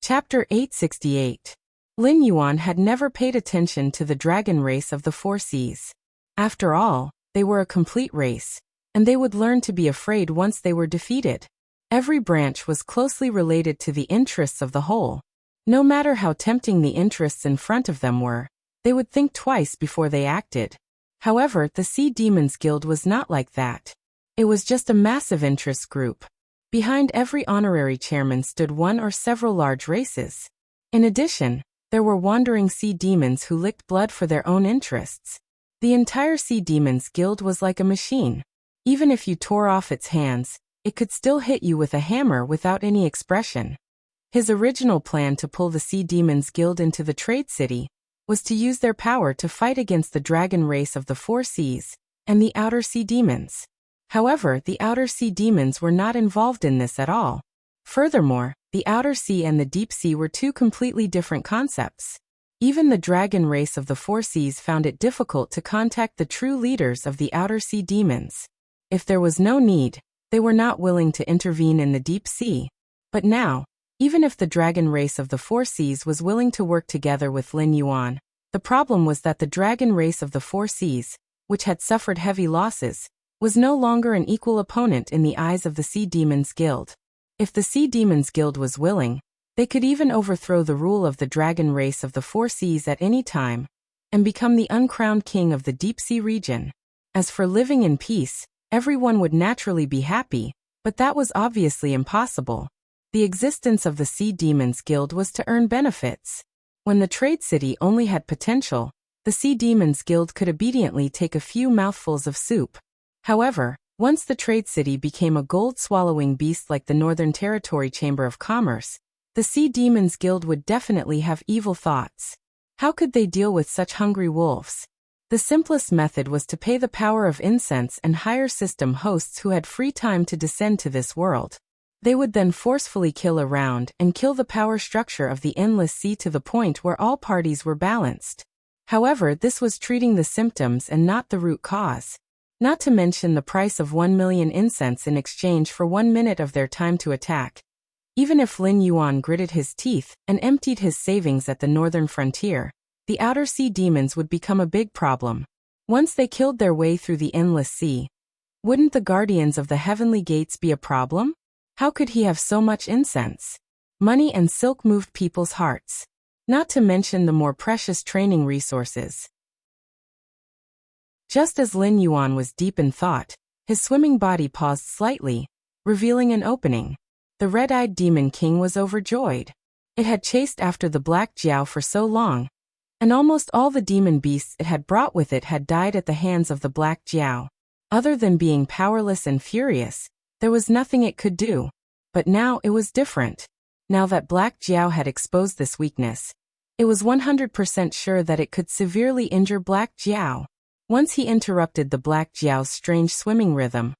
Chapter 868. Lin Yuan had never paid attention to the dragon race of the four seas. After all, they were a complete race, and they would learn to be afraid once they were defeated. Every branch was closely related to the interests of the whole. No matter how tempting the interests in front of them were, they would think twice before they acted. However, the Sea Demons Guild was not like that. It was just a massive interest group. Behind every honorary chairman stood one or several large races. In addition, there were wandering sea demons who licked blood for their own interests. The entire Sea Demons Guild was like a machine. Even if you tore off its hands, it could still hit you with a hammer without any expression. His original plan to pull the Sea Demons Guild into the trade city was to use their power to fight against the dragon race of the four seas and the outer sea demons. However, the outer sea demons were not involved in this at all. Furthermore, the outer sea and the deep sea were two completely different concepts. Even the dragon race of the four seas found it difficult to contact the true leaders of the outer sea demons. If there was no need, they were not willing to intervene in the deep sea. But now, even if the dragon race of the four seas was willing to work together with Lin Yuan, the problem was that the dragon race of the four seas, which had suffered heavy losses, was no longer an equal opponent in the eyes of the Sea Demons Guild. If the Sea Demons Guild was willing, they could even overthrow the rule of the dragon race of the four seas at any time, and become the uncrowned king of the deep sea region. As for living in peace, everyone would naturally be happy, but that was obviously impossible. The existence of the Sea Demons Guild was to earn benefits. When the trade city only had potential, the Sea Demons Guild could obediently take a few mouthfuls of soup. However, once the trade city became a gold-swallowing beast like the Northern Territory Chamber of Commerce, the Sea Demons Guild would definitely have evil thoughts. How could they deal with such hungry wolves? The simplest method was to pay the power of incense and hire system hosts who had free time to descend to this world. They would then forcefully kill around and kill the power structure of the endless sea to the point where all parties were balanced. However, this was treating the symptoms and not the root cause. Not to mention the price of 1 million incense in exchange for 1 minute of their time to attack. Even if Lin Yuan gritted his teeth and emptied his savings at the northern frontier, the outer sea demons would become a big problem. Once they killed their way through the endless sea, wouldn't the guardians of the heavenly gates be a problem? How could he have so much incense? Money and silk moved people's hearts. Not to mention the more precious training resources. Just as Lin Yuan was deep in thought, his swimming body paused slightly, revealing an opening. The red-eyed Demon King was overjoyed. It had chased after the Black Jiao for so long, and almost all the demon beasts it had brought with it had died at the hands of the Black Jiao. Other than being powerless and furious, there was nothing it could do. But now it was different. Now that Black Jiao had exposed this weakness, it was 100% sure that it could severely injure Black Jiao. Once he interrupted the Black Jiao's strange swimming rhythm,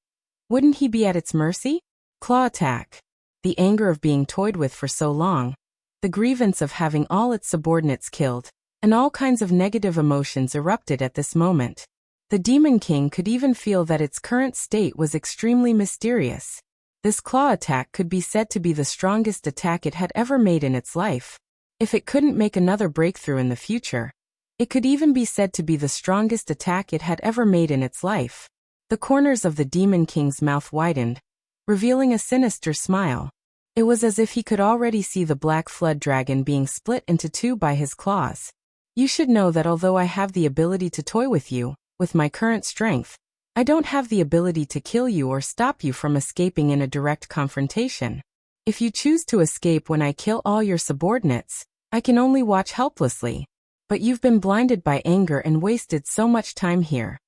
wouldn't he be at its mercy? Claw attack. The anger of being toyed with for so long, the grievance of having all its subordinates killed, and all kinds of negative emotions erupted at this moment. The Demon King could even feel that its current state was extremely mysterious. This claw attack could be said to be the strongest attack it had ever made in its life. If it couldn't make another breakthrough in the future, it could even be said to be the strongest attack it had ever made in its life. The corners of the Demon King's mouth widened, revealing a sinister smile. It was as if he could already see the Black Flood Dragon being split into two by his claws. You should know that although I have the ability to toy with you, with my current strength, I don't have the ability to kill you or stop you from escaping in a direct confrontation. If you choose to escape when I kill all your subordinates, I can only watch helplessly. But you've been blinded by anger and wasted so much time here.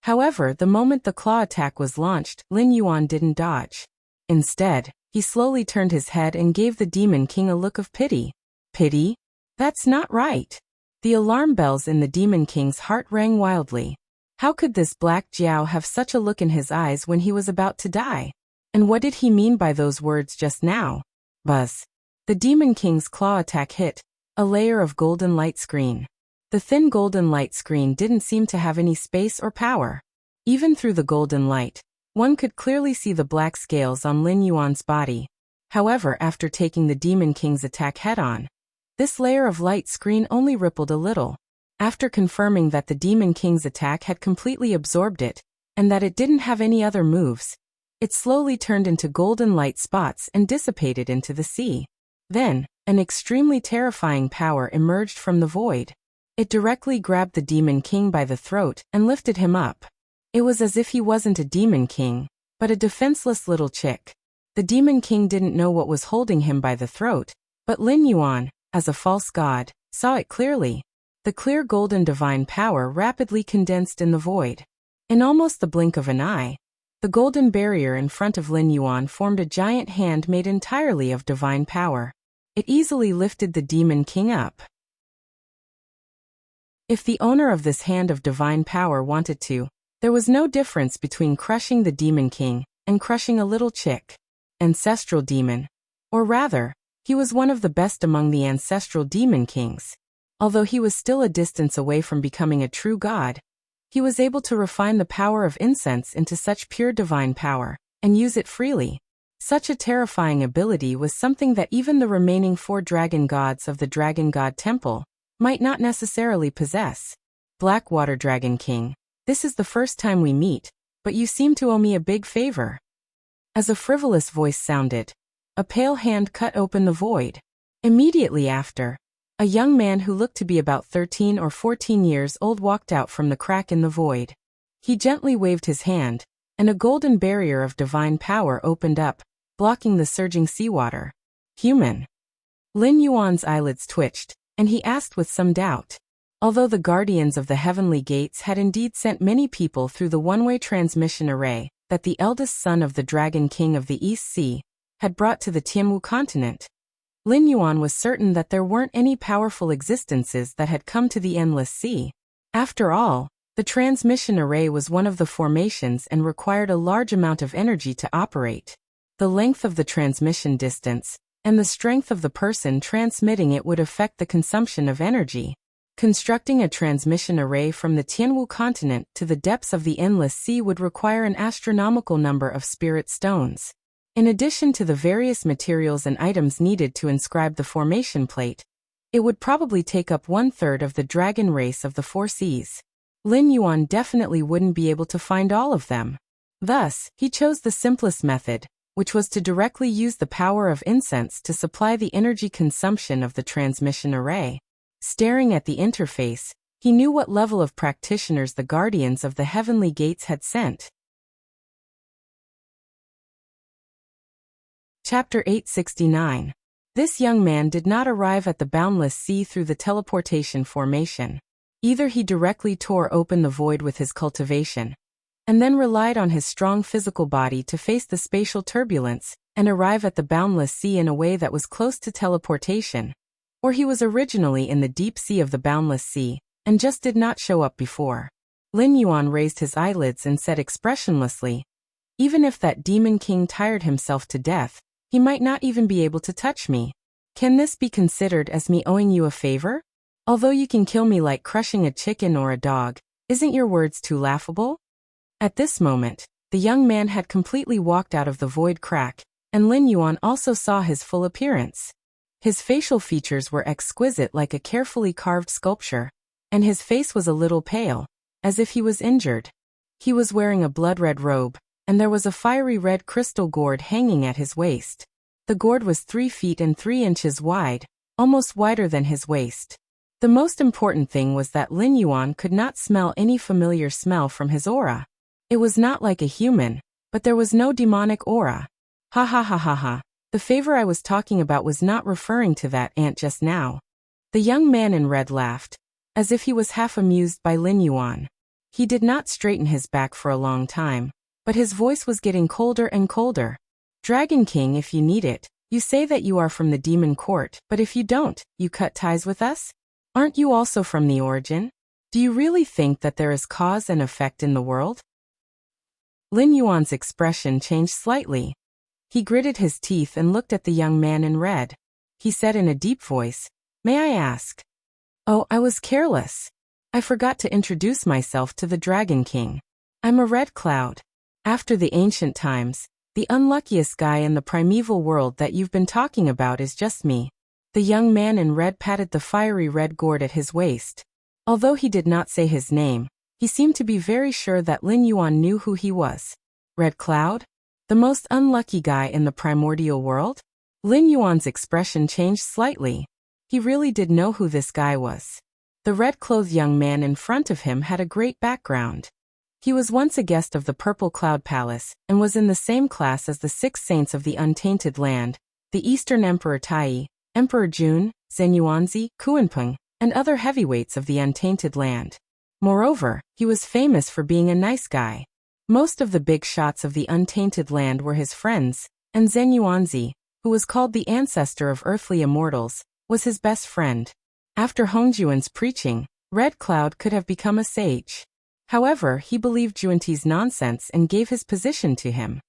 However, the moment the claw attack was launched, Lin Yuan didn't dodge. Instead, he slowly turned his head and gave the Demon King a look of pity. Pity? That's not right. The alarm bells in the Demon King's heart rang wildly. How could this Black Jiao have such a look in his eyes when he was about to die? And what did he mean by those words just now? Buzz. The Demon King's claw attack hit a layer of golden light screen. The thin golden light screen didn't seem to have any space or power. Even through the golden light, one could clearly see the black scales on Lin Yuan's body. However, after taking the Demon King's attack head-on, this layer of light screen only rippled a little. After confirming that the Demon King's attack had completely absorbed it, and that it didn't have any other moves, it slowly turned into golden light spots and dissipated into the sea. Then, an extremely terrifying power emerged from the void. It directly grabbed the Demon King by the throat and lifted him up. It was as if he wasn't a Demon King, but a defenseless little chick. The Demon King didn't know what was holding him by the throat, but Lin Yuan, as a false god, saw it clearly. The clear golden divine power rapidly condensed in the void. In almost the blink of an eye, the golden barrier in front of Lin Yuan formed a giant hand made entirely of divine power. It easily lifted the Demon King up. If the owner of this hand of divine power wanted to, there was no difference between crushing the Demon King and crushing a little chick. Ancestral demon. Or rather, he was one of the best among the ancestral demon kings. Although he was still a distance away from becoming a true god, he was able to refine the power of incense into such pure divine power, and use it freely. Such a terrifying ability was something that even the remaining 4 dragon gods of the Dragon God Temple might not necessarily possess. Blackwater Dragon King, this is the first time we meet, but you seem to owe me a big favor. As a frivolous voice sounded, a pale hand cut open the void. Immediately after, a young man who looked to be about 13 or 14 years old walked out from the crack in the void. He gently waved his hand, and a golden barrier of divine power opened up, blocking the surging seawater. Human. Lin Yuan's eyelids twitched, and he asked with some doubt. Although the guardians of the heavenly gates had indeed sent many people through the one-way transmission array that the eldest son of the Dragon King of the East Sea had brought to the Tianwu continent, Lin Yuan was certain that there weren't any powerful existences that had come to the Endless Sea. After all, the transmission array was one of the formations and required a large amount of energy to operate. The length of the transmission distance and the strength of the person transmitting it would affect the consumption of energy. Constructing a transmission array from the Tianwu continent to the depths of the Endless Sea would require an astronomical number of spirit stones. In addition to the various materials and items needed to inscribe the formation plate, it would probably take up 1/3 of the dragon race of the 4 seas. Lin Yuan definitely wouldn't be able to find all of them. Thus, he chose the simplest method, which was to directly use the power of incense to supply the energy consumption of the transmission array. Staring at the interface, he knew what level of practitioners the guardians of the heavenly gates had sent. Chapter 869. This young man did not arrive at the boundless sea through the teleportation formation. Either he directly tore open the void with his cultivation, and then relied on his strong physical body to face the spatial turbulence and arrive at the boundless sea in a way that was close to teleportation, or he was originally in the deep sea of the boundless sea and just did not show up before. Lin Yuan raised his eyelids and said expressionlessly, "Even if that Demon King tired himself to death, he might not even be able to touch me. Can this be considered as me owing you a favor? Although you can kill me like crushing a chicken or a dog, isn't your words too laughable?" At this moment, the young man had completely walked out of the void crack, and Lin Yuan also saw his full appearance. His facial features were exquisite like a carefully carved sculpture, and his face was a little pale, as if he was injured. He was wearing a blood-red robe, and there was a fiery red crystal gourd hanging at his waist. The gourd was 3 feet and 3 inches wide, almost wider than his waist. The most important thing was that Lin Yuan could not smell any familiar smell from his aura. It was not like a human, but there was no demonic aura. Ha ha ha ha ha. The favor I was talking about was not referring to that ant just now. The young man in red laughed, as if he was half amused by Lin Yuan. He did not straighten his back for a long time, but his voice was getting colder and colder. "Dragon King, if you need it, you say that you are from the demon court, but if you don't, you cut ties with us? Aren't you also from the origin? Do you really think that there is cause and effect in the world?" Lin Yuan's expression changed slightly. He gritted his teeth and looked at the young man in red. He said in a deep voice, "May I ask?" "Oh, I was careless. I forgot to introduce myself to the Dragon King. I'm a red cloud. After the ancient times, The unluckiest guy in the primeval world that you've been talking about is just me. The young man in red patted the fiery red gourd at his waist. Although he did not say his name, he seemed to be very sure that Lin Yuan knew who he was. Red Cloud? The most unlucky guy in the primordial world? Lin Yuan's expression changed slightly. He really did know who this guy was. The red-clothed young man in front of him had a great background. He was once a guest of the Purple Cloud Palace and was in the same class as the 6 saints of the Untainted Land, the Eastern Emperor Tai, Emperor Jun, Zenyuanzi, Kuanpeng, and other heavyweights of the Untainted Land. Moreover, he was famous for being a nice guy. Most of the big shots of the Untainted Land were his friends, and Zenyuanzi, who was called the ancestor of earthly immortals, was his best friend. After Hongjuan's preaching, Red Cloud could have become a sage. However, he believed Juanti's nonsense and gave his position to him.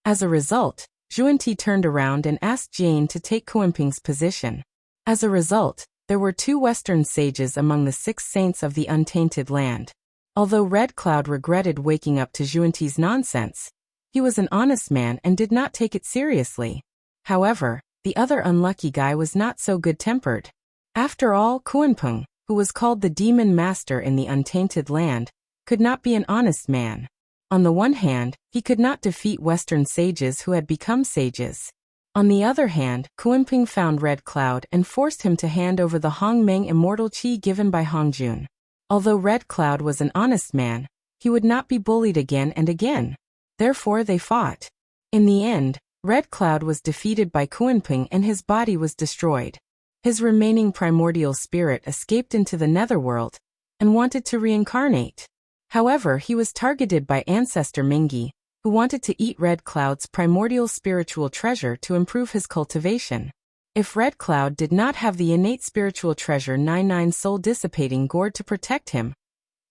As a result, Juanti turned around and asked Jane to take Kuanping's position. As a result, there were 2 Western sages among the 6 saints of the Untainted Land. Although Red Cloud regretted waking up to Juanti's nonsense, he was an honest man and did not take it seriously. However, the other unlucky guy was not so good-tempered. After all, Kuanpeng, who was called the Demon Master in the Untainted Land, could not be an honest man. On the one hand, he could not defeat Western sages who had become sages. On the other hand, Kuanping found Red Cloud and forced him to hand over the Hongmeng immortal qi given by Hongjun. Although Red Cloud was an honest man, he would not be bullied again and again. Therefore they fought. In the end, Red Cloud was defeated by Kuanping and his body was destroyed. His remaining primordial spirit escaped into the netherworld and wanted to reincarnate. However, he was targeted by Ancestor Mingi, who wanted to eat Red Cloud's primordial spiritual treasure to improve his cultivation. If Red Cloud did not have the innate spiritual treasure 99 soul dissipating gourd to protect him,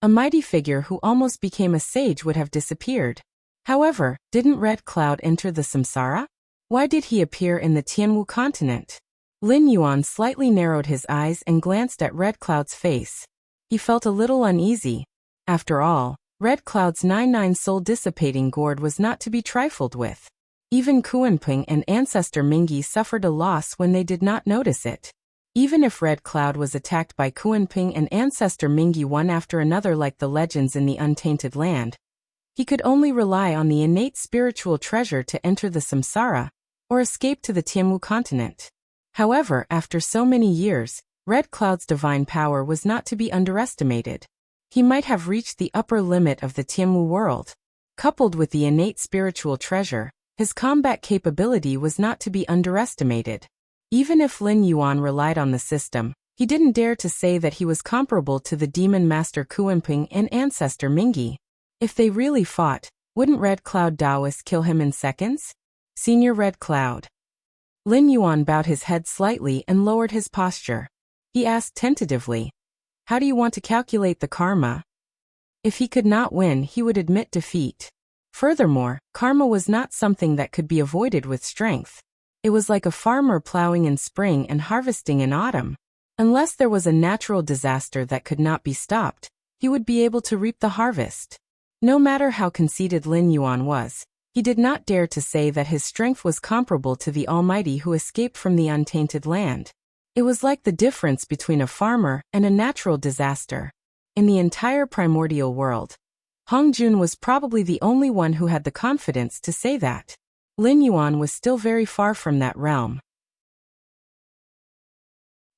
a mighty figure who almost became a sage would have disappeared. However, didn't Red Cloud enter the samsara? Why did he appear in the Tianwu continent? Lin Yuan slightly narrowed his eyes and glanced at Red Cloud's face. He felt a little uneasy. After all, Red Cloud's 99 soul dissipating gourd was not to be trifled with. Even Kuanping and Ancestor Mingi suffered a loss when they did not notice it. Even if Red Cloud was attacked by Kuanping and Ancestor Mingi one after another like the legends in the Untainted Land, he could only rely on the innate spiritual treasure to enter the samsara or escape to the Tianwu continent. However, after so many years, Red Cloud's divine power was not to be underestimated. He might have reached the upper limit of the Tianwu world. Coupled with the innate spiritual treasure, his combat capability was not to be underestimated. Even if Lin Yuan relied on the system, he didn't dare to say that he was comparable to the Demon Master Kuanping and Ancestor Mingi. If they really fought, wouldn't Red Cloud Daoist kill him in seconds? Senior Red Cloud. Lin Yuan bowed his head slightly and lowered his posture. He asked tentatively, "How do you want to calculate the karma?" If he could not win, he would admit defeat. Furthermore, karma was not something that could be avoided with strength. It was like a farmer plowing in spring and harvesting in autumn. Unless there was a natural disaster that could not be stopped, he would be able to reap the harvest. No matter how conceited Lin Yuan was, he did not dare to say that his strength was comparable to the Almighty who escaped from the Untainted Land. It was like the difference between a farmer and a natural disaster. In the entire primordial world, Hongjun was probably the only one who had the confidence to say that. Lin Yuan was still very far from that realm.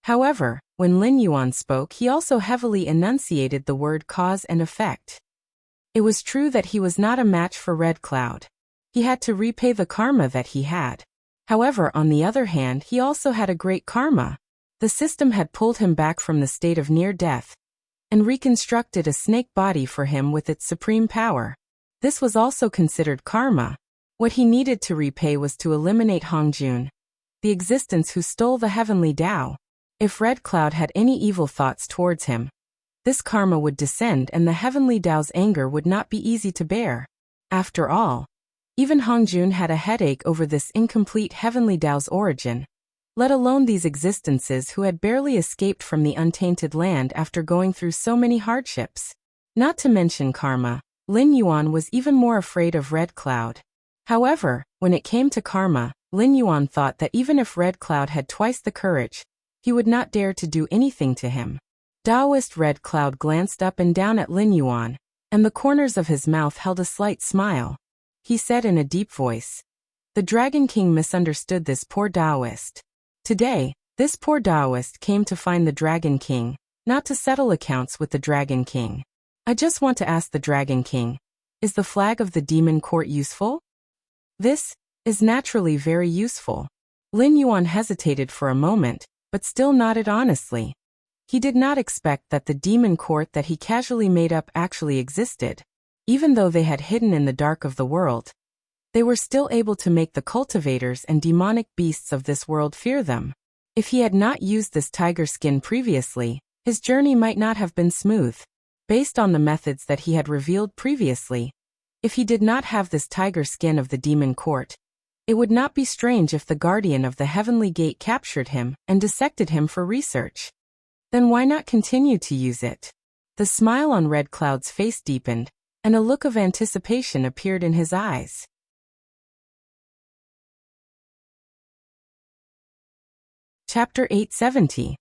However, when Lin Yuan spoke, he also heavily enunciated the word cause and effect. It was true that he was not a match for Red Cloud. He had to repay the karma that he had. However, on the other hand, he also had a great karma. The system had pulled him back from the state of near death and reconstructed a snake body for him with its supreme power. This was also considered karma. What he needed to repay was to eliminate Hongjun, the existence who stole the heavenly Tao. If Red Cloud had any evil thoughts towards him, this karma would descend and the heavenly Tao's anger would not be easy to bear. After all, even Hongjun had a headache over this incomplete heavenly Tao's origin, let alone these existences who had barely escaped from the Untainted Land after going through so many hardships. Not to mention karma, Lin Yuan was even more afraid of Red Cloud. However, when it came to karma, Lin Yuan thought that even if Red Cloud had twice the courage, he would not dare to do anything to him. Taoist Red Cloud glanced up and down at Lin Yuan, and the corners of his mouth held a slight smile. He said in a deep voice. The Dragon King misunderstood this poor Taoist. Today, this poor Taoist came to find the Dragon King, not to settle accounts with the Dragon King. I just want to ask the Dragon King, is the flag of the demon court useful? This is naturally very useful. Lin Yuan hesitated for a moment, but still nodded honestly. He did not expect that the demon court that he casually made up actually existed. Even though they had hidden in the dark of the world, they were still able to make the cultivators and demonic beasts of this world fear them. If he had not used this tiger skin previously, his journey might not have been smooth. Based on the methods that he had revealed previously, if he did not have this tiger skin of the demon court, it would not be strange if the guardian of the heavenly gate captured him and dissected him for research. Then why not continue to use it? The smile on Red Cloud's face deepened, and a look of anticipation appeared in his eyes. Chapter 870.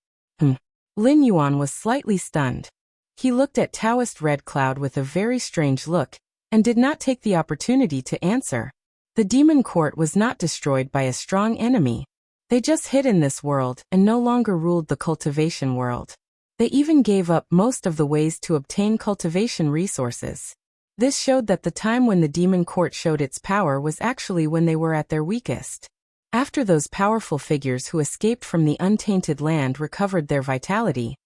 Lin Yuan was slightly stunned. He looked at Taoist Red Cloud with a very strange look, and did not take the opportunity to answer. The demon court was not destroyed by a strong enemy. They just hid in this world and no longer ruled the cultivation world. They even gave up most of the ways to obtain cultivation resources. This showed that the time when the demon court showed its power was actually when they were at their weakest. After those powerful figures who escaped from the untainted land recovered their vitality,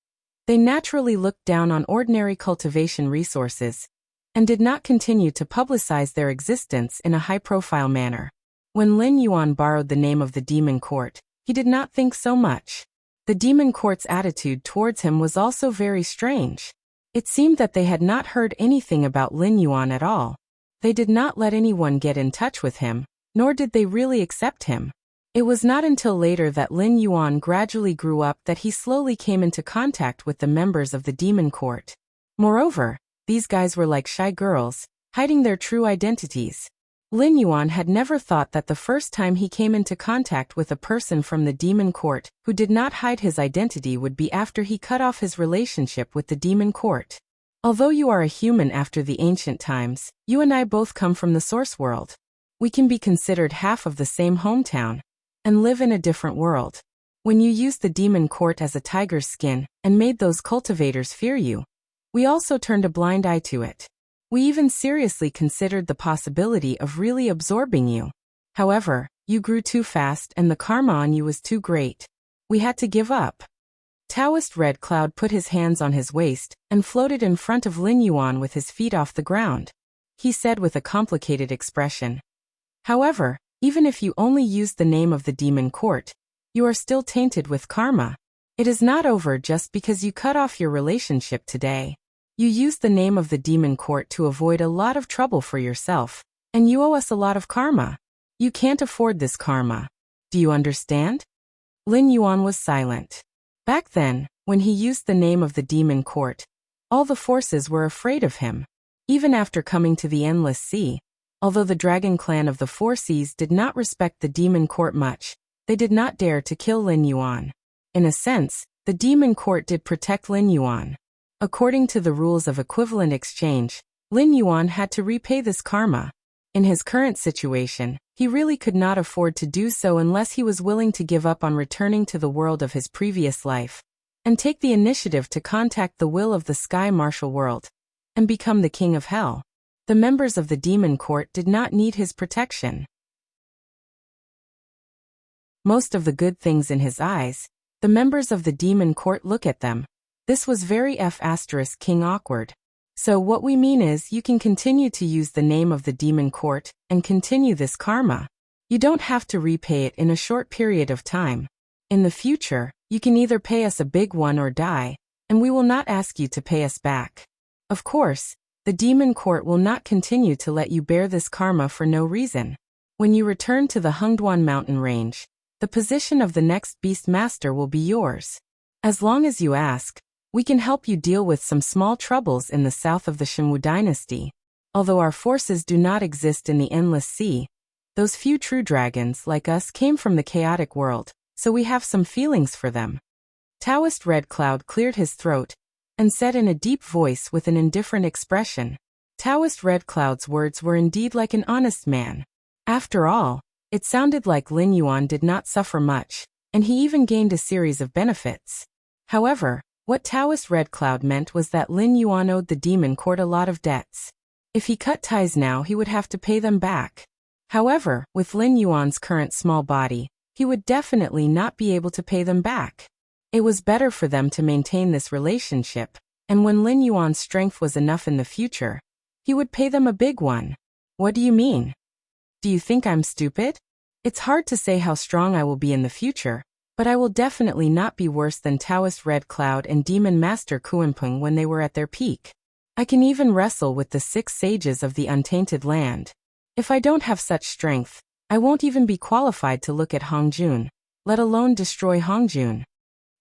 they naturally looked down on ordinary cultivation resources, and did not continue to publicize their existence in a high-profile manner. When Lin Yuan borrowed the name of the demon court, he did not think so much. The demon court's attitude towards him was also very strange. It seemed that they had not heard anything about Lin Yuan at all. They did not let anyone get in touch with him, nor did they really accept him. It was not until later that Lin Yuan gradually grew up that he slowly came into contact with the members of the demon court. Moreover, these guys were like shy girls, hiding their true identities. Lin Yuan had never thought that the first time he came into contact with a person from the demon court who did not hide his identity would be after he cut off his relationship with the demon court. Although you are a human after the ancient times, you and I both come from the source world. We can be considered half of the same hometown, and live in a different world. When you used the demon court as a tiger's skin and made those cultivators fear you, we also turned a blind eye to it. We even seriously considered the possibility of really absorbing you. However, you grew too fast and the karma on you was too great. We had to give up. Taoist Red Cloud put his hands on his waist and floated in front of Lin Yuan with his feet off the ground. He said with a complicated expression. However, even if you only used the name of the demon court, you are still tainted with karma. It is not over just because you cut off your relationship today. You used the name of the demon court to avoid a lot of trouble for yourself, and you owe us a lot of karma. You can't afford this karma. Do you understand? Lin Yuan was silent. Back then, when he used the name of the demon court, all the forces were afraid of him. Even after coming to the Endless Sea, although the Dragon Clan of the Four Seas did not respect the demon court much, they did not dare to kill Lin Yuan. In a sense, the demon court did protect Lin Yuan. According to the rules of equivalent exchange, Lin Yuan had to repay this karma. In his current situation, he really could not afford to do so unless he was willing to give up on returning to the world of his previous life, and take the initiative to contact the will of the Sky Martial World, and become the King of Hell. The members of the demon court did not need his protection. Most of the good things in his eyes, the members of the demon court look at them. This was very King awkward. So what we mean is you can continue to use the name of the demon court and continue this karma. You don't have to repay it in a short period of time. In the future, you can either pay us a big one or die, and we will not ask you to pay us back. Of course, the demon court will not continue to let you bear this karma for no reason. When you return to the Hengduan mountain range, the position of the next beast master will be yours. As long as you ask, we can help you deal with some small troubles in the south of the Shenwu dynasty. Although our forces do not exist in the endless sea, those few true dragons like us came from the chaotic world, so we have some feelings for them. Taoist Red Cloud cleared his throat and said in a deep voice with an indifferent expression. Taoist Red Cloud's words were indeed like an honest man. After all, it sounded like Lin Yuan did not suffer much, and he even gained a series of benefits. However, what Taoist Red Cloud meant was that Lin Yuan owed the demon court a lot of debts. If he cut ties now, he would have to pay them back. However, with Lin Yuan's current small body, he would definitely not be able to pay them back. It was better for them to maintain this relationship, and when Lin Yuan's strength was enough in the future, he would pay them a big one. What do you mean? Do you think I'm stupid? It's hard to say how strong I will be in the future, but I will definitely not be worse than Taoist Red Cloud and Demon Master Kuanping when they were at their peak. I can even wrestle with the 6 sages of the untainted land. If I don't have such strength, I won't even be qualified to look at Hongjun, let alone destroy Hongjun.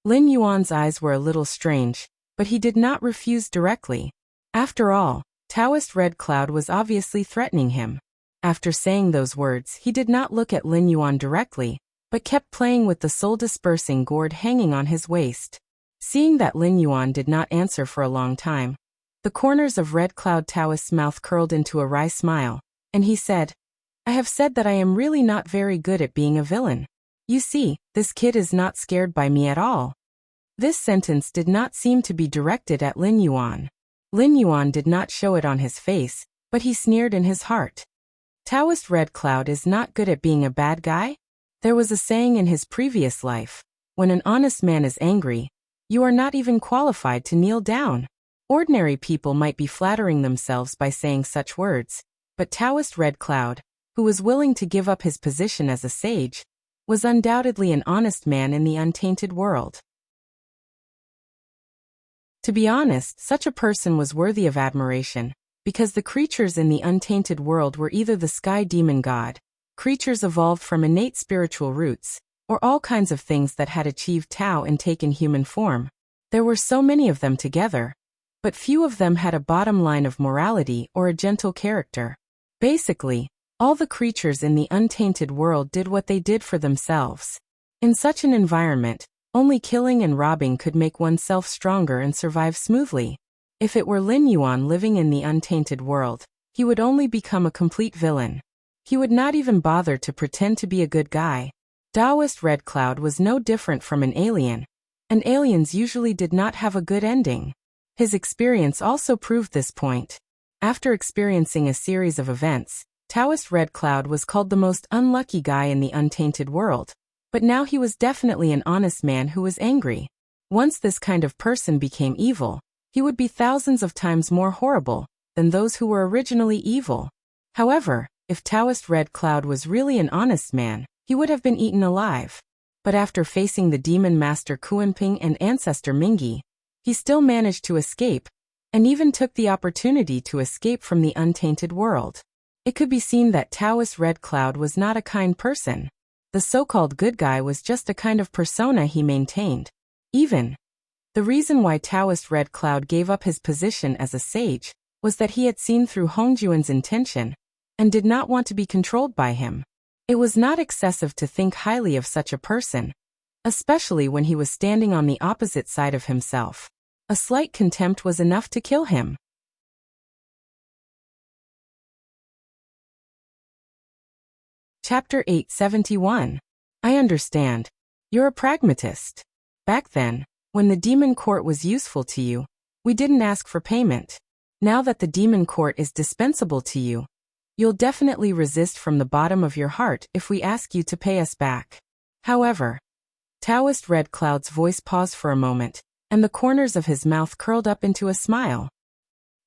Lin Yuan's eyes were a little strange, but he did not refuse directly. After all, Taoist Red Cloud was obviously threatening him. After saying those words, he did not look at Lin Yuan directly, but kept playing with the soul-dispersing gourd hanging on his waist. Seeing that Lin Yuan did not answer for a long time, the corners of Red Cloud Taoist's mouth curled into a wry smile, and he said, I have said that I am really not very good at being a villain. You see, this kid is not scared by me at all. This sentence did not seem to be directed at Lin Yuan. Lin Yuan did not show it on his face, but he sneered in his heart. Taoist Red Cloud is not good at being a bad guy? There was a saying in his previous life, when an honest man is angry, you are not even qualified to kneel down. Ordinary people might be flattering themselves by saying such words, but Taoist Red Cloud, who was willing to give up his position as a sage, was undoubtedly an honest man in the untainted world. To be honest, such a person was worthy of admiration, because the creatures in the untainted world were either the sky demon god, creatures evolved from innate spiritual roots, or all kinds of things that had achieved Tao and taken human form. There were so many of them together, but few of them had a bottom line of morality or a gentle character. Basically, all the creatures in the untainted world did what they did for themselves. In such an environment, only killing and robbing could make oneself stronger and survive smoothly. If it were Lin Yuan living in the untainted world, he would only become a complete villain. He would not even bother to pretend to be a good guy. Taoist Red Cloud was no different from an alien, and aliens usually did not have a good ending. His experience also proved this point. After experiencing a series of events, Taoist Red Cloud was called the most unlucky guy in the untainted world, but now he was definitely an honest man who was angry. Once this kind of person became evil, he would be thousands of times more horrible than those who were originally evil. However, if Taoist Red Cloud was really an honest man, he would have been eaten alive. But after facing the Demon Master Kuanping and Ancestor Mingi, he still managed to escape, and even took the opportunity to escape from the untainted world. It could be seen that Taoist Red Cloud was not a kind person. The so-called good guy was just a kind of persona he maintained. The reason why Taoist Red Cloud gave up his position as a sage was that he had seen through Hongjuan's intention and did not want to be controlled by him. It was not excessive to think highly of such a person, especially when he was standing on the opposite side of himself. A slight contempt was enough to kill him. Chapter 871. I understand. You're a pragmatist. Back then, when the demon court was useful to you, we didn't ask for payment. Now that the demon court is dispensable to you, you'll definitely resist from the bottom of your heart if we ask you to pay us back. However, Taoist Red Cloud's voice paused for a moment, and the corners of his mouth curled up into a smile.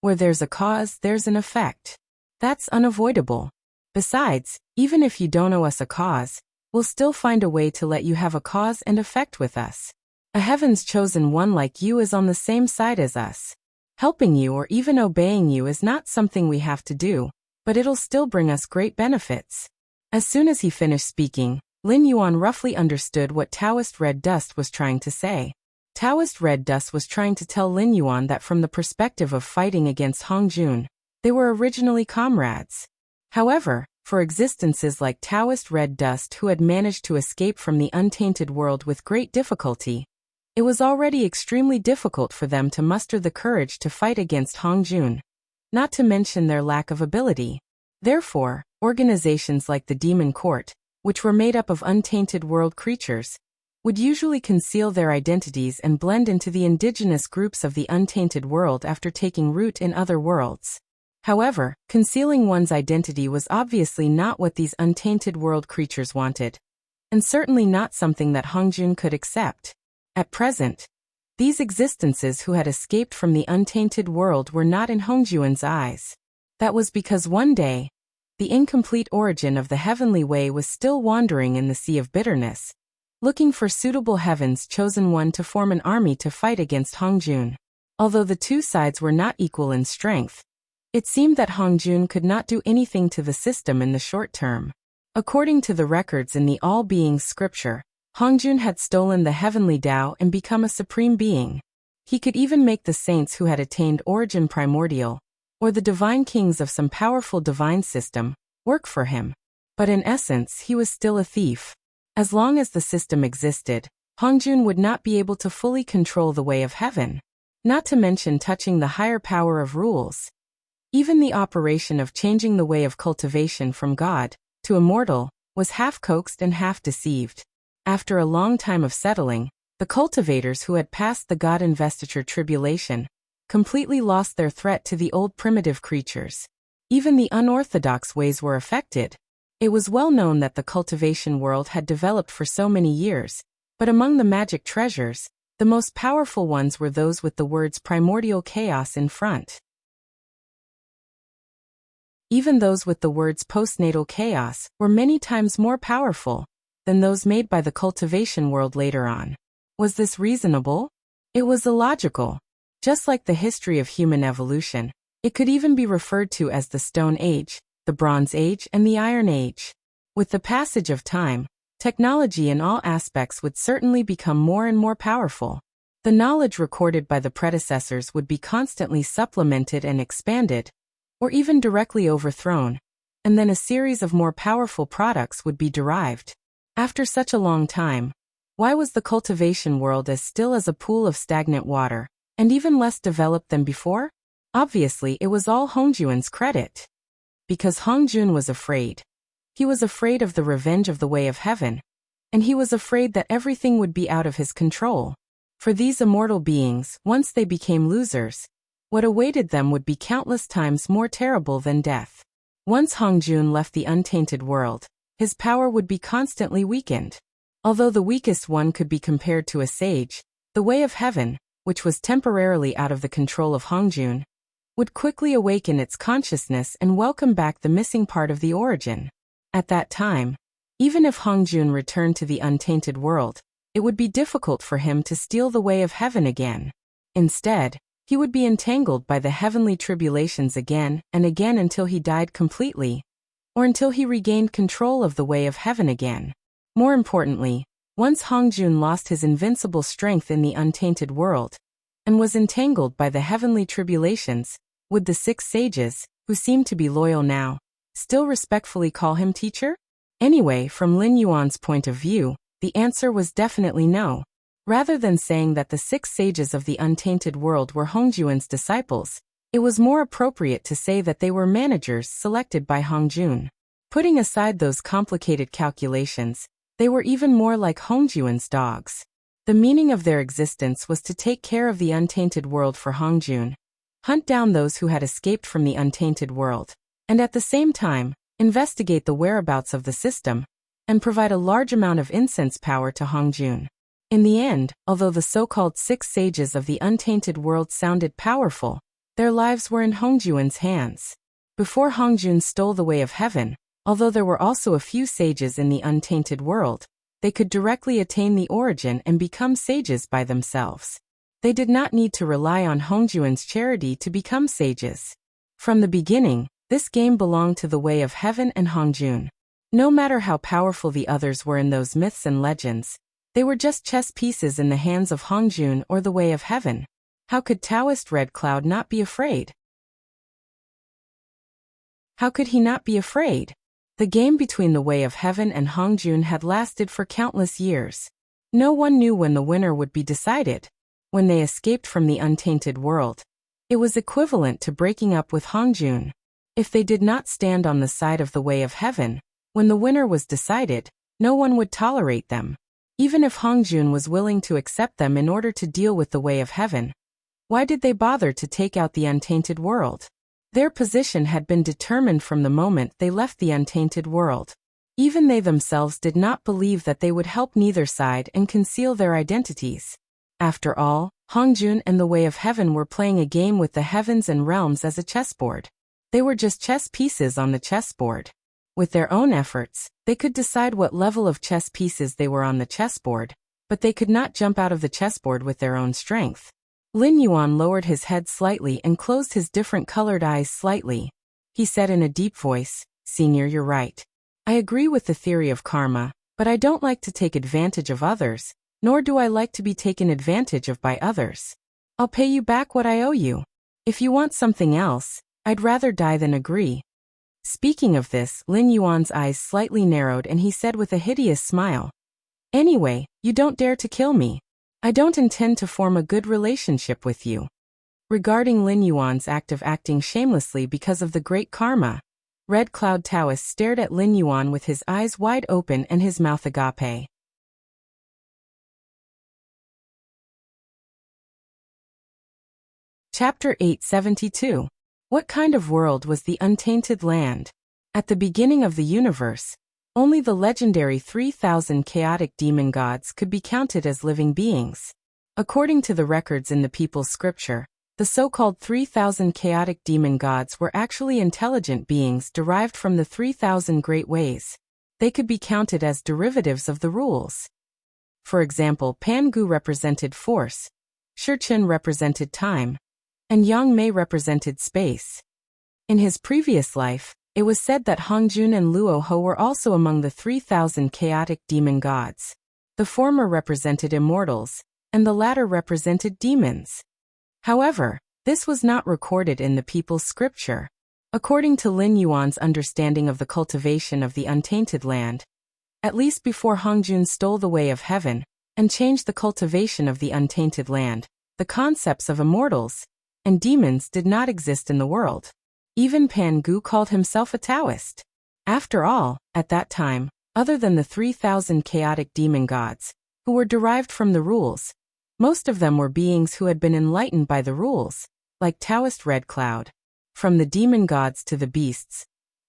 Where there's a cause, there's an effect. That's unavoidable. Besides, even if you don't owe us a cause, we'll still find a way to let you have a cause and effect with us. A heaven's chosen one like you is on the same side as us. Helping you or even obeying you is not something we have to do, but it'll still bring us great benefits. As soon as he finished speaking, Lin Yuan roughly understood what Taoist Red Dust was trying to say. Taoist Red Dust was trying to tell Lin Yuan that from the perspective of fighting against Hongjun, They were originally comrades. However, for existences like Taoist red dust who had managed to escape from the untainted world with great difficulty, it was already extremely difficult for them to muster the courage to fight against Hongjun, not to mention their lack of ability. Therefore, organizations like the Demon Court, which were made up of untainted world creatures, would usually conceal their identities and blend into the indigenous groups of the untainted world after taking root in other worlds. However, concealing one's identity was obviously not what these untainted world creatures wanted, and certainly not something that Hongjun could accept. At present, these existences who had escaped from the untainted world were not in Hongjun's eyes. That was because one day, the incomplete origin of the heavenly way was still wandering in the sea of bitterness, looking for suitable heaven's chosen one to form an army to fight against Hongjun. Although the two sides were not equal in strength, it seemed that Hongjun could not do anything to the system in the short term. According to the records in the All-Beings scripture, Hongjun had stolen the heavenly Tao and become a supreme being. He could even make the saints who had attained origin primordial, or the divine kings of some powerful divine system, work for him. But in essence, he was still a thief. As long as the system existed, Hongjun would not be able to fully control the way of heaven, not to mention touching the higher power of rules. Even the operation of changing the way of cultivation from God to immortal was half coaxed and half deceived. After a long time of settling, the cultivators who had passed the God investiture tribulation completely lost their threat to the old primitive creatures. Even the unorthodox ways were affected. It was well known that the cultivation world had developed for so many years, but among the magic treasures, the most powerful ones were those with the words primordial chaos in front. Even those with the words postnatal chaos were many times more powerful than those made by the cultivation world later on. Was this reasonable? It was illogical. Just like the history of human evolution, it could even be referred to as the Stone Age, the Bronze Age, and the Iron Age. With the passage of time, technology in all aspects would certainly become more and more powerful. The knowledge recorded by the predecessors would be constantly supplemented and expanded, or even directly overthrown, and then a series of more powerful products would be derived. After such a long time, why was the cultivation world as still as a pool of stagnant water, and even less developed than before? Obviously, it was all Hongjun's credit. Because Hongjun was afraid. He was afraid of the revenge of the way of heaven, and he was afraid that everything would be out of his control. For these immortal beings, once they became losers, what awaited them would be countless times more terrible than death. Once Hongjun left the untainted world, his power would be constantly weakened. Although the weakest one could be compared to a sage, the way of heaven, which was temporarily out of the control of Hongjun, would quickly awaken its consciousness and welcome back the missing part of the origin. At that time, even if Hongjun returned to the untainted world, it would be difficult for him to steal the way of heaven again. Instead, he would be entangled by the heavenly tribulations again and again until he died completely, or until he regained control of the way of heaven again. More importantly, once Hongjun lost his invincible strength in the untainted world, and was entangled by the heavenly tribulations, would the 6 sages, who seemed to be loyal now, still respectfully call him teacher? Anyway, from Lin Yuan's point of view, the answer was definitely no. Rather than saying that the 6 sages of the untainted world were Hongjun's disciples, it was more appropriate to say that they were managers selected by Hongjun. Putting aside those complicated calculations, they were even more like Hongjun's dogs. The meaning of their existence was to take care of the untainted world for Hongjun, hunt down those who had escaped from the untainted world, and at the same time, investigate the whereabouts of the system, and provide a large amount of incense power to Hongjun. In the end, although the so-called 6 sages of the untainted world sounded powerful, their lives were in Hongjun's hands. Before Hongjun stole the way of heaven, although there were also a few sages in the untainted world, they could directly attain the origin and become sages by themselves. They did not need to rely on Hongjun's charity to become sages. From the beginning, this game belonged to the way of heaven and Hongjun. No matter how powerful the others were in those myths and legends, they were just chess pieces in the hands of Hongjun or the way of heaven. How could Taoist Red Cloud not be afraid? How could he not be afraid? The game between the Way of Heaven and Hongjun had lasted for countless years. No one knew when the winner would be decided. When they escaped from the untainted world, it was equivalent to breaking up with Hongjun. If they did not stand on the side of the Way of Heaven, when the winner was decided, no one would tolerate them. Even if Hongjun was willing to accept them in order to deal with the Way of Heaven, why did they bother to take out the untainted world? Their position had been determined from the moment they left the untainted world. Even they themselves did not believe that they would help neither side and conceal their identities. After all, Hongjun and the Way of Heaven were playing a game with the heavens and realms as a chessboard. They were just chess pieces on the chessboard. With their own efforts, they could decide what level of chess pieces they were on the chessboard, but they could not jump out of the chessboard with their own strength. Lin Yuan lowered his head slightly and closed his different-colored eyes slightly. He said in a deep voice, "Senior, you're right. I agree with the theory of karma, but I don't like to take advantage of others, nor do I like to be taken advantage of by others. I'll pay you back what I owe you. If you want something else, I'd rather die than agree." Speaking of this, Lin Yuan's eyes slightly narrowed and he said with a hideous smile, "Anyway, you don't dare to kill me. I don't intend to form a good relationship with you." Regarding Lin Yuan's act of acting shamelessly because of the great karma, Red Cloud Taoist stared at Lin Yuan with his eyes wide open and his mouth agape. Chapter 872. What kind of world was the untainted land? At the beginning of the universe, only the legendary 3,000 chaotic demon gods could be counted as living beings. According to the records in the people's scripture, the so-called 3,000 chaotic demon gods were actually intelligent beings derived from the 3,000 great ways. They could be counted as derivatives of the rules. For example, Pangu represented force, Shurchen represented time, and Yang Mei represented space. In his previous life, it was said that Hongjun and Luo Ho were also among the 3,000 chaotic demon gods. The former represented immortals, and the latter represented demons. However, this was not recorded in the people's scripture. According to Lin Yuan's understanding of the cultivation of the untainted land, at least before Hongjun stole the Way of Heaven and changed the cultivation of the untainted land, the concepts of immortals and demons did not exist in the world. Even Pangu called himself a Taoist. After all, at that time, other than the 3,000 chaotic demon gods, who were derived from the rules, most of them were beings who had been enlightened by the rules, like Taoist Red Cloud. From the demon gods to the beasts,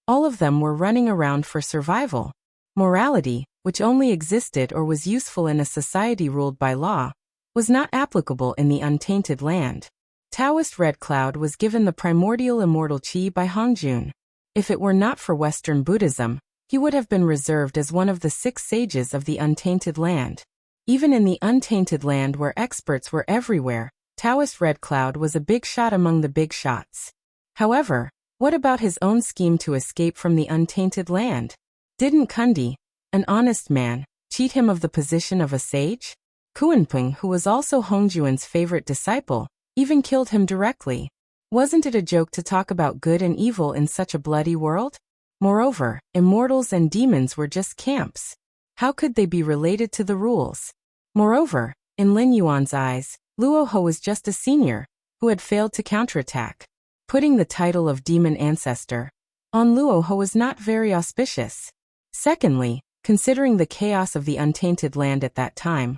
all of them were running around for survival. Morality, which only existed or was useful in a society ruled by law, was not applicable in the untainted land. Taoist Red Cloud was given the primordial immortal chi by Hongjun. If it were not for Western Buddhism, he would have been reserved as one of the 6 sages of the untainted land. Even in the untainted land where experts were everywhere, Taoist Red Cloud was a big shot among the big shots. However, what about his own scheme to escape from the untainted land? Didn't Kundi, an honest man, cheat him of the position of a sage? Kuanping, who was also Hongjuan's favorite disciple, even killed him directly. Wasn't it a joke to talk about good and evil in such a bloody world? Moreover, immortals and demons were just camps. How could they be related to the rules? Moreover, in Lin Yuan's eyes, Luo Ho was just a senior, who had failed to counterattack. Putting the title of demon ancestor on Luo Ho was not very auspicious. Secondly, considering the chaos of the untainted land at that time,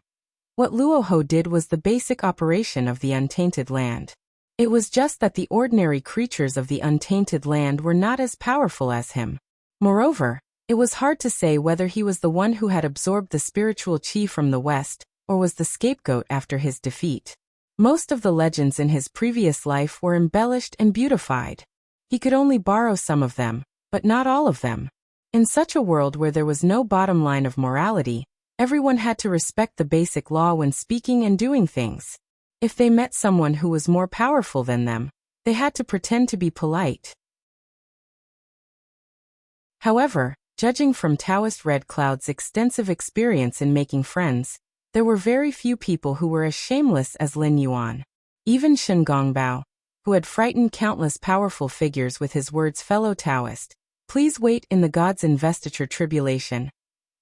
what Luo Ho did was the basic operation of the untainted land. It was just that the ordinary creatures of the untainted land were not as powerful as him. Moreover, it was hard to say whether he was the one who had absorbed the spiritual chi from the West, or was the scapegoat after his defeat. Most of the legends in his previous life were embellished and beautified. He could only borrow some of them, but not all of them. In such a world where there was no bottom line of morality, everyone had to respect the basic law when speaking and doing things. If they met someone who was more powerful than them, they had to pretend to be polite. However, judging from Taoist Red Cloud's extensive experience in making friends, there were very few people who were as shameless as Lin Yuan. Even Shen Gongbao, who had frightened countless powerful figures with his words, fellow Taoist, please wait in the God's investiture tribulation,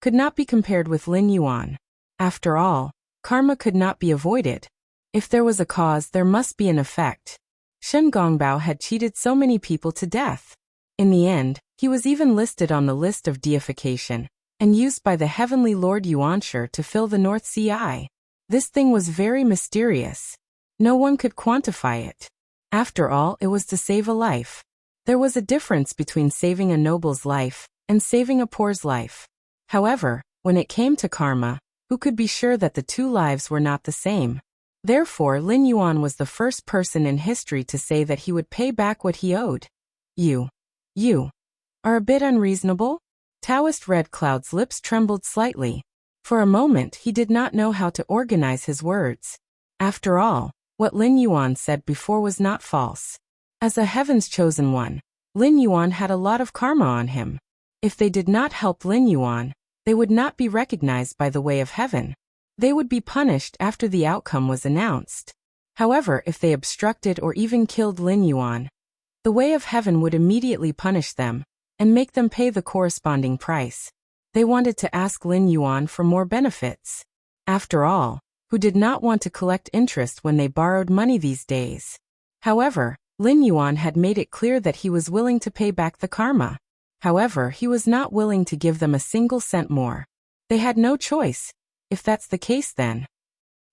could not be compared with Lin Yuan. After all, karma could not be avoided. If there was a cause, there must be an effect. Shen Gongbao had cheated so many people to death. In the end, he was even listed on the list of deification, and used by the heavenly Lord Yuanshi to fill the North Sea. This thing was very mysterious. No one could quantify it. After all, it was to save a life. There was a difference between saving a noble's life and saving a poor's life. However, when it came to karma, who could be sure that the two lives were not the same? Therefore, Lin Yuan was the first person in history to say that he would pay back what he owed. You are a bit unreasonable? Taoist Red Cloud's lips trembled slightly. For a moment, he did not know how to organize his words. After all, what Lin Yuan said before was not false. As a heaven's chosen one, Lin Yuan had a lot of karma on him. If they did not help Lin Yuan, they would not be recognized by the way of heaven. They would be punished after the outcome was announced. However, if they obstructed or even killed Lin Yuan, the way of heaven would immediately punish them and make them pay the corresponding price. They wanted to ask Lin Yuan for more benefits. After all, who did not want to collect interest when they borrowed money these days? However, Lin Yuan had made it clear that he was willing to pay back the karma. However, he was not willing to give them a single cent more. They had no choice. If that's the case, then.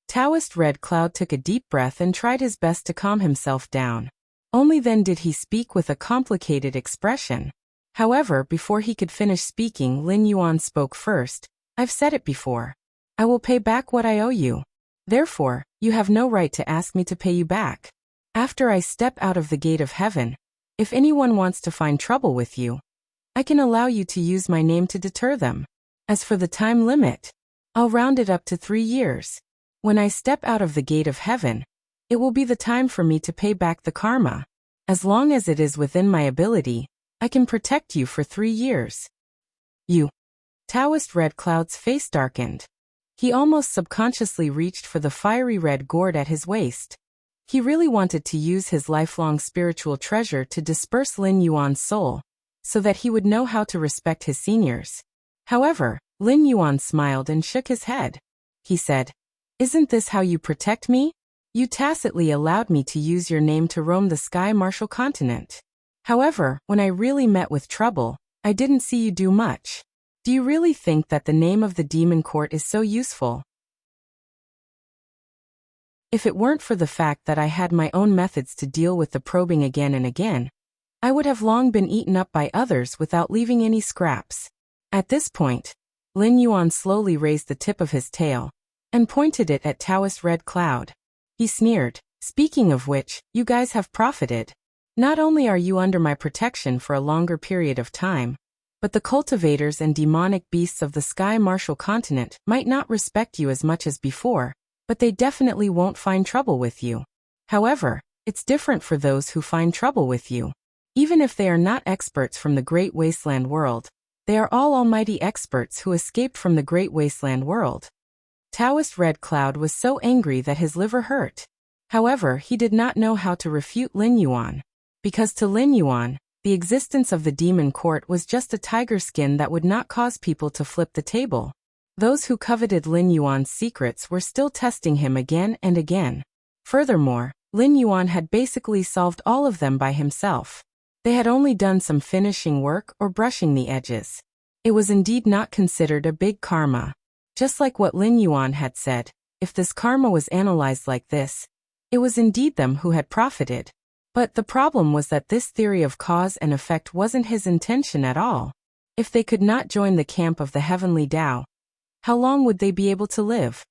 Taoist Red Cloud took a deep breath and tried his best to calm himself down. Only then did he speak with a complicated expression. However, before he could finish speaking, Lin Yuan spoke first. I've said it before. I will pay back what I owe you. Therefore, you have no right to ask me to pay you back. After I step out of the gate of heaven, if anyone wants to find trouble with you, I can allow you to use my name to deter them. As for the time limit, I'll round it up to 3 years. When I step out of the gate of heaven, it will be the time for me to pay back the karma. As long as it is within my ability, I can protect you for 3 years. You. Taoist Red Cloud's face darkened. He almost subconsciously reached for the fiery red gourd at his waist. He really wanted to use his lifelong spiritual treasure to disperse Lin Yuan's soul, so that he would know how to respect his seniors. However, Lin Yuan smiled and shook his head. He said, "Isn't this how you protect me? You tacitly allowed me to use your name to roam the Sky Martial continent. However, when I really met with trouble, I didn't see you do much. Do you really think that the name of the demon court is so useful? If it weren't for the fact that I had my own methods to deal with the probing again and again, I would have long been eaten up by others without leaving any scraps." At this point, Lin Yuan slowly raised the tip of his tail and pointed it at Taoist Red Cloud. He sneered, "Speaking of which, you guys have profited. Not only are you under my protection for a longer period of time, but the cultivators and demonic beasts of the Sky Martial continent might not respect you as much as before, but they definitely won't find trouble with you. However, it's different for those who find trouble with you. Even if they are not experts from the Great Wasteland world, they are all almighty experts who escaped from the Great Wasteland world." Taoist Red Cloud was so angry that his liver hurt. However, he did not know how to refute Lin Yuan, because to Lin Yuan, the existence of the demon court was just a tiger skin that would not cause people to flip the table. Those who coveted Lin Yuan's secrets were still testing him again and again. Furthermore, Lin Yuan had basically solved all of them by himself. They had only done some finishing work or brushing the edges. It was indeed not considered a big karma. Just like what Lin Yuan had said, if this karma was analyzed like this, it was indeed them who had profited. But the problem was that this theory of cause and effect wasn't his intention at all. If they could not join the camp of the heavenly Tao, how long would they be able to live?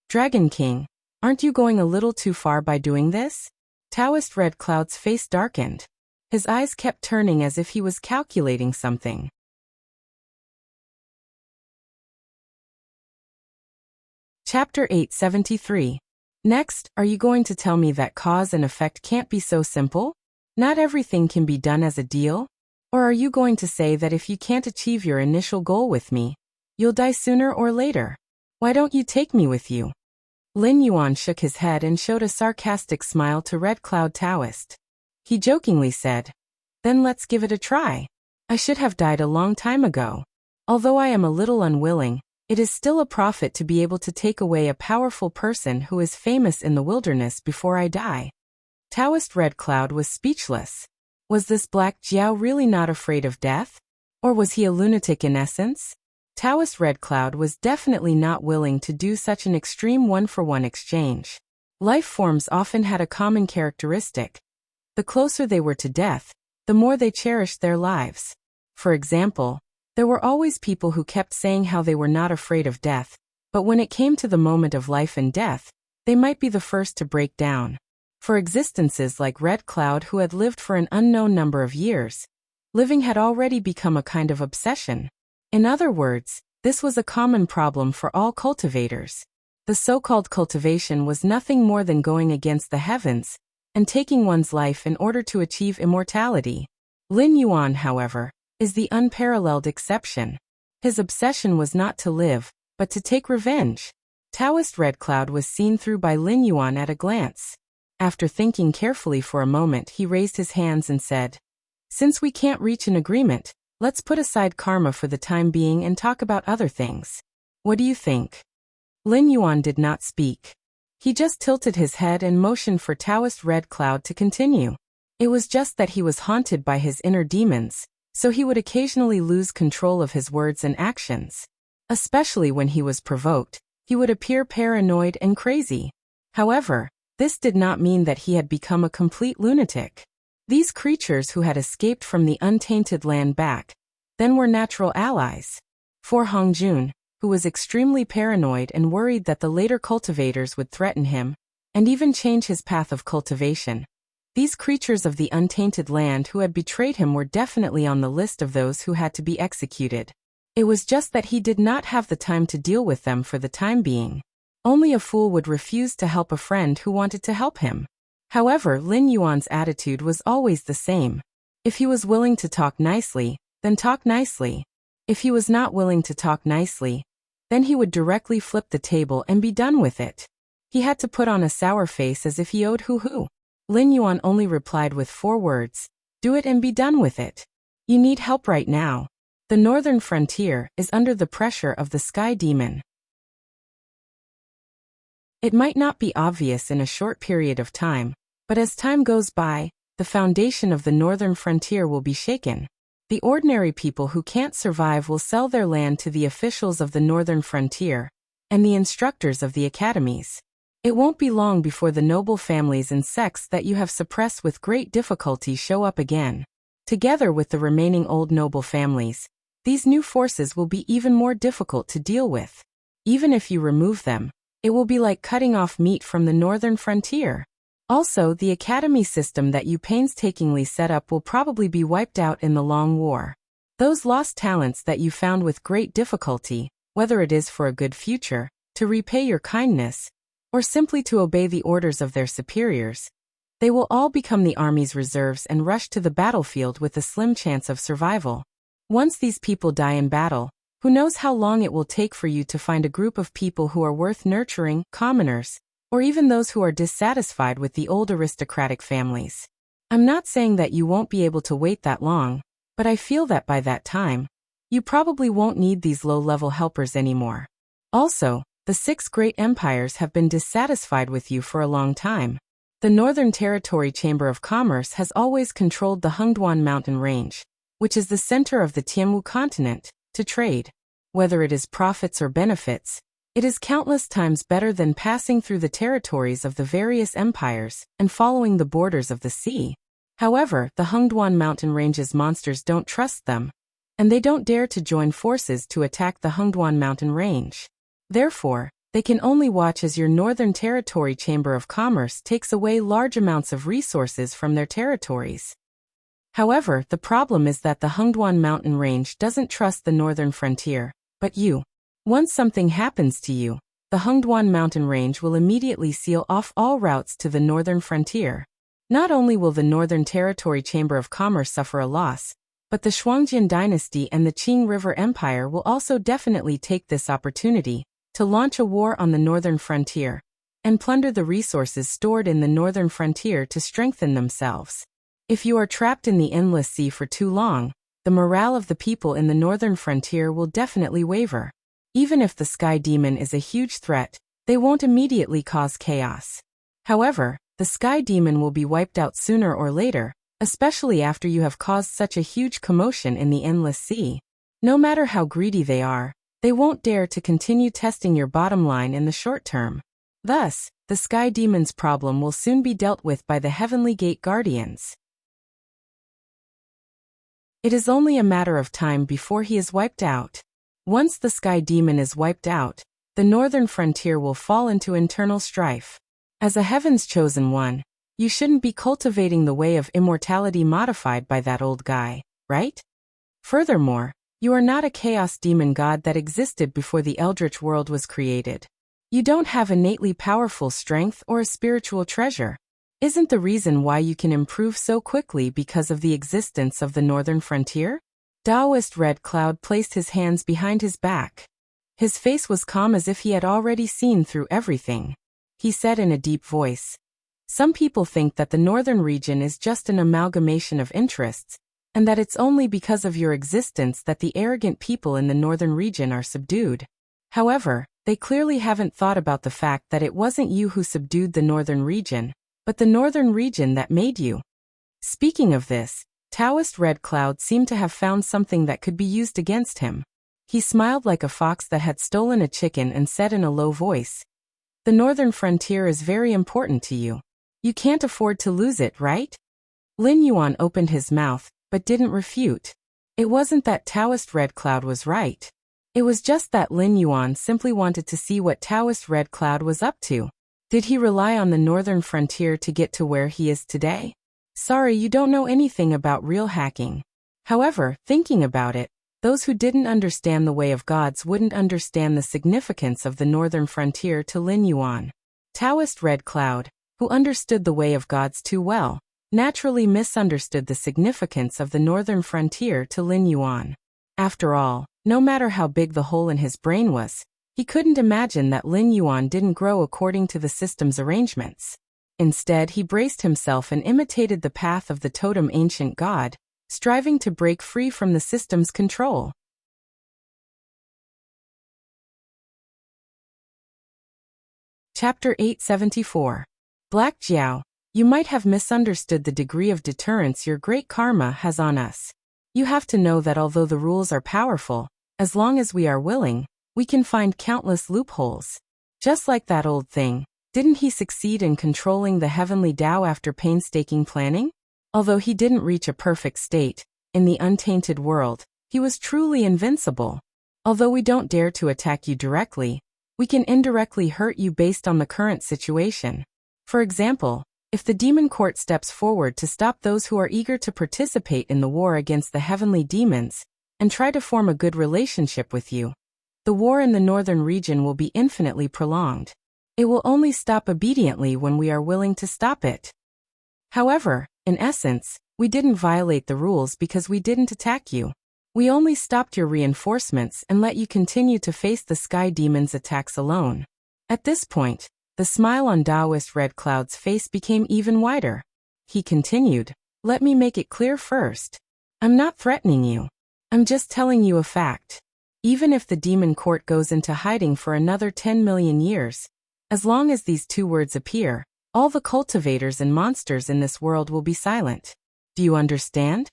Dragon King, aren't you going a little too far by doing this? Taoist Red Cloud's face darkened. His eyes kept turning as if he was calculating something. Chapter 873. Next, are you going to tell me that cause and effect can't be so simple? Not everything can be done as a deal? Or are you going to say that if you can't achieve your initial goal with me, you'll die sooner or later? Why don't you take me with you? Lin Yuan shook his head and showed a sarcastic smile to Red Cloud Taoist. He jokingly said, "Then let's give it a try. I should have died a long time ago. Although I am a little unwilling, it is still a profit to be able to take away a powerful person who is famous in the wilderness before I die." Taoist Red Cloud was speechless. Was this Black Jiao really not afraid of death? Or was he a lunatic in essence? Taoist Red Cloud was definitely not willing to do such an extreme one-for-one exchange. Life forms often had a common characteristic. The closer they were to death, the more they cherished their lives. For example, there were always people who kept saying how they were not afraid of death, but when it came to the moment of life and death, they might be the first to break down. For existences like Red Cloud, who had lived for an unknown number of years, living had already become a kind of obsession. In other words, this was a common problem for all cultivators. The so-called cultivation was nothing more than going against the heavens and taking one's life in order to achieve immortality. Lin Yuan, however, is the unparalleled exception. His obsession was not to live, but to take revenge. Taoist Red Cloud was seen through by Lin Yuan at a glance. After thinking carefully for a moment, he raised his hands and said, "Since we can't reach an agreement, let's put aside karma for the time being and talk about other things. What do you think?" Lin Yuan did not speak. He just tilted his head and motioned for Taoist Red Cloud to continue. It was just that he was haunted by his inner demons, so he would occasionally lose control of his words and actions. Especially when he was provoked, he would appear paranoid and crazy. However, this did not mean that he had become a complete lunatic. These creatures who had escaped from the untainted land back then were natural allies. For Hongjun, who was extremely paranoid and worried that the later cultivators would threaten him and even change his path of cultivation, these creatures of the untainted land who had betrayed him were definitely on the list of those who had to be executed. It was just that he did not have the time to deal with them for the time being. Only a fool would refuse to help a friend who wanted to help him. However, Lin Yuan's attitude was always the same. If he was willing to talk nicely, then talk nicely. If he was not willing to talk nicely, then he would directly flip the table and be done with it. He had to put on a sour face as if he owed hoo-hoo. Lin Yuan only replied with 4 words, "Do it and be done with it. You need help right now. The northern frontier is under the pressure of the sky demon." It might not be obvious in a short period of time, but as time goes by, the foundation of the northern frontier will be shaken. The ordinary people who can't survive will sell their land to the officials of the northern frontier and the instructors of the academies. It won't be long before the noble families and sects that you have suppressed with great difficulty show up again. Together with the remaining old noble families, these new forces will be even more difficult to deal with. Even if you remove them, it will be like cutting off meat from the northern frontier. Also, the academy system that you painstakingly set up will probably be wiped out in the long war. Those lost talents that you found with great difficulty, whether it is for a good future, to repay your kindness, or simply to obey the orders of their superiors, they will all become the army's reserves and rush to the battlefield with a slim chance of survival. Once these people die in battle, who knows how long it will take for you to find a group of people who are worth nurturing, commoners, or even those who are dissatisfied with the old aristocratic families. I'm not saying that you won't be able to wait that long, but I feel that by that time, you probably won't need these low-level helpers anymore. Also, the 6 great empires have been dissatisfied with you for a long time. The Northern Territory Chamber of Commerce has always controlled the Hengduan mountain range, which is the center of the Tianwu continent, to trade. Whether it is profits or benefits, it is countless times better than passing through the territories of the various empires and following the borders of the sea. However, the Hengduan mountain range's monsters don't trust them, and they don't dare to join forces to attack the Hengduan mountain range. Therefore, they can only watch as your Northern Territory Chamber of Commerce takes away large amounts of resources from their territories. However, the problem is that the Hengduan mountain range doesn't trust the northern frontier, but you. Once something happens to you, the Hengduan mountain range will immediately seal off all routes to the northern frontier. Not only will the Northern Territory Chamber of Commerce suffer a loss, but the Shuangjian dynasty and the Qing River Empire will also definitely take this opportunity to launch a war on the northern frontier and plunder the resources stored in the northern frontier to strengthen themselves. If you are trapped in the endless sea for too long, the morale of the people in the northern frontier will definitely waver. Even if the sky demon is a huge threat, they won't immediately cause chaos. However, the sky demon will be wiped out sooner or later, especially after you have caused such a huge commotion in the endless sea. No matter how greedy they are, they won't dare to continue testing your bottom line in the short term. Thus, the sky demon's problem will soon be dealt with by the Heavenly Gate Guardians. It is only a matter of time before he is wiped out. Once the sky demon is wiped out, the northern frontier will fall into internal strife. As a heaven's chosen one, you shouldn't be cultivating the way of immortality modified by that old guy, right? Furthermore, you are not a chaos demon god that existed before the eldritch world was created. You don't have innately powerful strength or a spiritual treasure. Isn't the reason why you can improve so quickly because of the existence of the northern frontier? Taoist Red Cloud placed his hands behind his back. His face was calm as if he had already seen through everything. He said in a deep voice, "Some people think that the northern region is just an amalgamation of interests, and that it's only because of your existence that the arrogant people in the northern region are subdued. However, they clearly haven't thought about the fact that it wasn't you who subdued the northern region, but the northern region that made you." Speaking of this, Taoist Red Cloud seemed to have found something that could be used against him. He smiled like a fox that had stolen a chicken and said in a low voice, "The northern frontier is very important to you. You can't afford to lose it, right?" Lin Yuan opened his mouth, but didn't refute. It wasn't that Taoist Red Cloud was right. It was just that Lin Yuan simply wanted to see what Taoist Red Cloud was up to. Did he rely on the northern frontier to get to where he is today? Sorry, you don't know anything about real hacking. However, thinking about it, those who didn't understand the way of gods wouldn't understand the significance of the northern frontier to Lin Yuan. Taoist Red Cloud, who understood the way of gods too well, naturally misunderstood the significance of the northern frontier to Lin Yuan. After all, no matter how big the hole in his brain was, he couldn't imagine that Lin Yuan didn't grow according to the system's arrangements. Instead, he braced himself and imitated the path of the totem ancient god, striving to break free from the system's control. Chapter 874. Black Jiao, you might have misunderstood the degree of deterrence your great karma has on us. You have to know that although the rules are powerful, as long as we are willing, we can find countless loopholes. Just like that old thing, didn't he succeed in controlling the heavenly Tao after painstaking planning? Although he didn't reach a perfect state, in the untainted world, he was truly invincible. Although we don't dare to attack you directly, we can indirectly hurt you based on the current situation. For example, if the demon court steps forward to stop those who are eager to participate in the war against the heavenly demons, and try to form a good relationship with you, the war in the northern region will be infinitely prolonged. It will only stop obediently when we are willing to stop it. However, in essence, we didn't violate the rules because we didn't attack you. We only stopped your reinforcements and let you continue to face the sky demon's attacks alone. At this point, the smile on Taoist Red Cloud's face became even wider. He continued, "Let me make it clear first. I'm not threatening you. I'm just telling you a fact. Even if the demon court goes into hiding for another 10 million years, as long as these two words appear, all the cultivators and monsters in this world will be silent. Do you understand?"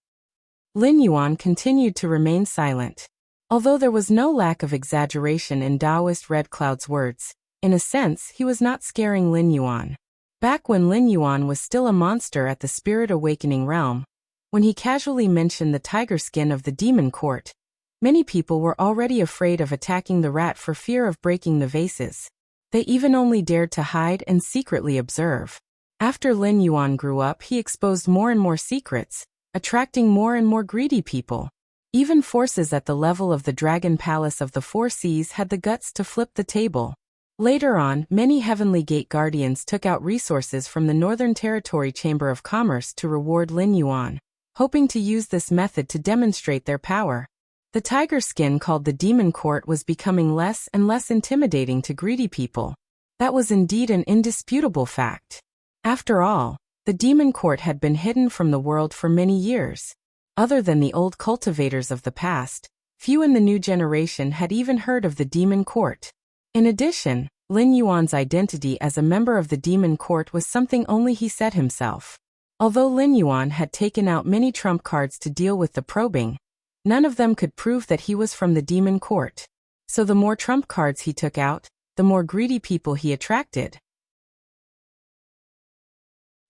Lin Yuan continued to remain silent. Although there was no lack of exaggeration in Taoist Red Cloud's words, in a sense he was not scaring Lin Yuan. Back when Lin Yuan was still a monster at the Spirit Awakening realm, when he casually mentioned the tiger skin of the demon court, many people were already afraid of attacking the rat for fear of breaking the vases. They even only dared to hide and secretly observe. After Lin Yuan grew up, he exposed more and more secrets, attracting more and more greedy people. Even forces at the level of the Dragon Palace of the Four Seas had the guts to flip the table. Later on, many Heavenly Gate Guardians took out resources from the Northern Territory Chamber of Commerce to reward Lin Yuan, hoping to use this method to demonstrate their power. The tiger skin called the Demon Court was becoming less and less intimidating to greedy people. That was indeed an indisputable fact. After all, The demon court had been hidden from the world for many years. Other than the old cultivators of the past, few in the new generation had even heard of the demon court. In addition, Lin Yuan's identity as a member of the demon court was something only he said himself. Although Lin Yuan had taken out many trump cards to deal with the probing, none of them could prove that he was from the demon court. So the more trump cards he took out, the more greedy people he attracted.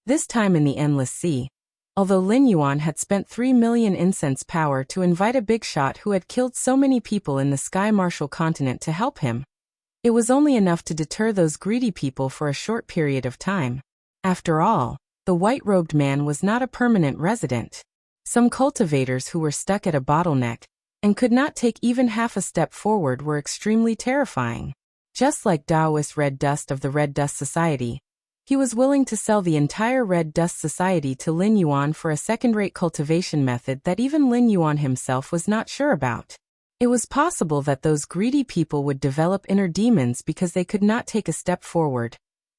This time in the Endless Sea, although Lin Yuan had spent 3 million incense power to invite a big shot who had killed so many people in the Sky Martial continent to help him, it was only enough to deter those greedy people for a short period of time. After all, the white-robed man was not a permanent resident. Some cultivators who were stuck at a bottleneck and could not take even half a step forward were extremely terrifying. Just like Taoist Red Dust of the Red Dust Society, he was willing to sell the entire Red Dust Society to Lin Yuan for a second-rate cultivation method that even Lin Yuan himself was not sure about. It was possible that those greedy people would develop inner demons because they could not take a step forward,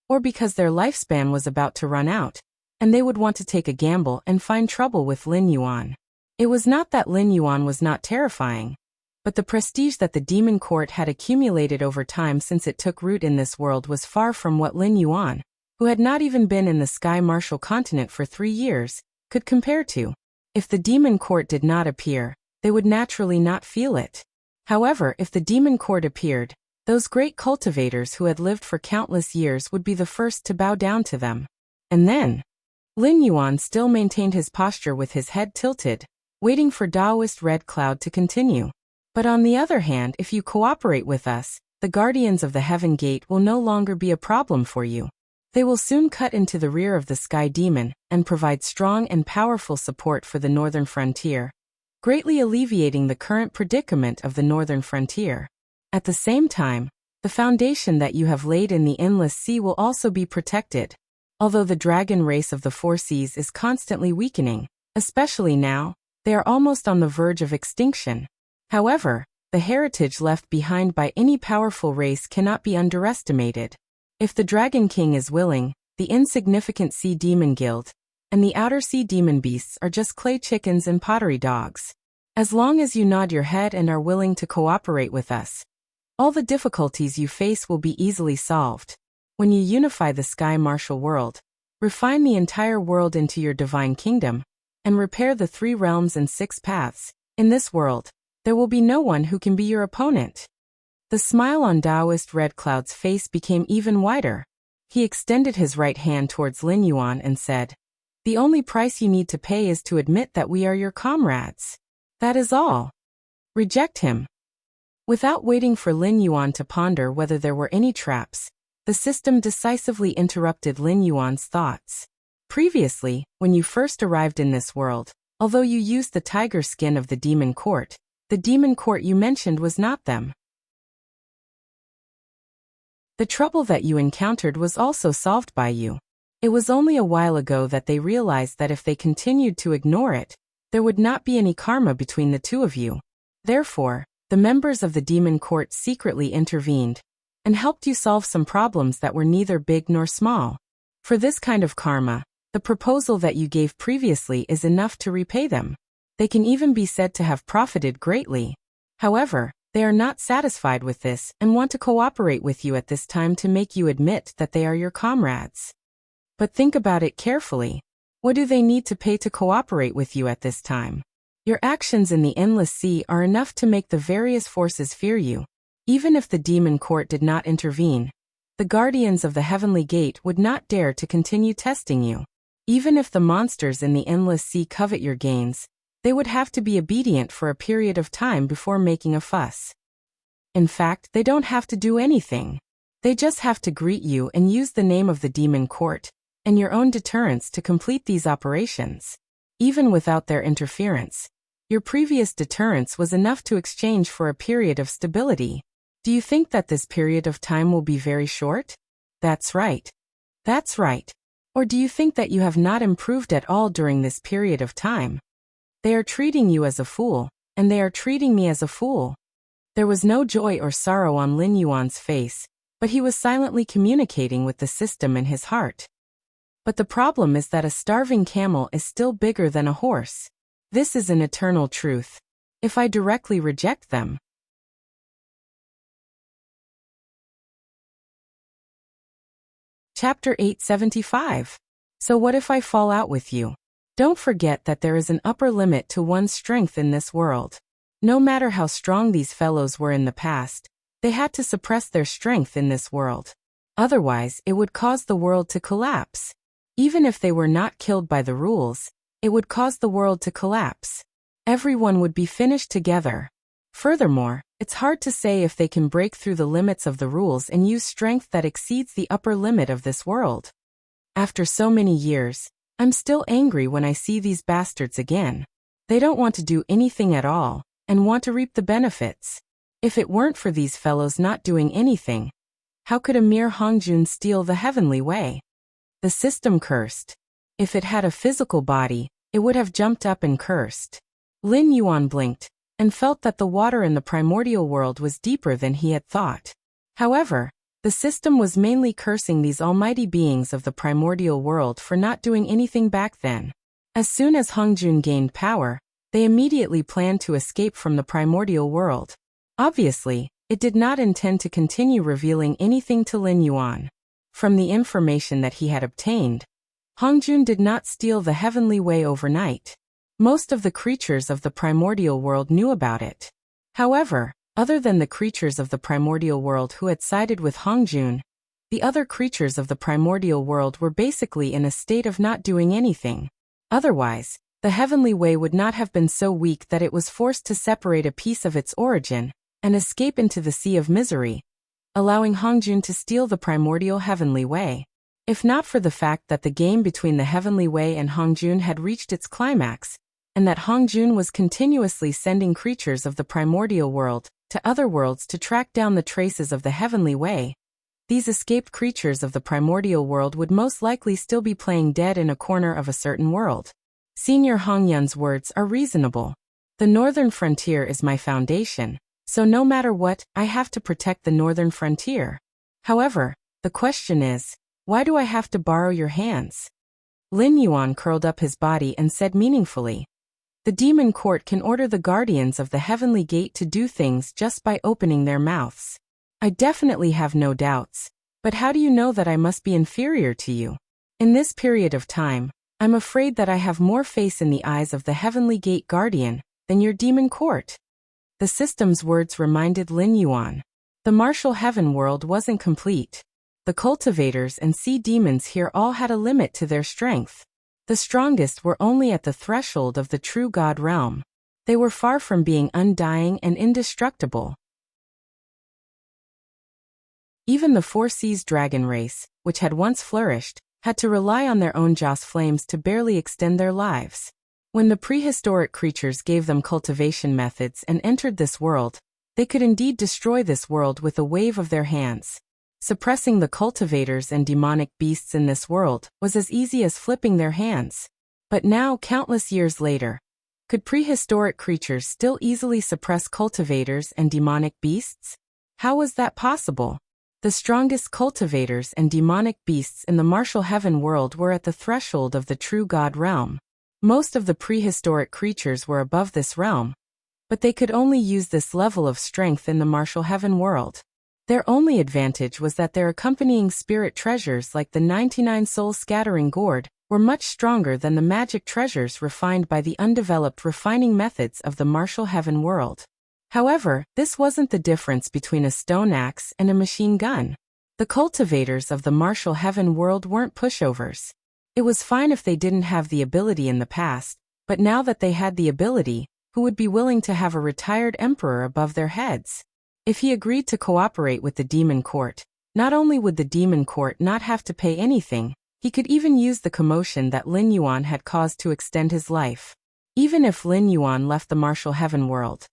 or because their lifespan was about to run out, and they would want to take a gamble and find trouble with Lin Yuan. It was not that Lin Yuan was not terrifying, but the prestige that the demon court had accumulated over time since it took root in this world was far from what Lin Yuan, who had not even been in the Sky Martial continent for 3 years, could compare to. If the demon court did not appear, they would naturally not feel it. However, if the demon court appeared, those great cultivators who had lived for countless years would be the first to bow down to them. And then, Lin Yuan still maintained his posture with his head tilted, waiting for Taoist Red Cloud to continue. But on the other hand, if you cooperate with us, the guardians of the Heaven Gate will no longer be a problem for you. They will soon cut into the rear of the Sky Demon and provide strong and powerful support for the northern frontier, greatly alleviating the current predicament of the northern frontier. At the same time, the foundation that you have laid in the Endless Sea will also be protected. Although the dragon race of the Four Seas is constantly weakening, especially now, they are almost on the verge of extinction. However, the heritage left behind by any powerful race cannot be underestimated. If the Dragon King is willing, the insignificant Sea Demon Guild and the Outer Sea Demon Beasts are just clay chickens and pottery dogs. As long as you nod your head and are willing to cooperate with us, all the difficulties you face will be easily solved. When you unify the Sky Martial world, refine the entire world into your divine kingdom, and repair the 3 realms and 6 paths, in this world, there will be no one who can be your opponent. The smile on Taoist Red Cloud's face became even wider. He extended his right hand towards Lin Yuan and said, "The only price you need to pay is to admit that we are your comrades. That is all. Reject him." Without waiting for Lin Yuan to ponder whether there were any traps, the system decisively interrupted Lin Yuan's thoughts. Previously, when you first arrived in this world, although you used the tiger skin of the demon court, the demon court you mentioned was not them. The trouble that you encountered was also solved by you. It was only a while ago that they realized that if they continued to ignore it, there would not be any karma between the two of you. Therefore, the members of the demon court secretly intervened and helped you solve some problems that were neither big nor small. For this kind of karma, the proposal that you gave previously is enough to repay them. They can even be said to have profited greatly. However, they are not satisfied with this and want to cooperate with you at this time to make you admit that they are your comrades. But think about it carefully. What do they need to pay to cooperate with you at this time? Your actions in the Endless Sea are enough to make the various forces fear you. Even if the demon court did not intervene, the guardians of the Heavenly Gate would not dare to continue testing you. Even if the monsters in the Endless Sea covet your gains, they would have to be obedient for a period of time before making a fuss. In fact, they don't have to do anything. They just have to greet you and use the name of the demon court and your own deterrence to complete these operations. Even without their interference, your previous deterrence was enough to exchange for a period of stability. Do you think that this period of time will be very short? That's right. That's right. Or do you think that you have not improved at all during this period of time? They are treating you as a fool, and they are treating me as a fool. There was no joy or sorrow on Lin Yuan's face, but he was silently communicating with the system in his heart. But the problem is that a starving camel is still bigger than a horse. This is an eternal truth. If I directly reject them. Chapter 875. So what if I fall out with you? Don't forget that there is an upper limit to one's strength in this world. No matter how strong these fellows were in the past, they had to suppress their strength in this world. Otherwise, it would cause the world to collapse. Even if they were not killed by the rules, it would cause the world to collapse. Everyone would be finished together. Furthermore, it's hard to say if they can break through the limits of the rules and use strength that exceeds the upper limit of this world. After so many years, I'm still angry when I see these bastards again. They don't want to do anything at all, and want to reap the benefits. If it weren't for these fellows not doing anything, how could a mere Hongjun steal the heavenly way? The system cursed. If it had a physical body, it would have jumped up and cursed. Lin Yuan blinked, and felt that the water in the primordial world was deeper than he had thought. However, the system was mainly cursing these almighty beings of the primordial world for not doing anything back then. As soon as Hongjun gained power, they immediately planned to escape from the primordial world. Obviously, it did not intend to continue revealing anything to Lin Yuan. From the information that he had obtained, Hongjun did not steal the heavenly way overnight. Most of the creatures of the primordial world knew about it. However, other than the creatures of the primordial world who had sided with Hongjun, the other creatures of the primordial world were basically in a state of not doing anything. Otherwise, the heavenly way would not have been so weak that it was forced to separate a piece of its origin and escape into the sea of misery, allowing Hongjun to steal the primordial heavenly way. If not for the fact that the game between the heavenly way and Hongjun had reached its climax, and that Hongjun was continuously sending creatures of the primordial world to other worlds to track down the traces of the heavenly way, these escaped creatures of the primordial world would most likely still be playing dead in a corner of a certain world. Senior Hongyun's words are reasonable. The northern frontier is my foundation, so no matter what, I have to protect the northern frontier. However, the question is, why do I have to borrow your hands? Lin Yuan curled up his body and said meaningfully, the demon court can order the guardians of the heavenly gate to do things just by opening their mouths. I definitely have no doubts, but how do you know that I must be inferior to you? In this period of time, I'm afraid that I have more face in the eyes of the heavenly gate guardian than your demon court. The system's words reminded Lin Yuan. The martial heaven world wasn't complete. The cultivators and sea demons here all had a limit to their strength. The strongest were only at the threshold of the true God realm. They were far from being undying and indestructible. Even the Four Seas dragon race, which had once flourished, had to rely on their own Joss flames to barely extend their lives. When the prehistoric creatures gave them cultivation methods and entered this world, they could indeed destroy this world with a wave of their hands. Suppressing the cultivators and demonic beasts in this world was as easy as flipping their hands. But now, countless years later, could prehistoric creatures still easily suppress cultivators and demonic beasts? How was that possible? The strongest cultivators and demonic beasts in the martial heaven world were at the threshold of the true God realm. Most of the prehistoric creatures were above this realm, but they could only use this level of strength in the martial heaven world. Their only advantage was that their accompanying spirit treasures like the 99 soul scattering gourd were much stronger than the magic treasures refined by the undeveloped refining methods of the martial heaven world. However, this wasn't the difference between a stone axe and a machine gun. The cultivators of the martial heaven world weren't pushovers. It was fine if they didn't have the ability in the past, but now that they had the ability, who would be willing to have a retired emperor above their heads? If he agreed to cooperate with the demon court, not only would the demon court not have to pay anything, he could even use the commotion that Lin Yuan had caused to extend his life. Even if Lin Yuan left the martial heaven world,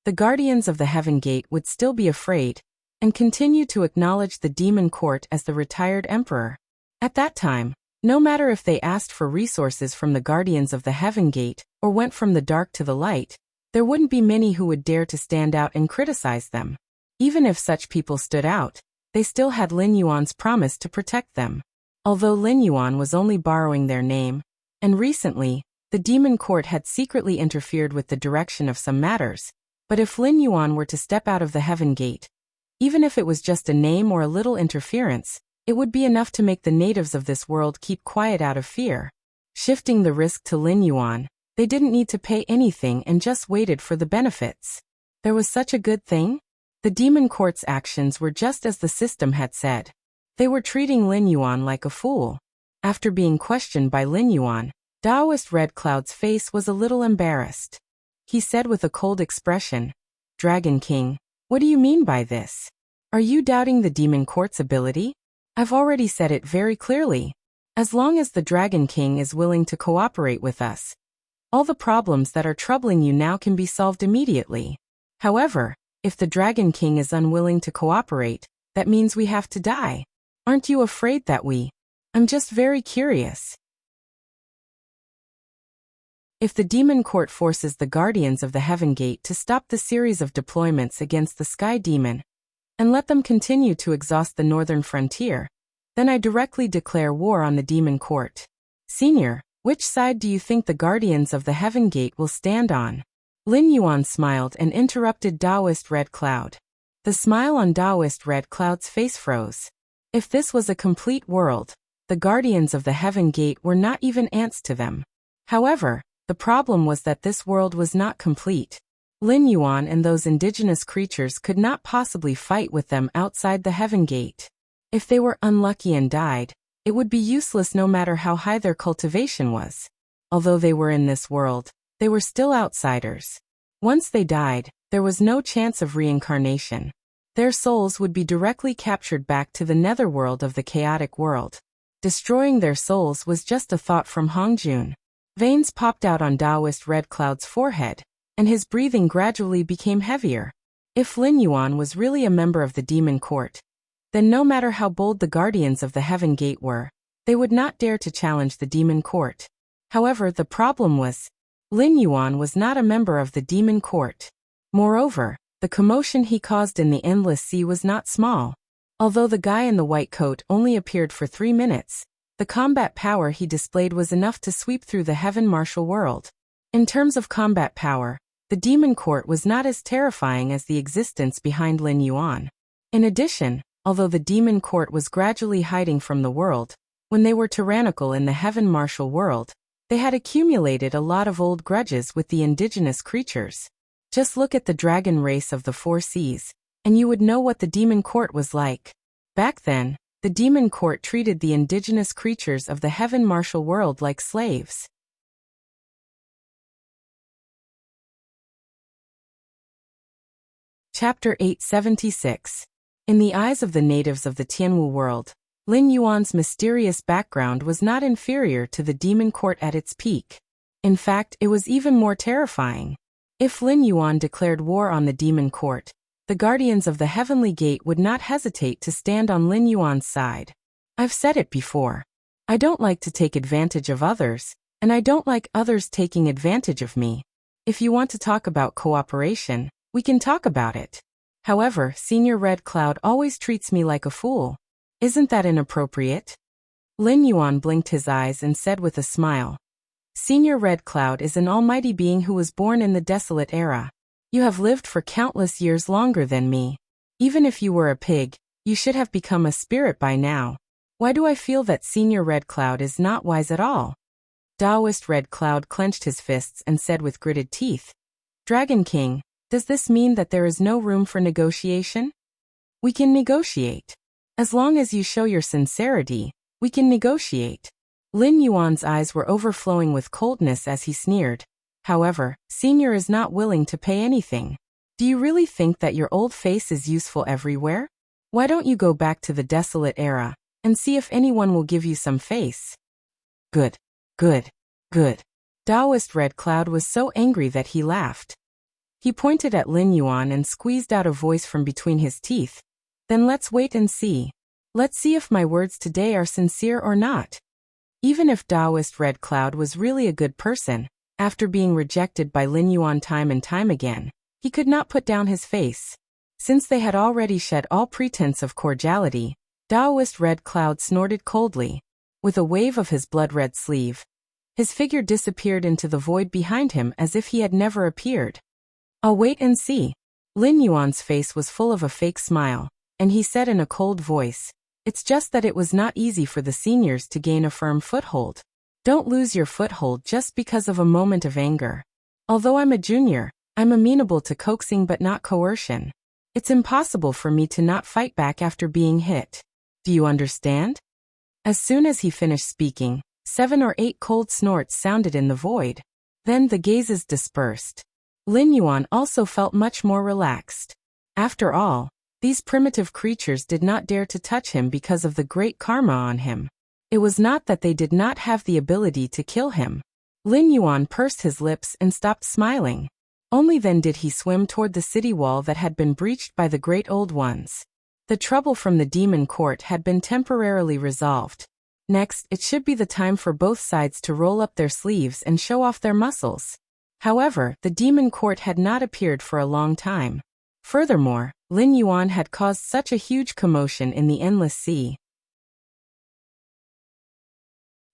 the guardians of the heaven gate would still be afraid, and continue to acknowledge the demon court as the retired emperor. At that time, no matter if they asked for resources from the guardians of the heaven gate, or went from the dark to the light, there wouldn't be many who would dare to stand out and criticize them. Even if such people stood out, they still had Lin Yuan's promise to protect them. Although Lin Yuan was only borrowing their name, and recently, the demon court had secretly interfered with the direction of some matters, but if Lin Yuan were to step out of the heaven gate, even if it was just a name or a little interference, it would be enough to make the natives of this world keep quiet out of fear. Shifting the risk to Lin Yuan, they didn't need to pay anything and just waited for the benefits. There was such a good thing? The demon court's actions were just as the system had said. They were treating Lin Yuan like a fool. After being questioned by Lin Yuan, Taoist Red Cloud's face was a little embarrassed. He said with a cold expression, "Dragon King, what do you mean by this? Are you doubting the demon court's ability? I've already said it very clearly. As long as the Dragon King is willing to cooperate with us, all the problems that are troubling you now can be solved immediately. However, if the Dragon King is unwilling to cooperate, that means we have to die. Aren't you afraid that I'm just very curious. If the demon court forces the guardians of the Heaven Gate to stop the series of deployments against the Sky Demon, and let them continue to exhaust the northern frontier, then I directly declare war on the demon court. Senior, which side do you think the guardians of the Heaven Gate will stand on?" Lin Yuan smiled and interrupted Taoist Red Cloud. The smile on Taoist Red Cloud's face froze. If this was a complete world, the guardians of the Heaven Gate were not even ants to them. However, the problem was that this world was not complete. Lin Yuan and those indigenous creatures could not possibly fight with them outside the Heaven Gate. If they were unlucky and died, it would be useless no matter how high their cultivation was. Although they were in this world, they were still outsiders. Once they died, there was no chance of reincarnation. Their souls would be directly captured back to the netherworld of the chaotic world. Destroying their souls was just a thought from Hongjun. Veins popped out on Taoist Red Cloud's forehead, and his breathing gradually became heavier. If Lin Yuan was really a member of the demon court, then no matter how bold the guardians of the Heaven Gate were, they would not dare to challenge the demon court. However, the problem was, Lin Yuan was not a member of the demon court. Moreover, the commotion he caused in the endless sea was not small. Although the guy in the white coat only appeared for 3 minutes, the combat power he displayed was enough to sweep through the heaven martial world. In terms of combat power, the demon court was not as terrifying as the existence behind Lin Yuan. In addition, although the demon court was gradually hiding from the world, when they were tyrannical in the heaven martial world, they had accumulated a lot of old grudges with the indigenous creatures. Just look at the dragon race of the 4 seas, and you would know what the demon court was like. Back then, the demon court treated the indigenous creatures of the heaven martial world like slaves. Chapter 876. In the eyes of the natives of the Tianwu world, Lin Yuan's mysterious background was not inferior to the demon court at its peak. In fact, it was even more terrifying. If Lin Yuan declared war on the demon court, the guardians of the Heavenly Gate would not hesitate to stand on Lin Yuan's side. I've said it before. I don't like to take advantage of others, and I don't like others taking advantage of me. If you want to talk about cooperation, we can talk about it. However, Senior Red Cloud always treats me like a fool. Isn't that inappropriate? Lin Yuan blinked his eyes and said with a smile, "Senior Red Cloud is an almighty being who was born in the desolate era. You have lived for countless years longer than me. Even if you were a pig, you should have become a spirit by now. Why do I feel that Senior Red Cloud is not wise at all?" Taoist Red Cloud clenched his fists and said with gritted teeth, "Dragon King, does this mean that there is no room for negotiation? We can negotiate. As long as you show your sincerity, we can negotiate." Lin Yuan's eyes were overflowing with coldness as he sneered. "However, Senior is not willing to pay anything. Do you really think that your old face is useful everywhere? Why don't you go back to the desolate era, and see if anyone will give you some face?" Good. Taoist Red Cloud was so angry that he laughed. He pointed at Lin Yuan and squeezed out a voice from between his teeth. "Then let's wait and see. Let's see if my words today are sincere or not." Even if Taoist Red Cloud was really a good person, after being rejected by Lin Yuan time and time again, he could not put down his face. Since they had already shed all pretense of cordiality, Taoist Red Cloud snorted coldly. With a wave of his blood-red sleeve, his figure disappeared into the void behind him as if he had never appeared. "I'll wait and see." Lin Yuan's face was full of a fake smile, and he said in a cold voice, "It's just that it was not easy for the seniors to gain a firm foothold. Don't lose your foothold just because of a moment of anger. Although I'm a junior, I'm amenable to coaxing but not coercion. It's impossible for me to not fight back after being hit. Do you understand?" As soon as he finished speaking, 7 or 8 cold snorts sounded in the void. Then the gazes dispersed. Lin Yuan also felt much more relaxed. After all, these primitive creatures did not dare to touch him because of the great karma on him. It was not that they did not have the ability to kill him. Lin Yuan pursed his lips and stopped smiling. Only then did he swim toward the city wall that had been breached by the Great Old Ones. The trouble from the demon court had been temporarily resolved. Next, it should be the time for both sides to roll up their sleeves and show off their muscles. However, the demon court had not appeared for a long time. Furthermore, Lin Yuan had caused such a huge commotion in the endless sea.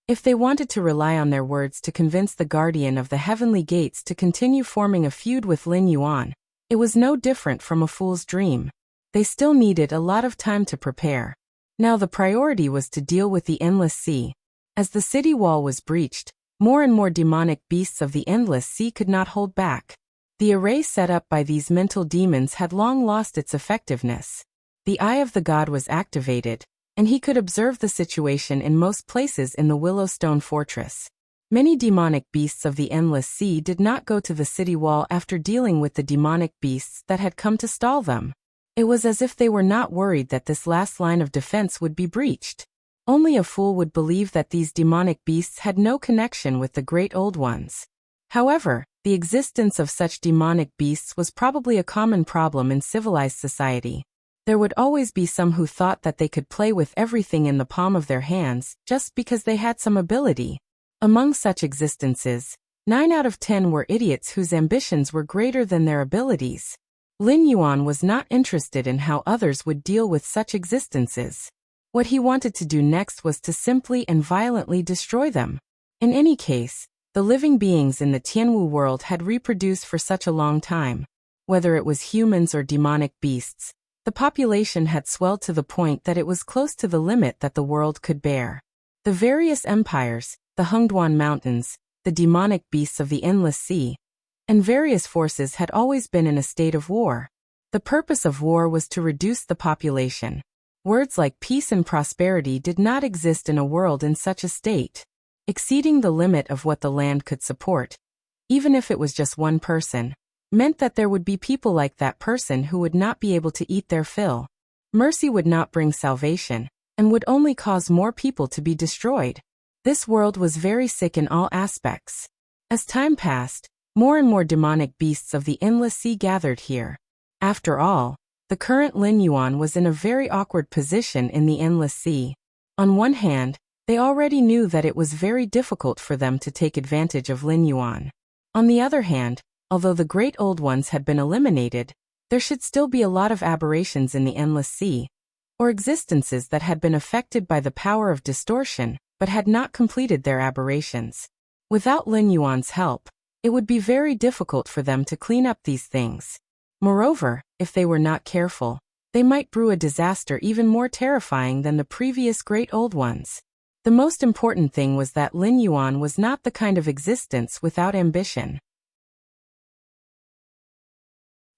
If they wanted to rely on their words to convince the guardian of the heavenly gates to continue forming a feud with Lin Yuan, it was no different from a fool's dream. They still needed a lot of time to prepare. Now the priority was to deal with the endless sea. As the city wall was breached, more and more demonic beasts of the endless sea could not hold back. The array set up by these mental demons had long lost its effectiveness. The Eye of the God was activated, and he could observe the situation in most places in the Willowstone Fortress. Many demonic beasts of the endless sea did not go to the city wall after dealing with the demonic beasts that had come to stall them. It was as if they were not worried that this last line of defense would be breached. Only a fool would believe that these demonic beasts had no connection with the Great Old Ones. However, the existence of such demonic beasts was probably a common problem in civilized society. There would always be some who thought that they could play with everything in the palm of their hands just because they had some ability. Among such existences, 9 out of 10 were idiots whose ambitions were greater than their abilities. Lin Yuan was not interested in how others would deal with such existences. What he wanted to do next was to simply and violently destroy them. In any case, the living beings in the Tianwu world had reproduced for such a long time. Whether it was humans or demonic beasts, the population had swelled to the point that it was close to the limit that the world could bear. The various empires, the Hengduan Mountains, the demonic beasts of the endless sea, and various forces had always been in a state of war. The purpose of war was to reduce the population. Words like peace and prosperity did not exist in a world in such a state. Exceeding the limit of what the land could support, even if it was just one person, meant that there would be people like that person who would not be able to eat their fill. Mercy would not bring salvation, and would only cause more people to be destroyed. This world was very sick in all aspects. As time passed, more and more demonic beasts of the endless sea gathered here. After all, the current Lin Yuan was in a very awkward position in the endless sea. On one hand, they already knew that it was very difficult for them to take advantage of Lin Yuan. On the other hand, although the Great Old Ones had been eliminated, there should still be a lot of aberrations in the endless sea, or existences that had been affected by the power of distortion, but had not completed their aberrations. Without Lin Yuan's help, it would be very difficult for them to clean up these things. Moreover, if they were not careful, they might brew a disaster even more terrifying than the previous Great Old Ones. The most important thing was that Lin Yuan was not the kind of existence without ambition.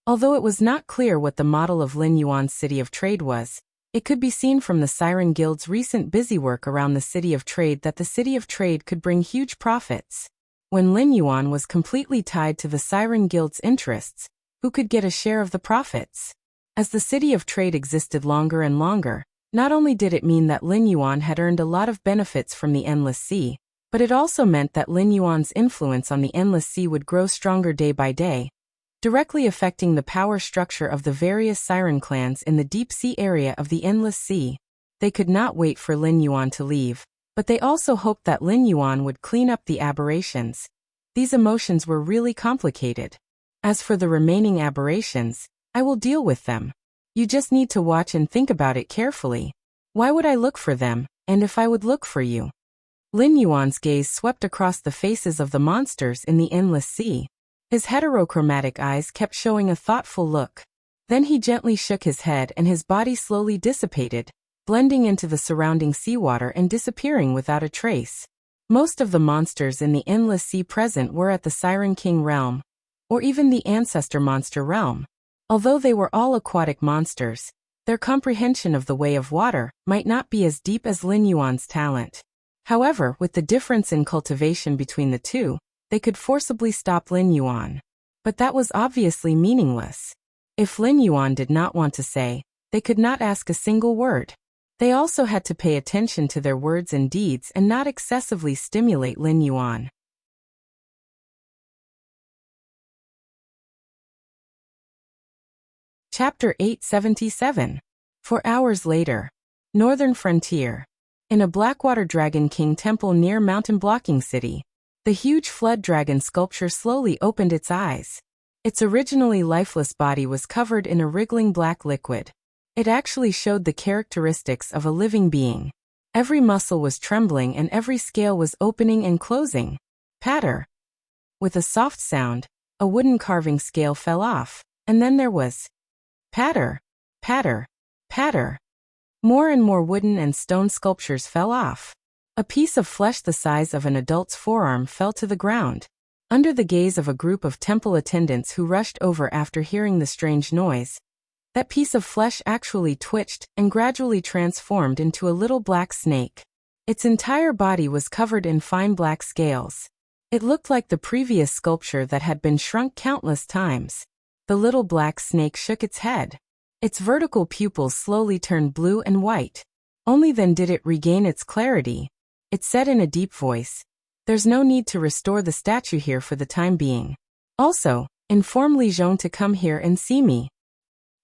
Although it was not clear what the model of Lin Yuan's city of trade was, it could be seen from the Siren Guild's recent busywork around the city of trade that the city of trade could bring huge profits. When Lin Yuan was completely tied to the Siren Guild's interests, who could get a share of the profits? As the city of trade existed longer and longer, not only did it mean that Lin Yuan had earned a lot of benefits from the endless sea, but it also meant that Lin Yuan's influence on the endless sea would grow stronger day by day, directly affecting the power structure of the various siren clans in the deep sea area of the endless sea. They could not wait for Lin Yuan to leave, but they also hoped that Lin Yuan would clean up the aberrations. These emotions were really complicated. As for the remaining aberrations, I will deal with them. You just need to watch and think about it carefully. Why would I look for them, and if I would look for you? Lin Yuan's gaze swept across the faces of the monsters in the endless sea. His heterochromatic eyes kept showing a thoughtful look. Then he gently shook his head and his body slowly dissipated, blending into the surrounding seawater and disappearing without a trace. Most of the monsters in the endless sea present were at the Siren King realm, or even the Ancestor Monster realm. Although they were all aquatic monsters, their comprehension of the way of water might not be as deep as Lin Yuan's talent. However, with the difference in cultivation between the two, they could forcibly stop Lin Yuan. But that was obviously meaningless. If Lin Yuan did not want to say, they could not ask a single word. They also had to pay attention to their words and deeds and not excessively stimulate Lin Yuan. Chapter 877. 4 hours later. Northern Frontier. In a Blackwater Dragon King temple near Mountain Blocking City, the huge flood dragon sculpture slowly opened its eyes. Its originally lifeless body was covered in a wriggling black liquid. It actually showed the characteristics of a living being. Every muscle was trembling and every scale was opening and closing. Patter. With a soft sound, a wooden carving scale fell off, and then there was patter, patter, patter. More and more wooden and stone sculptures fell off. A piece of flesh the size of an adult's forearm fell to the ground. Under the gaze of a group of temple attendants who rushed over after hearing the strange noise, that piece of flesh actually twitched and gradually transformed into a little black snake. Its entire body was covered in fine black scales. It looked like the previous sculpture that had been shrunk countless times. The little black snake shook its head. Its vertical pupils slowly turned blue and white. Only then did it regain its clarity. It said in a deep voice, "There's no need to restore the statue here for the time being. Also, inform Li Zhong to come here and see me."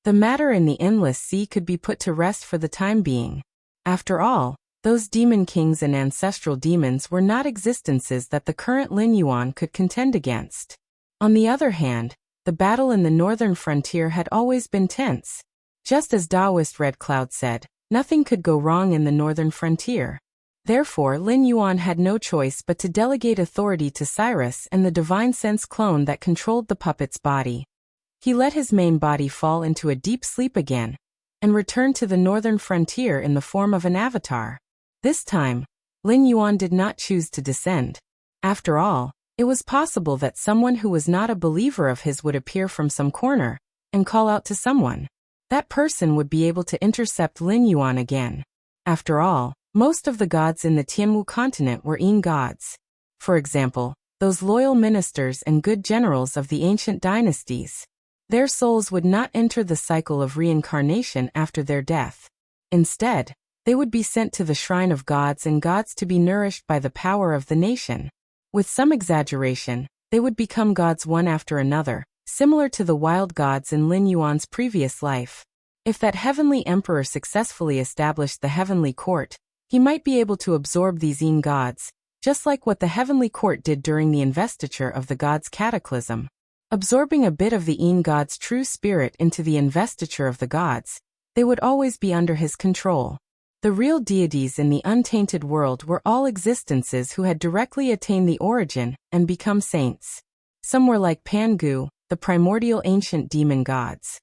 The matter in the endless sea could be put to rest for the time being. After all, those demon kings and ancestral demons were not existences that the current Lin Yuan could contend against. On the other hand, the battle in the northern frontier had always been tense. Just as Taoist Red Cloud said, nothing could go wrong in the northern frontier. Therefore, Lin Yuan had no choice but to delegate authority to Cyrus and the divine sense clone that controlled the puppet's body. He let his main body fall into a deep sleep again, and returned to the northern frontier in the form of an avatar. This time, Lin Yuan did not choose to descend. After all, it was possible that someone who was not a believer of his would appear from some corner and call out to someone. That person would be able to intercept Lin Yuan again. After all, most of the gods in the Tianwu continent were Yin gods. For example, those loyal ministers and good generals of the ancient dynasties. Their souls would not enter the cycle of reincarnation after their death. Instead, they would be sent to the shrine of gods and gods to be nourished by the power of the nation. With some exaggeration, they would become gods one after another, similar to the wild gods in Lin Yuan's previous life. If that heavenly emperor successfully established the heavenly court, he might be able to absorb these Yin gods, just like what the heavenly court did during the investiture of the gods' cataclysm. Absorbing a bit of the Yin god's true spirit into the investiture of the gods, they would always be under his control. The real deities in the untainted world were all existences who had directly attained the origin and become saints. Some were like Pangu, the primordial ancient demon gods.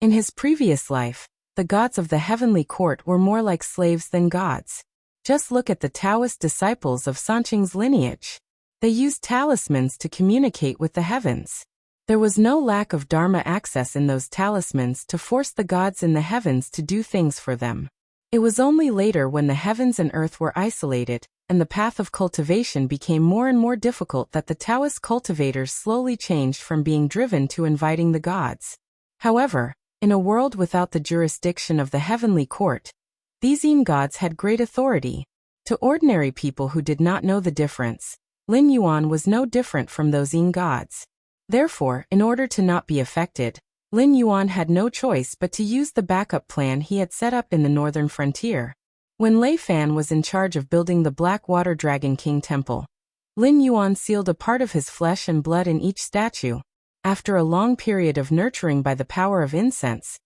In his previous life, the gods of the heavenly court were more like slaves than gods. Just look at the Taoist disciples of Sanqing's lineage. They used talismans to communicate with the heavens. There was no lack of Dharma access in those talismans to force the gods in the heavens to do things for them. It was only later when the heavens and earth were isolated, and the path of cultivation became more and more difficult that the Taoist cultivators slowly changed from being driven to inviting the gods. However, in a world without the jurisdiction of the heavenly court, these Yin gods had great authority. To ordinary people who did not know the difference, Lin Yuan was no different from those Yin gods. Therefore, in order to not be affected, Lin Yuan had no choice but to use the backup plan he had set up in the northern frontier. When Lei Fan was in charge of building the Blackwater Dragon King temple, Lin Yuan sealed a part of his flesh and blood in each statue. After a long period of nurturing by the power of incense,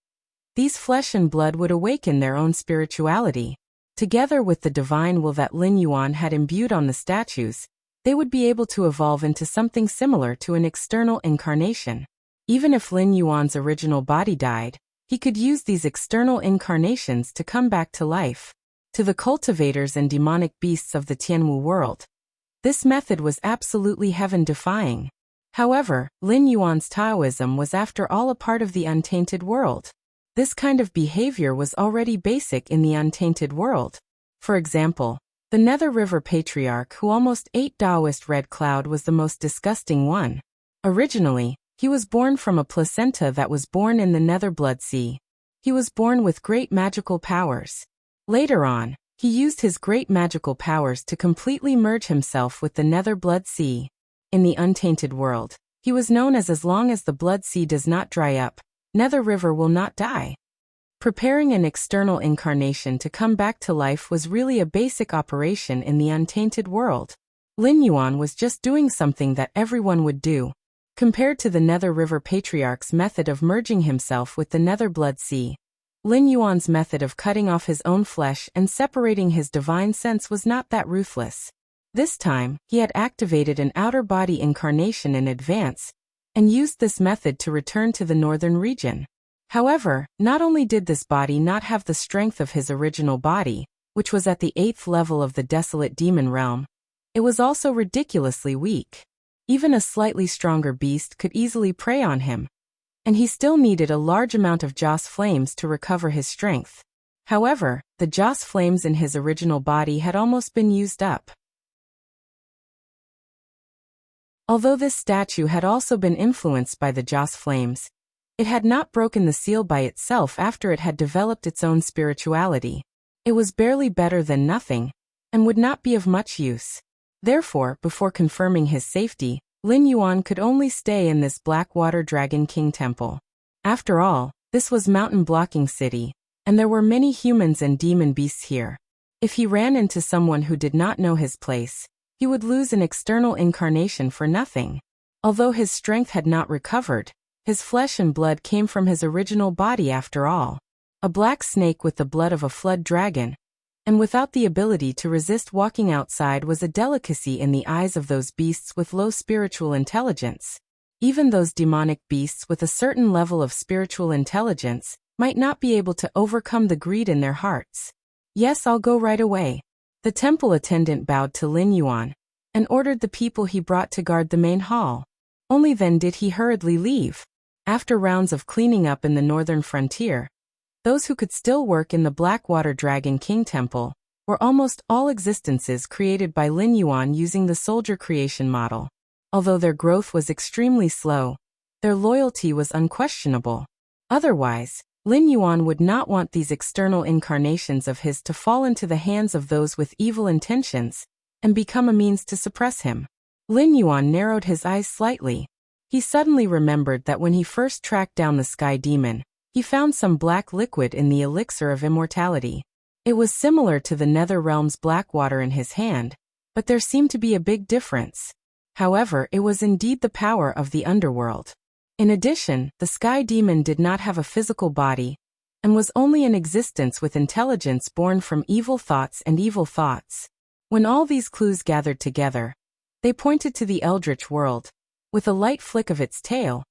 these flesh and blood would awaken their own spirituality. Together with the divine will that Lin Yuan had imbued on the statues, they would be able to evolve into something similar to an external incarnation. Even if Lin Yuan's original body died, he could use these external incarnations to come back to life. To the cultivators and demonic beasts of the Tianwu world, this method was absolutely heaven-defying. However, Lin Yuan's Taoism was after all a part of the untainted world. This kind of behavior was already basic in the untainted world. For example, the Nether River Patriarch who almost ate Taoist Red Cloud was the most disgusting one. Originally, he was born from a placenta that was born in the Nether Blood Sea. He was born with great magical powers. Later on, he used his great magical powers to completely merge himself with the Nether Blood Sea. In the untainted world, he was known as long as the Blood Sea does not dry up, Nether River will not die. Preparing an external incarnation to come back to life was really a basic operation in the untainted world. Lin Yuan was just doing something that everyone would do. Compared to the Nether River Patriarch's method of merging himself with the Nether Blood Sea, Lin Yuan's method of cutting off his own flesh and separating his divine sense was not that ruthless. This time, he had activated an outer body incarnation in advance, and used this method to return to the northern region. However, not only did this body not have the strength of his original body, which was at the 8th level of the desolate demon realm, it was also ridiculously weak. Even a slightly stronger beast could easily prey on him, and he still needed a large amount of Joss flames to recover his strength. However, the Joss flames in his original body had almost been used up. Although this statue had also been influenced by the Joss flames, it had not broken the seal by itself after it had developed its own spirituality. It was barely better than nothing, and would not be of much use. Therefore, before confirming his safety, Lin Yuan could only stay in this Blackwater Dragon King temple. After all, this was Mountain Blocking City, and there were many humans and demon beasts here. If he ran into someone who did not know his place, he would lose an external incarnation for nothing. Although his strength had not recovered, his flesh and blood came from his original body after all. A black snake with the blood of a flood dragon, and without the ability to resist walking outside, was a delicacy in the eyes of those beasts with low spiritual intelligence. Even those demonic beasts with a certain level of spiritual intelligence might not be able to overcome the greed in their hearts. Yes, I'll go right away. The temple attendant bowed to Lin Yuan, and ordered the people he brought to guard the main hall. Only then did he hurriedly leave. After rounds of cleaning up in the northern frontier, those who could still work in the Blackwater Dragon King Temple were almost all existences created by Lin Yuan using the soldier creation model. Although their growth was extremely slow, their loyalty was unquestionable. Otherwise, Lin Yuan would not want these external incarnations of his to fall into the hands of those with evil intentions and become a means to suppress him. Lin Yuan narrowed his eyes slightly. He suddenly remembered that when he first tracked down the Sky Demon, he found some black liquid in the elixir of immortality. It was similar to the Nether Realm's black water in his hand, but there seemed to be a big difference. However, it was indeed the power of the underworld. In addition, the Sky Demon did not have a physical body, and was only in existence with intelligence born from evil thoughts and evil thoughts. When all these clues gathered together, they pointed to the Eldritch world. With a light flick of its tail,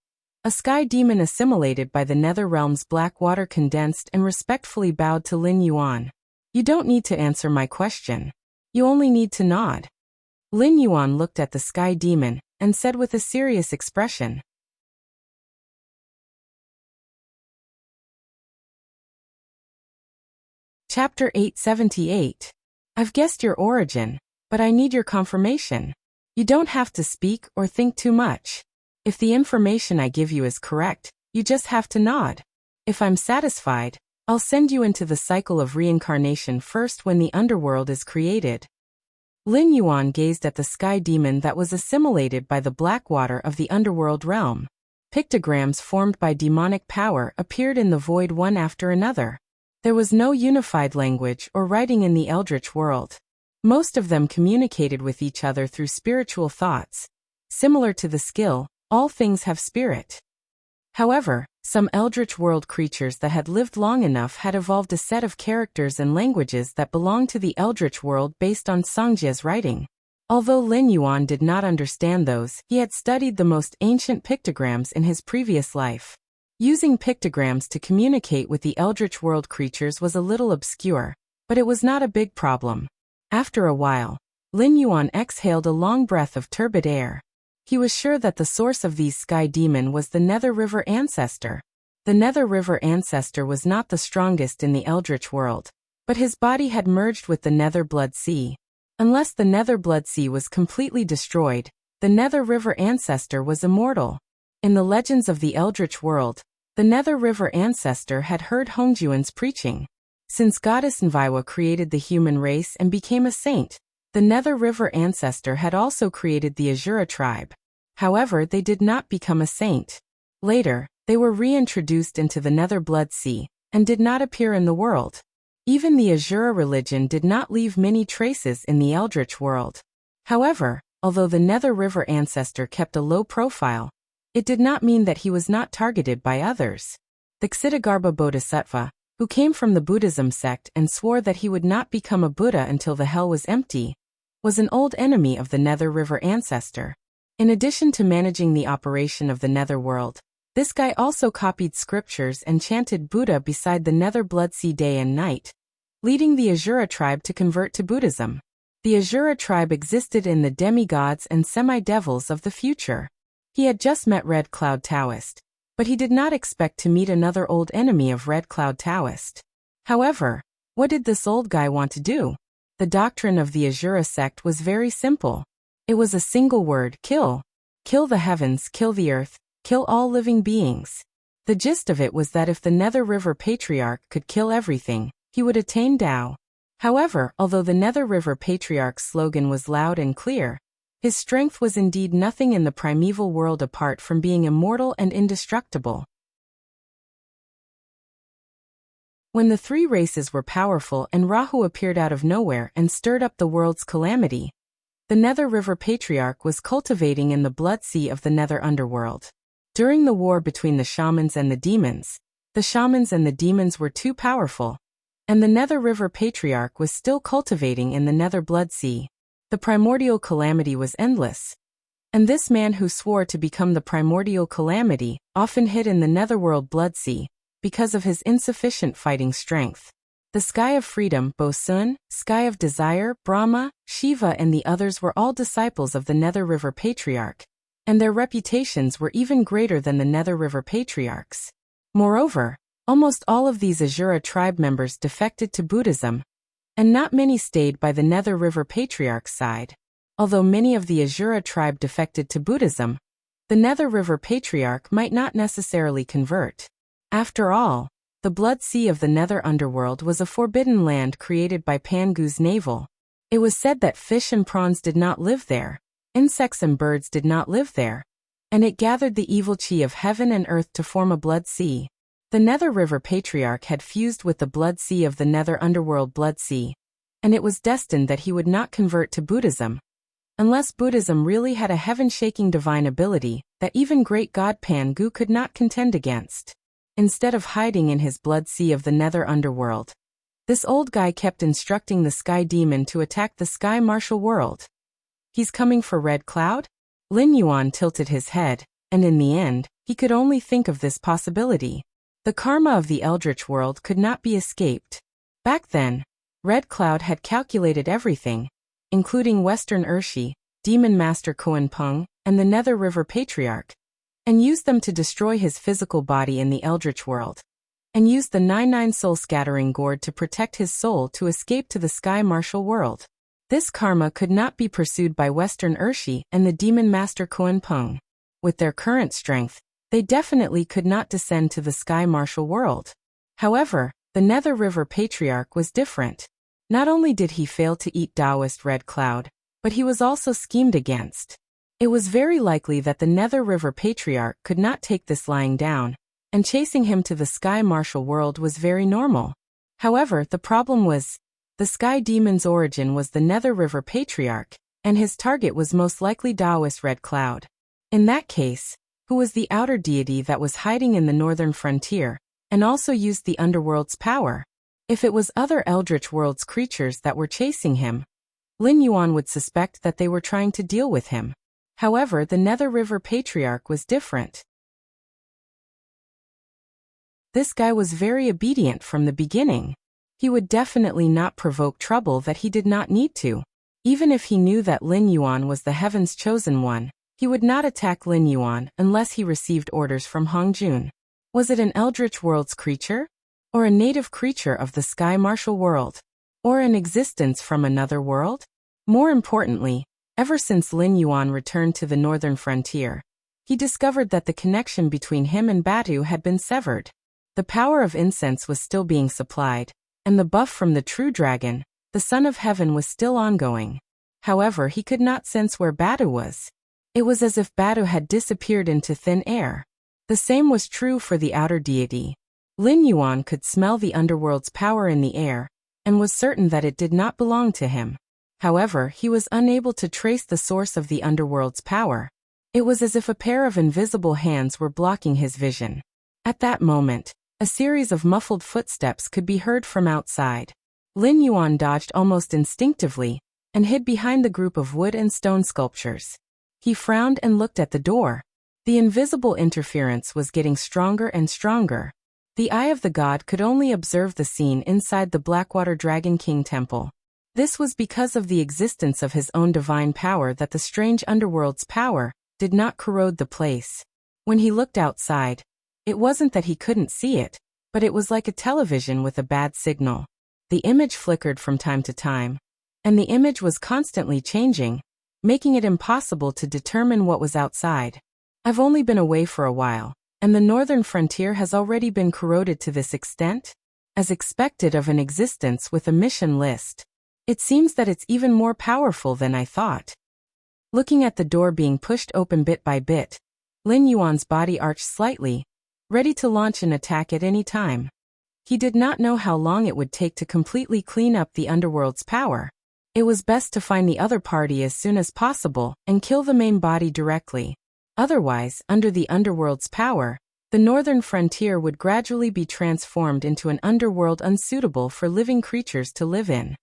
a Sky Demon assimilated by the Nether Realm's black water condensed and respectfully bowed to Lin Yuan. You don't need to answer my question. You only need to nod. Lin Yuan looked at the Sky Demon and said with a serious expression. Chapter 878. I've guessed your origin, but I need your confirmation. You don't have to speak or think too much. If the information I give you is correct, you just have to nod. If I'm satisfied, I'll send you into the cycle of reincarnation first when the underworld is created. Lin Yuan gazed at the Sky Demon that was assimilated by the black water of the underworld realm. Pictograms formed by demonic power appeared in the void one after another. There was no unified language or writing in the Eldritch world. Most of them communicated with each other through spiritual thoughts. Similar to the skill, all things have spirit. However, Some Eldritch World creatures that had lived long enough had evolved a set of characters and languages that belonged to the Eldritch World based on Songjia's writing. Although Lin Yuan did not understand those, he had studied the most ancient pictograms in his previous life. Using pictograms to communicate with the Eldritch World creatures was a little obscure, but it was not a big problem. After a while, Lin Yuan exhaled a long breath of turbid air. He was sure that the source of these sky demon was the Nether River Ancestor. The Nether River Ancestor was not the strongest in the Eldritch World, but his body had merged with the Nether Blood Sea. Unless the Nether Blood Sea was completely destroyed, the Nether River Ancestor was immortal. In the legends of the Eldritch World, the Nether River Ancestor had heard Hongjuan's preaching. Since Goddess Nviwa created the human race and became a saint, the Nether River Ancestor had also created the Azura tribe. However, they did not become a saint. Later, they were reintroduced into the Nether Blood Sea, and did not appear in the world. Even the Azura religion did not leave many traces in the Eldritch World. However, although the Nether River Ancestor kept a low profile, it did not mean that he was not targeted by others. The Ksitigarbha Bodhisattva, who came from the Buddhism sect and swore that he would not become a Buddha until the hell was empty, was an old enemy of the Nether River Ancestor. In addition to managing the operation of the Nether World, this guy also copied scriptures and chanted Buddha beside the Nether Blood Sea day and night, leading the Azura tribe to convert to Buddhism. The Azura tribe existed in the demigods and semi-devils of the future. He had just met Red Cloud Taoist, but he did not expect to meet another old enemy of Red Cloud Taoist. However, what did this old guy want to do? The doctrine of the Azura sect was very simple. It was a single word: kill. Kill the heavens, kill the earth, kill all living beings. The gist of it was that if the Nether River Patriarch could kill everything, he would attain Tao. However, although the Nether River Patriarch's slogan was loud and clear, his strength was indeed nothing in the primeval world apart from being immortal and indestructible. When the three races were powerful and Rahu appeared out of nowhere and stirred up the world's calamity, the Nether River Patriarch was cultivating in the blood sea of the Nether Underworld. During the war between the shamans and the demons were too powerful, and the Nether River Patriarch was still cultivating in the Nether Blood Sea. The primordial calamity was endless, and this man who swore to become the primordial calamity often hid in the Netherworld Blood Sea because of his insufficient fighting strength. The Sky of Freedom, Bosun, Sky of Desire, Brahma, Shiva and the others were all disciples of the Nether River Patriarch, and their reputations were even greater than the Nether River Patriarch's. Moreover, almost all of these Azura tribe members defected to Buddhism, and not many stayed by the Nether River Patriarch's side. Although many of the Azura tribe defected to Buddhism, the Nether River Patriarch might not necessarily convert. After all, the Blood Sea of the Nether Underworld was a forbidden land created by Pangu's navel. It was said that fish and prawns did not live there, insects and birds did not live there, and it gathered the evil chi of heaven and earth to form a blood sea. The Nether River Patriarch had fused with the Blood Sea of the Nether Underworld Blood Sea, and it was destined that he would not convert to Buddhism, unless Buddhism really had a heaven-shaking divine ability that even great god Pangu could not contend against. Instead of hiding in his Blood Sea of the Nether Underworld, this old guy kept instructing the Sky Demon to attack the Sky Martial World. He's coming for Red Cloud? Lin Yuan tilted his head, and in the end, he could only think of this possibility. The karma of the Eldritch World could not be escaped. Back then, Red Cloud had calculated everything, including Western Urshi, Demon Master Koan Peng, and the Nether River Patriarch, and used them to destroy his physical body in the Eldritch World, and used the 99 soul scattering gourd to protect his soul to escape to the Sky Martial World. This karma could not be pursued by Western Urshi and the Demon Master Koan Peng. With their current strength, they definitely could not descend to the Sky Martial World. However, the Nether River Patriarch was different. Not only did he fail to eat Taoist Red Cloud, but he was also schemed against. It was very likely that the Nether River Patriarch could not take this lying down, and chasing him to the Sky Martial World was very normal. However, the problem was, the Sky Demon's origin was the Nether River Patriarch, and his target was most likely Taoist Red Cloud. In that case, who was the outer deity that was hiding in the northern frontier, and also used the underworld's power. If it was other Eldritch World's creatures that were chasing him, Lin Yuan would suspect that they were trying to deal with him. However, the Nether River Patriarch was different. This guy was very obedient from the beginning. He would definitely not provoke trouble that he did not need to. Even if he knew that Lin Yuan was the Heaven's Chosen One, he would not attack Lin Yuan unless he received orders from Hong Jun. Was it an Eldritch World's creature? Or a native creature of the Sky Martial World? Or an existence from another world? More importantly, ever since Lin Yuan returned to the northern frontier, he discovered that the connection between him and Batu had been severed. The power of incense was still being supplied, and the buff from the true dragon, the Son of Heaven, was still ongoing. However, he could not sense where Batu was. It was as if Batu had disappeared into thin air. The same was true for the outer deity. Lin Yuan could smell the underworld's power in the air, and was certain that it did not belong to him. However, he was unable to trace the source of the underworld's power. It was as if a pair of invisible hands were blocking his vision. At that moment, a series of muffled footsteps could be heard from outside. Lin Yuan dodged almost instinctively, and hid behind the group of wood and stone sculptures. He frowned and looked at the door. The invisible interference was getting stronger and stronger. The eye of the god could only observe the scene inside the Blackwater Dragon King temple. This was because of the existence of his own divine power that the strange underworld's power did not corrode the place. When he looked outside, it wasn't that he couldn't see it, but it was like a television with a bad signal. The image flickered from time to time, and the image was constantly changing, making it impossible to determine what was outside. I've only been away for a while, and the northern frontier has already been corroded to this extent? As expected of an existence with a mission list. It seems that it's even more powerful than I thought. Looking at the door being pushed open bit by bit, Lin Yuan's body arched slightly, ready to launch an attack at any time. He did not know how long it would take to completely clean up the underworld's power. It was best to find the other party as soon as possible and kill the main body directly. Otherwise, under the underworld's power, the northern frontier would gradually be transformed into an underworld unsuitable for living creatures to live in.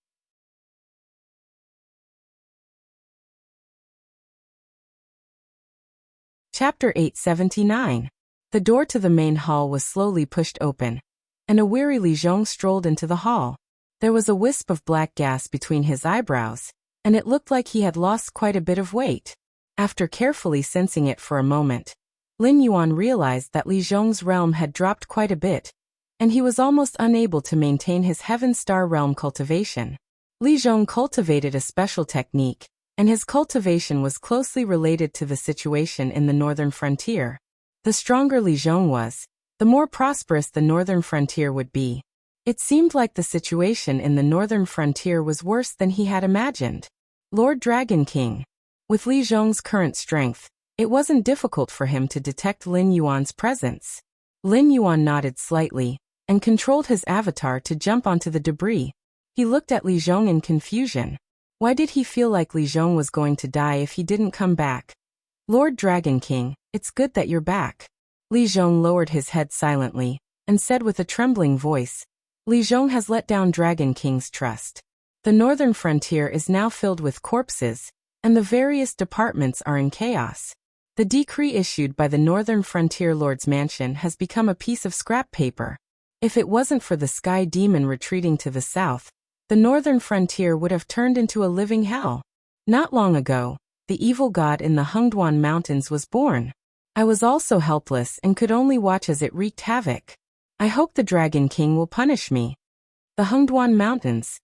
Chapter 879. The door to the main hall was slowly pushed open, and a weary Li Zhong strolled into the hall. There was a wisp of black gas between his eyebrows, and it looked like he had lost quite a bit of weight. After carefully sensing it for a moment, Lin Yuan realized that Li Zhong's realm had dropped quite a bit, and he was almost unable to maintain his Heaven Star realm cultivation. Li Zhong cultivated a special technique, and his cultivation was closely related to the situation in the northern frontier. The stronger Li Zhong was, the more prosperous the northern frontier would be. It seemed like the situation in the northern frontier was worse than he had imagined. Lord Dragon King. With Li Zhong's current strength, it wasn't difficult for him to detect Lin Yuan's presence. Lin Yuan nodded slightly, and controlled his avatar to jump onto the debris. He looked at Li Zhong in confusion. Why did he feel like Li Zhong was going to die if he didn't come back? Lord Dragon King, it's good that you're back. Li Zhong lowered his head silently, and said with a trembling voice, Li Zhong has let down Dragon King's trust. The northern frontier is now filled with corpses, and the various departments are in chaos. The decree issued by the Northern Frontier Lord's mansion has become a piece of scrap paper. If it wasn't for the Sky Demon retreating to the south, the northern frontier would have turned into a living hell. Not long ago, the evil god in the Hengduan Mountains was born. I was also helpless and could only watch as it wreaked havoc. I hope the Dragon King will punish me. The Hengduan Mountains.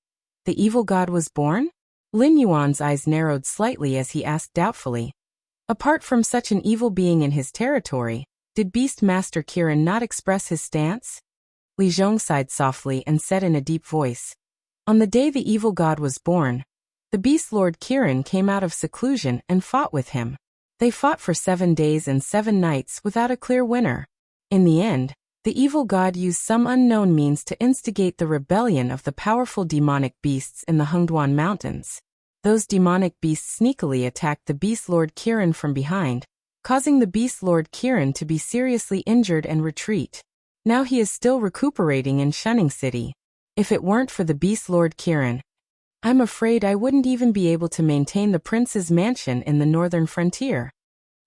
The evil god was born? Lin Yuan's eyes narrowed slightly as he asked doubtfully. Apart from such an evil being in his territory, did Beast Master Kirin not express his stance? Li Zhong sighed softly and said in a deep voice. On the day the evil god was born, the Beast Lord Kirin came out of seclusion and fought with him. They fought for 7 days and 7 nights without a clear winner. In the end, the evil god used some unknown means to instigate the rebellion of the powerful demonic beasts in the Hengduan Mountains. Those demonic beasts sneakily attacked the Beast Lord Kirin from behind, causing the Beast Lord Kirin to be seriously injured and retreat. Now he is still recuperating in Shunning City. If it weren't for the Beast Lord Kirin, I'm afraid I wouldn't even be able to maintain the prince's mansion in the northern frontier.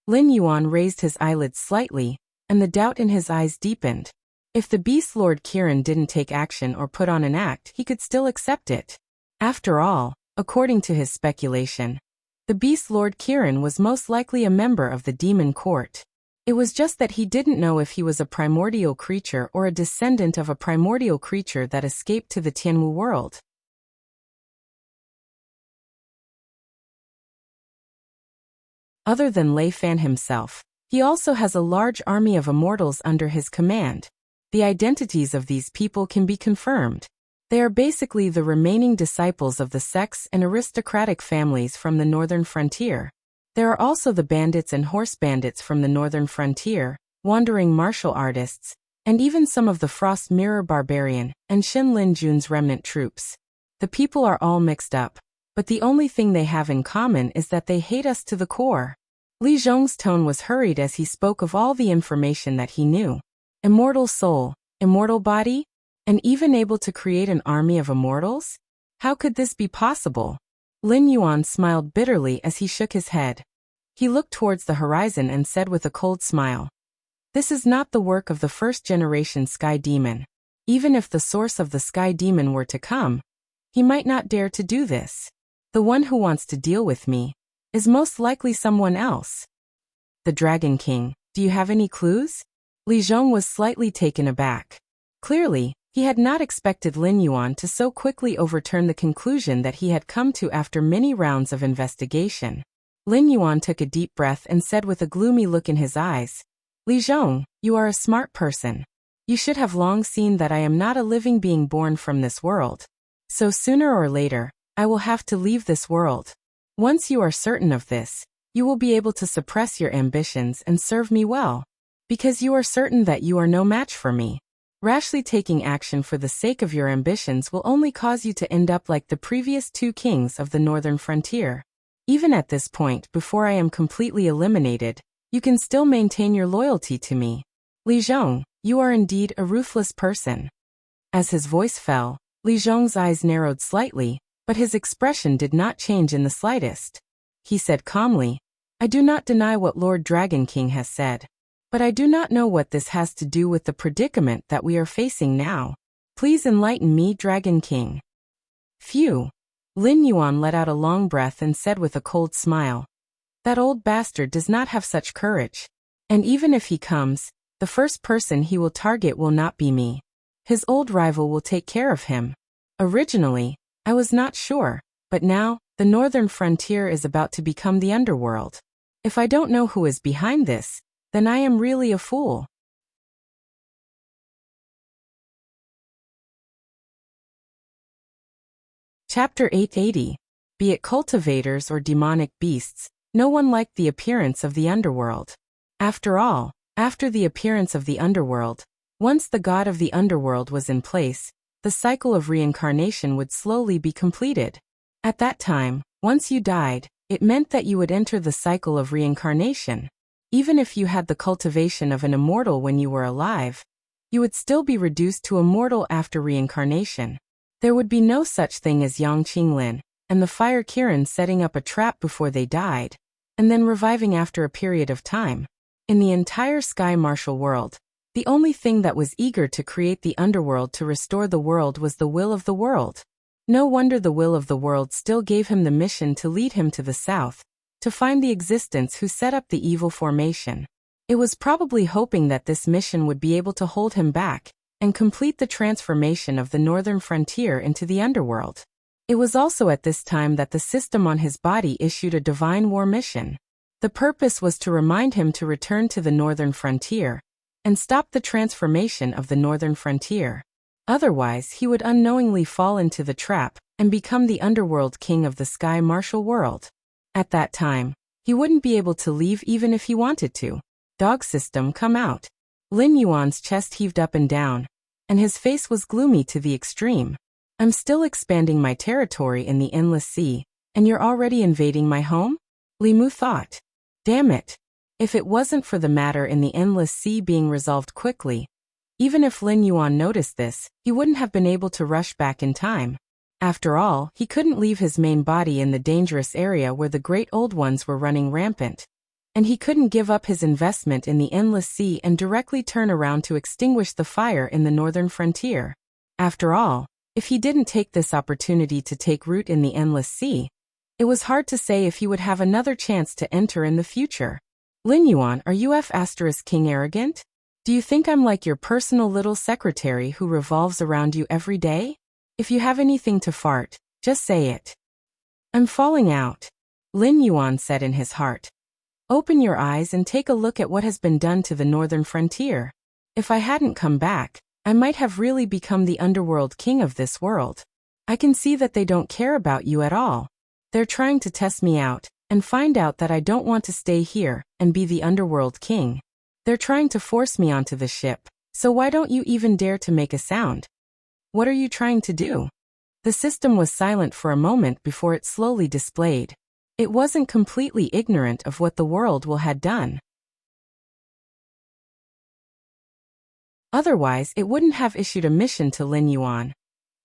Lin Yuan raised his eyelids slightly, and the doubt in his eyes deepened. If the Beast Lord Kirin didn't take action or put on an act, he could still accept it. After all, according to his speculation, the Beast Lord Kirin was most likely a member of the demon court. It was just that he didn't know if he was a primordial creature or a descendant of a primordial creature that escaped to the Tianwu world. Other than Lei Fan himself, he also has a large army of immortals under his command. The identities of these people can be confirmed. They are basically the remaining disciples of the sects and aristocratic families from the northern frontier. There are also the bandits and horse bandits from the northern frontier, wandering martial artists, and even some of the Frost Mirror Barbarian and Shin Lin Jun's remnant troops. The people are all mixed up, but the only thing they have in common is that they hate us to the core. Li Zhong's tone was hurried as he spoke of all the information that he knew. Immortal soul, immortal body, and even able to create an army of immortals? How could this be possible? Lin Yuan smiled bitterly as he shook his head. He looked towards the horizon and said with a cold smile, "This is not the work of the first-generation Sky Demon. Even if the source of the Sky Demon were to come, he might not dare to do this. The one who wants to deal with me is most likely someone else." The Dragon King, do you have any clues? Li Zhong was slightly taken aback. Clearly, he had not expected Lin Yuan to so quickly overturn the conclusion that he had come to after many rounds of investigation. Lin Yuan took a deep breath and said with a gloomy look in his eyes, "Li Zhong, you are a smart person. You should have long seen that I am not a living being born from this world. So sooner or later, I will have to leave this world. Once you are certain of this, you will be able to suppress your ambitions and serve me well. Because you are certain that you are no match for me. Rashly taking action for the sake of your ambitions will only cause you to end up like the previous two kings of the northern frontier. Even at this point, before I am completely eliminated, you can still maintain your loyalty to me. Li Zhong, you are indeed a ruthless person." As his voice fell, Li Zhong's eyes narrowed slightly, but his expression did not change in the slightest. He said calmly, "I do not deny what Lord Dragon King has said. But I do not know what this has to do with the predicament that we are facing now. Please enlighten me, Dragon King." Phew. Lin Yuan let out a long breath and said with a cold smile, "That old bastard does not have such courage. And even if he comes, the first person he will target will not be me. His old rival will take care of him. Originally, I was not sure, but now, the northern frontier is about to become the underworld. If I don't know who is behind this, then I am really a fool." Chapter 880. Be it cultivators or demonic beasts, no one liked the appearance of the underworld. After all, after the appearance of the underworld, once the god of the underworld was in place, the cycle of reincarnation would slowly be completed. At that time, once you died, it meant that you would enter the cycle of reincarnation. Even if you had the cultivation of an immortal when you were alive, you would still be reduced to a mortal after reincarnation. There would be no such thing as Yang Qinglin and the Fire Kirin setting up a trap before they died, and then reviving after a period of time. In the entire Sky Martial world, the only thing that was eager to create the underworld to restore the world was the will of the world. No wonder the will of the world still gave him the mission to lead him to the south, to find the existence who set up the evil formation. It was probably hoping that this mission would be able to hold him back and complete the transformation of the northern frontier into the underworld. It was also at this time that the system on his body issued a divine war mission. The purpose was to remind him to return to the northern frontier and stop the transformation of the northern frontier. Otherwise, he would unknowingly fall into the trap and become the underworld king of the Sky Martial world. At that time, he wouldn't be able to leave even if he wanted to. Dog system, come out. Lin Yuan's chest heaved up and down, and his face was gloomy to the extreme. I'm still expanding my territory in the Endless Sea, and you're already invading my home? Li Mu thought. Damn it. If it wasn't for the matter in the endless sea being resolved quickly, even if Lin Yuan noticed this, he wouldn't have been able to rush back in time. After all, he couldn't leave his main body in the dangerous area where the great old ones were running rampant. And he couldn't give up his investment in the endless sea and directly turn around to extinguish the fire in the northern frontier. After all, if he didn't take this opportunity to take root in the endless sea, it was hard to say if he would have another chance to enter in the future. Lin Yuan, are you King arrogant? Do you think I'm like your personal little secretary who revolves around you every day? If you have anything to fart, just say it. I'm falling out, Lin Yuan said in his heart. Open your eyes and take a look at what has been done to the northern frontier. If I hadn't come back, I might have really become the underworld king of this world. I can see that they don't care about you at all. They're trying to test me out and find out that I don't want to stay here and be the underworld king. They're trying to force me onto the ship, so why don't you even dare to make a sound? What are you trying to do? The system was silent for a moment before it slowly displayed. It wasn't completely ignorant of what the world had done. Otherwise, it wouldn't have issued a mission to Lin Yuan,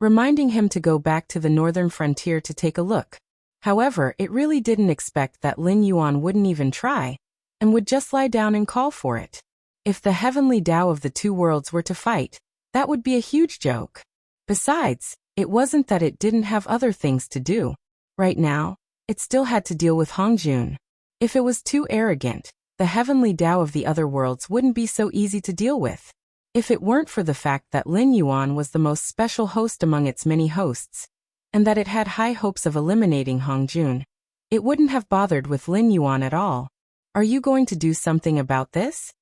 reminding him to go back to the northern frontier to take a look. However, it really didn't expect that Lin Yuan wouldn't even try, and would just lie down and call for it. If the heavenly Tao of the two worlds were to fight, that would be a huge joke. Besides, it wasn't that it didn't have other things to do. Right now, it still had to deal with Hongjun. If it was too arrogant, the heavenly Tao of the other worlds wouldn't be so easy to deal with. If it weren't for the fact that Lin Yuan was the most special host among its many hosts, and that it had high hopes of eliminating Hongjun, it wouldn't have bothered with Lin Yuan at all. Are you going to do something about this?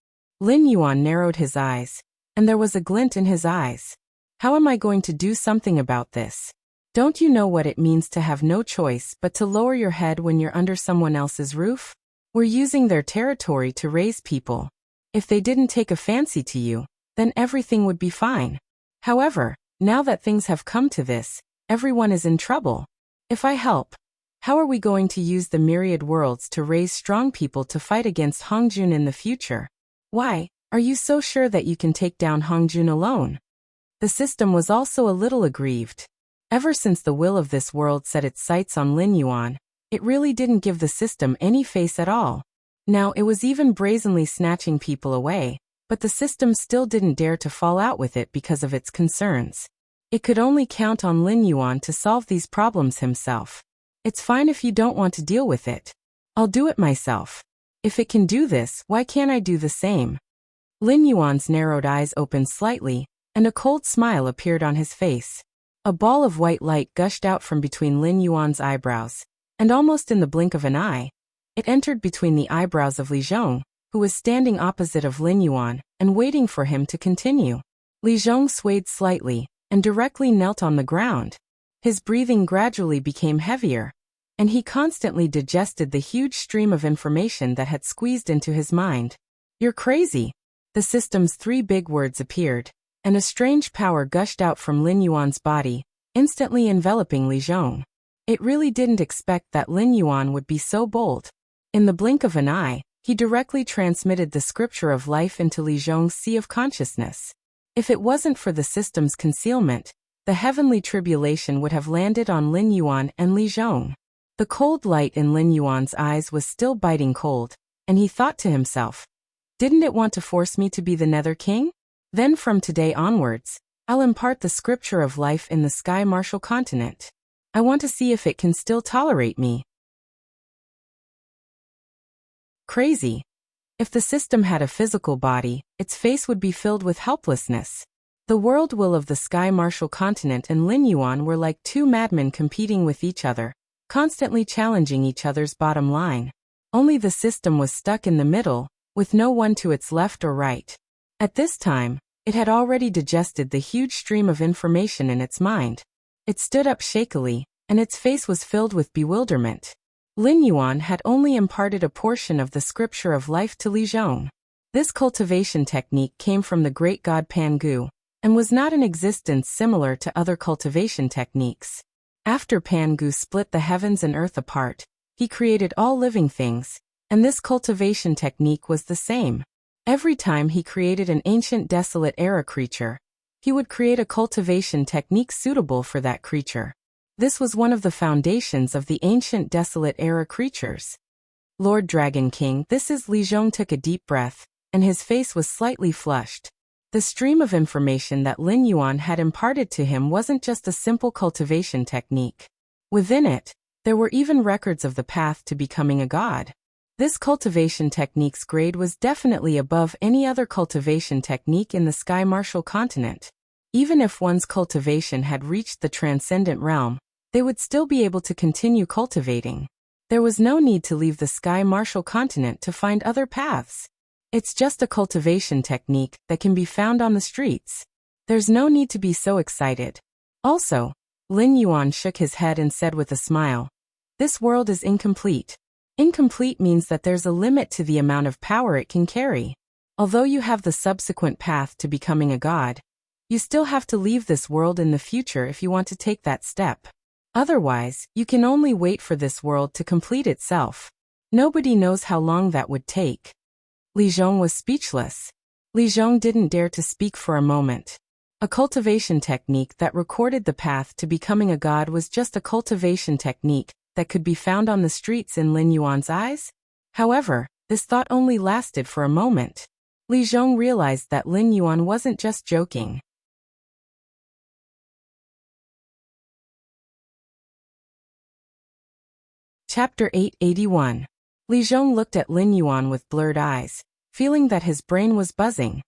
Lin Yuan narrowed his eyes, and there was a glint in his eyes. How am I going to do something about this? Don't you know what it means to have no choice but to lower your head when you're under someone else's roof? We're using their territory to raise people. If they didn't take a fancy to you, then everything would be fine. However, now that things have come to this, everyone is in trouble. If I help, how are we going to use the myriad worlds to raise strong people to fight against Hongjun in the future? Why, are you so sure that you can take down Hongjun alone? The system was also a little aggrieved. Ever since the will of this world set its sights on Lin Yuan, it really didn't give the system any face at all. Now it was even brazenly snatching people away, but the system still didn't dare to fall out with it because of its concerns. It could only count on Lin Yuan to solve these problems himself. It's fine if you don't want to deal with it. I'll do it myself. If it can do this, why can't I do the same? Lin Yuan's narrowed eyes opened slightly, and a cold smile appeared on his face. A ball of white light gushed out from between Lin Yuan's eyebrows, and almost in the blink of an eye, it entered between the eyebrows of Li Zhong, who was standing opposite of Lin Yuan and waiting for him to continue. Li Zhong swayed slightly and directly knelt on the ground. His breathing gradually became heavier, and he constantly digested the huge stream of information that had squeezed into his mind. You're crazy. The system's three big words appeared, and a strange power gushed out from Lin Yuan's body, instantly enveloping Li Zhong. It really didn't expect that Lin Yuan would be so bold. In the blink of an eye, he directly transmitted the scripture of life into Li Zhong's sea of consciousness. If it wasn't for the system's concealment, the heavenly tribulation would have landed on Lin Yuan and Li Zhong. The cold light in Lin Yuan's eyes was still biting cold, and he thought to himself, didn't it want to force me to be the Nether King? Then from today onwards, I'll impart the scripture of life in the Sky Martial continent. I want to see if it can still tolerate me. Crazy. If the system had a physical body, its face would be filled with helplessness. The world will of the Sky Martial continent and Lin Yuan were like two madmen competing with each other, constantly challenging each other's bottom line. Only the system was stuck in the middle, with no one to its left or right. At this time, it had already digested the huge stream of information in its mind. It stood up shakily, and its face was filled with bewilderment. Lin Yuan had only imparted a portion of the scripture of life to Li Zhong. This cultivation technique came from the great god Pangu, and was not in existence similar to other cultivation techniques. After Pangu split the heavens and earth apart, he created all living things, And this cultivation technique was the same. Every time he created an ancient desolate era creature, he would create a cultivation technique suitable for that creature. This was one of the foundations of the ancient desolate era creatures. Lord Dragon King, this is Li Zhong took a deep breath, and his face was slightly flushed. The stream of information that Lin Yuan had imparted to him wasn't just a simple cultivation technique. Within it, there were even records of the path to becoming a god. This cultivation technique's grade was definitely above any other cultivation technique in the Sky Martial continent. Even if one's cultivation had reached the transcendent realm, they would still be able to continue cultivating. There was no need to leave the Sky Martial continent to find other paths. It's just a cultivation technique that can be found on the streets. There's no need to be so excited. Also, Lin Yuan shook his head and said with a smile, "This world is incomplete." Incomplete means that there's a limit to the amount of power it can carry. Although you have the subsequent path to becoming a god, you still have to leave this world in the future if you want to take that step. Otherwise, you can only wait for this world to complete itself. Nobody knows how long that would take. Li Zhong was speechless. Li Zhong didn't dare to speak for a moment. A cultivation technique that recorded the path to becoming a god was just a cultivation technique that could be found on the streets in Lin Yuan's eyes? However, this thought only lasted for a moment. Li Zhong realized that Lin Yuan wasn't just joking. Chapter 881. Li Zhong looked at Lin Yuan with blurred eyes, feeling that his brain was buzzing.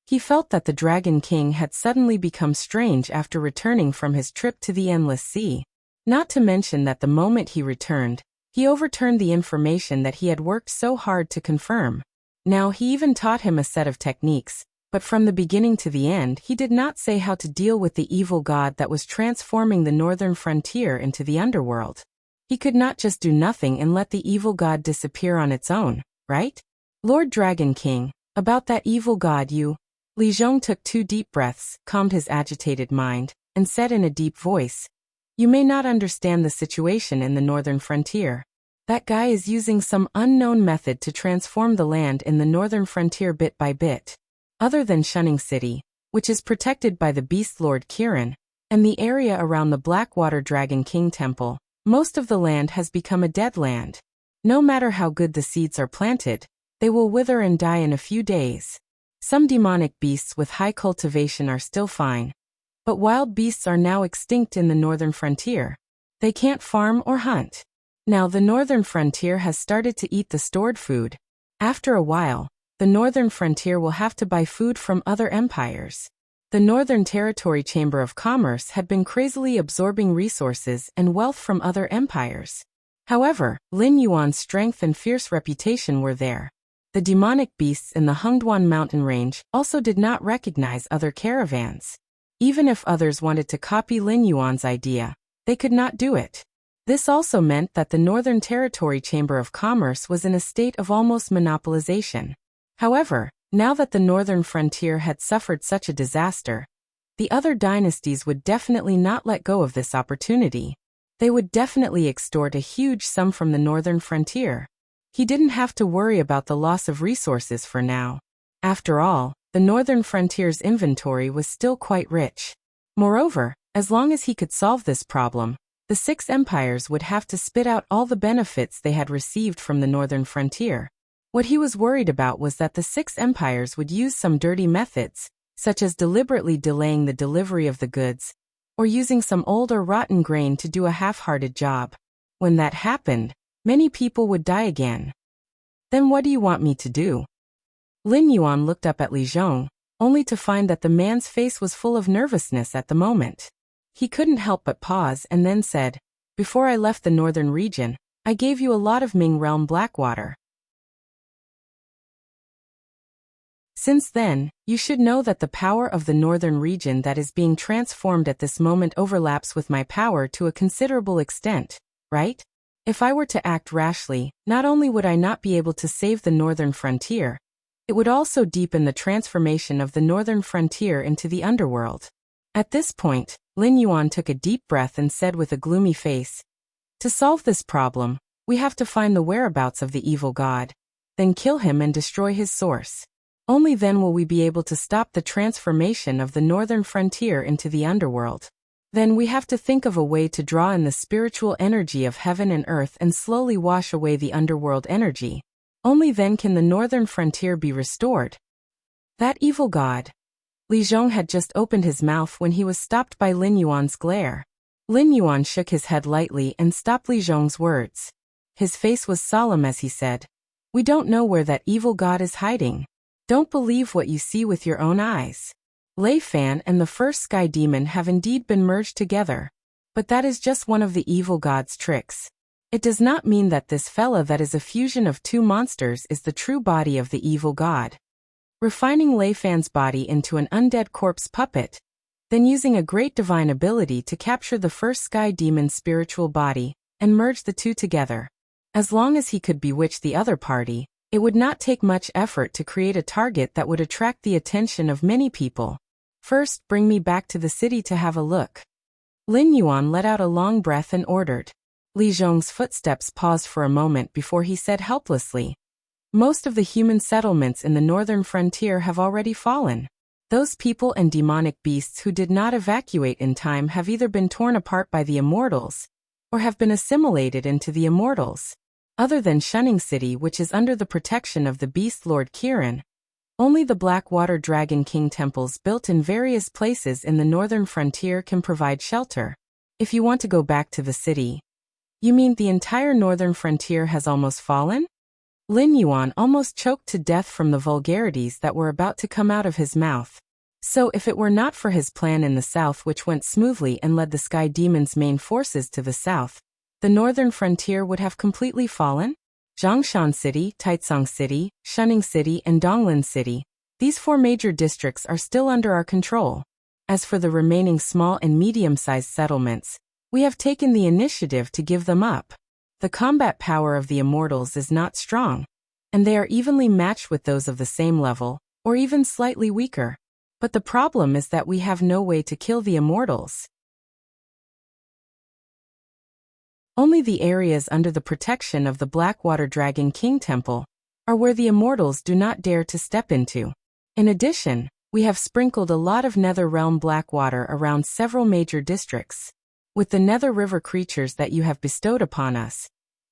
He felt that the Dragon King had suddenly become strange after returning from his trip to the Endless Sea. Not to mention that the moment he returned, he overturned the information that he had worked so hard to confirm. Now he even taught him a set of techniques, but from the beginning to the end he did not say how to deal with the evil god that was transforming the northern frontier into the underworld. He could not just do nothing and let the evil god disappear on its own, right? Lord Dragon King, about that evil god Li Zhong took 2 deep breaths, calmed his agitated mind, and said in a deep voice, "You may not understand the situation in the northern frontier. That guy is using some unknown method to transform the land in the northern frontier bit by bit. Other than Shunning City, which is protected by the Beast Lord Kirin, and the area around the Blackwater Dragon King Temple, most of the land has become a dead land. No matter how good the seeds are planted, they will wither and die in a few days. Some demonic beasts with high cultivation are still fine, but wild beasts are now extinct in the northern frontier. They can't farm or hunt. Now the northern frontier has started to eat the stored food. After a while, the northern frontier will have to buy food from other empires. The Northern Territory Chamber of Commerce had been crazily absorbing resources and wealth from other empires. However, Lin Yuan's strength and fierce reputation were there. The demonic beasts in the Hengduan mountain range also did not recognize other caravans. Even if others wanted to copy Lin Yuan's idea, they could not do it. This also meant that the Northern Territory Chamber of Commerce was in a state of almost monopolization. However, now that the northern frontier had suffered such a disaster, the other dynasties would definitely not let go of this opportunity. They would definitely extort a huge sum from the northern frontier. He didn't have to worry about the loss of resources for now. After all, the northern frontier's inventory was still quite rich. Moreover, as long as he could solve this problem, the 6 empires would have to spit out all the benefits they had received from the northern frontier. What he was worried about was that the 6 empires would use some dirty methods, such as deliberately delaying the delivery of the goods, or using some old or rotten grain to do a half-hearted job. When that happened, many people would die again. Then what do you want me to do? Lin Yuan looked up at Li Zhong, only to find that the man's face was full of nervousness at the moment. He couldn't help but pause and then said, "Before I left the northern region, I gave you a lot of Ming Realm Blackwater. Since then, you should know that the power of the northern region that is being transformed at this moment overlaps with my power to a considerable extent, right? If I were to act rashly, not only would I not be able to save the northern frontier, it would also deepen the transformation of the northern frontier into the underworld." At this point, Lin Yuan took a deep breath and said with a gloomy face, "To solve this problem, We have to find the whereabouts of the evil god, then kill him and destroy his source. Only then will we be able to stop the transformation of the northern frontier into the underworld. Then we have to think of a way to draw in the spiritual energy of heaven and earth and slowly wash away the underworld energy. Only then can the northern frontier be restored. That evil god. Li Zhong had just opened his mouth when he was stopped by Lin Yuan's glare. Lin Yuan shook his head lightly and stopped Li Zhong's words. His face was solemn as he said, "We don't know where that evil god is hiding. Don't believe what you see with your own eyes. Lei Fan and the first sky demon have indeed been merged together. But that is just one of the evil god's tricks. It does not mean that this fella that is a fusion of two monsters is the true body of the evil god. Refining Lei Fan's body into an undead corpse puppet, then using a great divine ability to capture the first sky demon's spiritual body, and merge the two together. As long as he could bewitch the other party, it would not take much effort to create a target that would attract the attention of many people. First, bring me back to the city to have a look." Lin Yuan let out a long breath and ordered. Li Zhong's footsteps paused for a moment before he said helplessly, "Most of the human settlements in the northern frontier have already fallen. Those people and demonic beasts who did not evacuate in time have either been torn apart by the immortals, or have been assimilated into the immortals. Other than Shunning City, which is under the protection of the Beast Lord Kirin, only the Blackwater Dragon King temples built in various places in the northern frontier can provide shelter. If you want to go back to the city." "You mean the entire northern frontier has almost fallen?" Lin Yuan almost choked to death from the vulgarities that were about to come out of his mouth. So if it were not for his plan in the south, which went smoothly and led the Sky Demon's main forces to the south, the northern frontier would have completely fallen? Zhongshan City, Taicang City, Shunning City, and Donglin City, these four major districts are still under our control. As for the remaining small and medium-sized settlements, we have taken the initiative to give them up. The combat power of the immortals is not strong, and they are evenly matched with those of the same level, or even slightly weaker. But the problem is that we have no way to kill the immortals. Only the areas under the protection of the Blackwater Dragon King Temple are where the immortals do not dare to step into. In addition, we have sprinkled a lot of Nether Realm Blackwater around several major districts. With the Nether River creatures that you have bestowed upon us,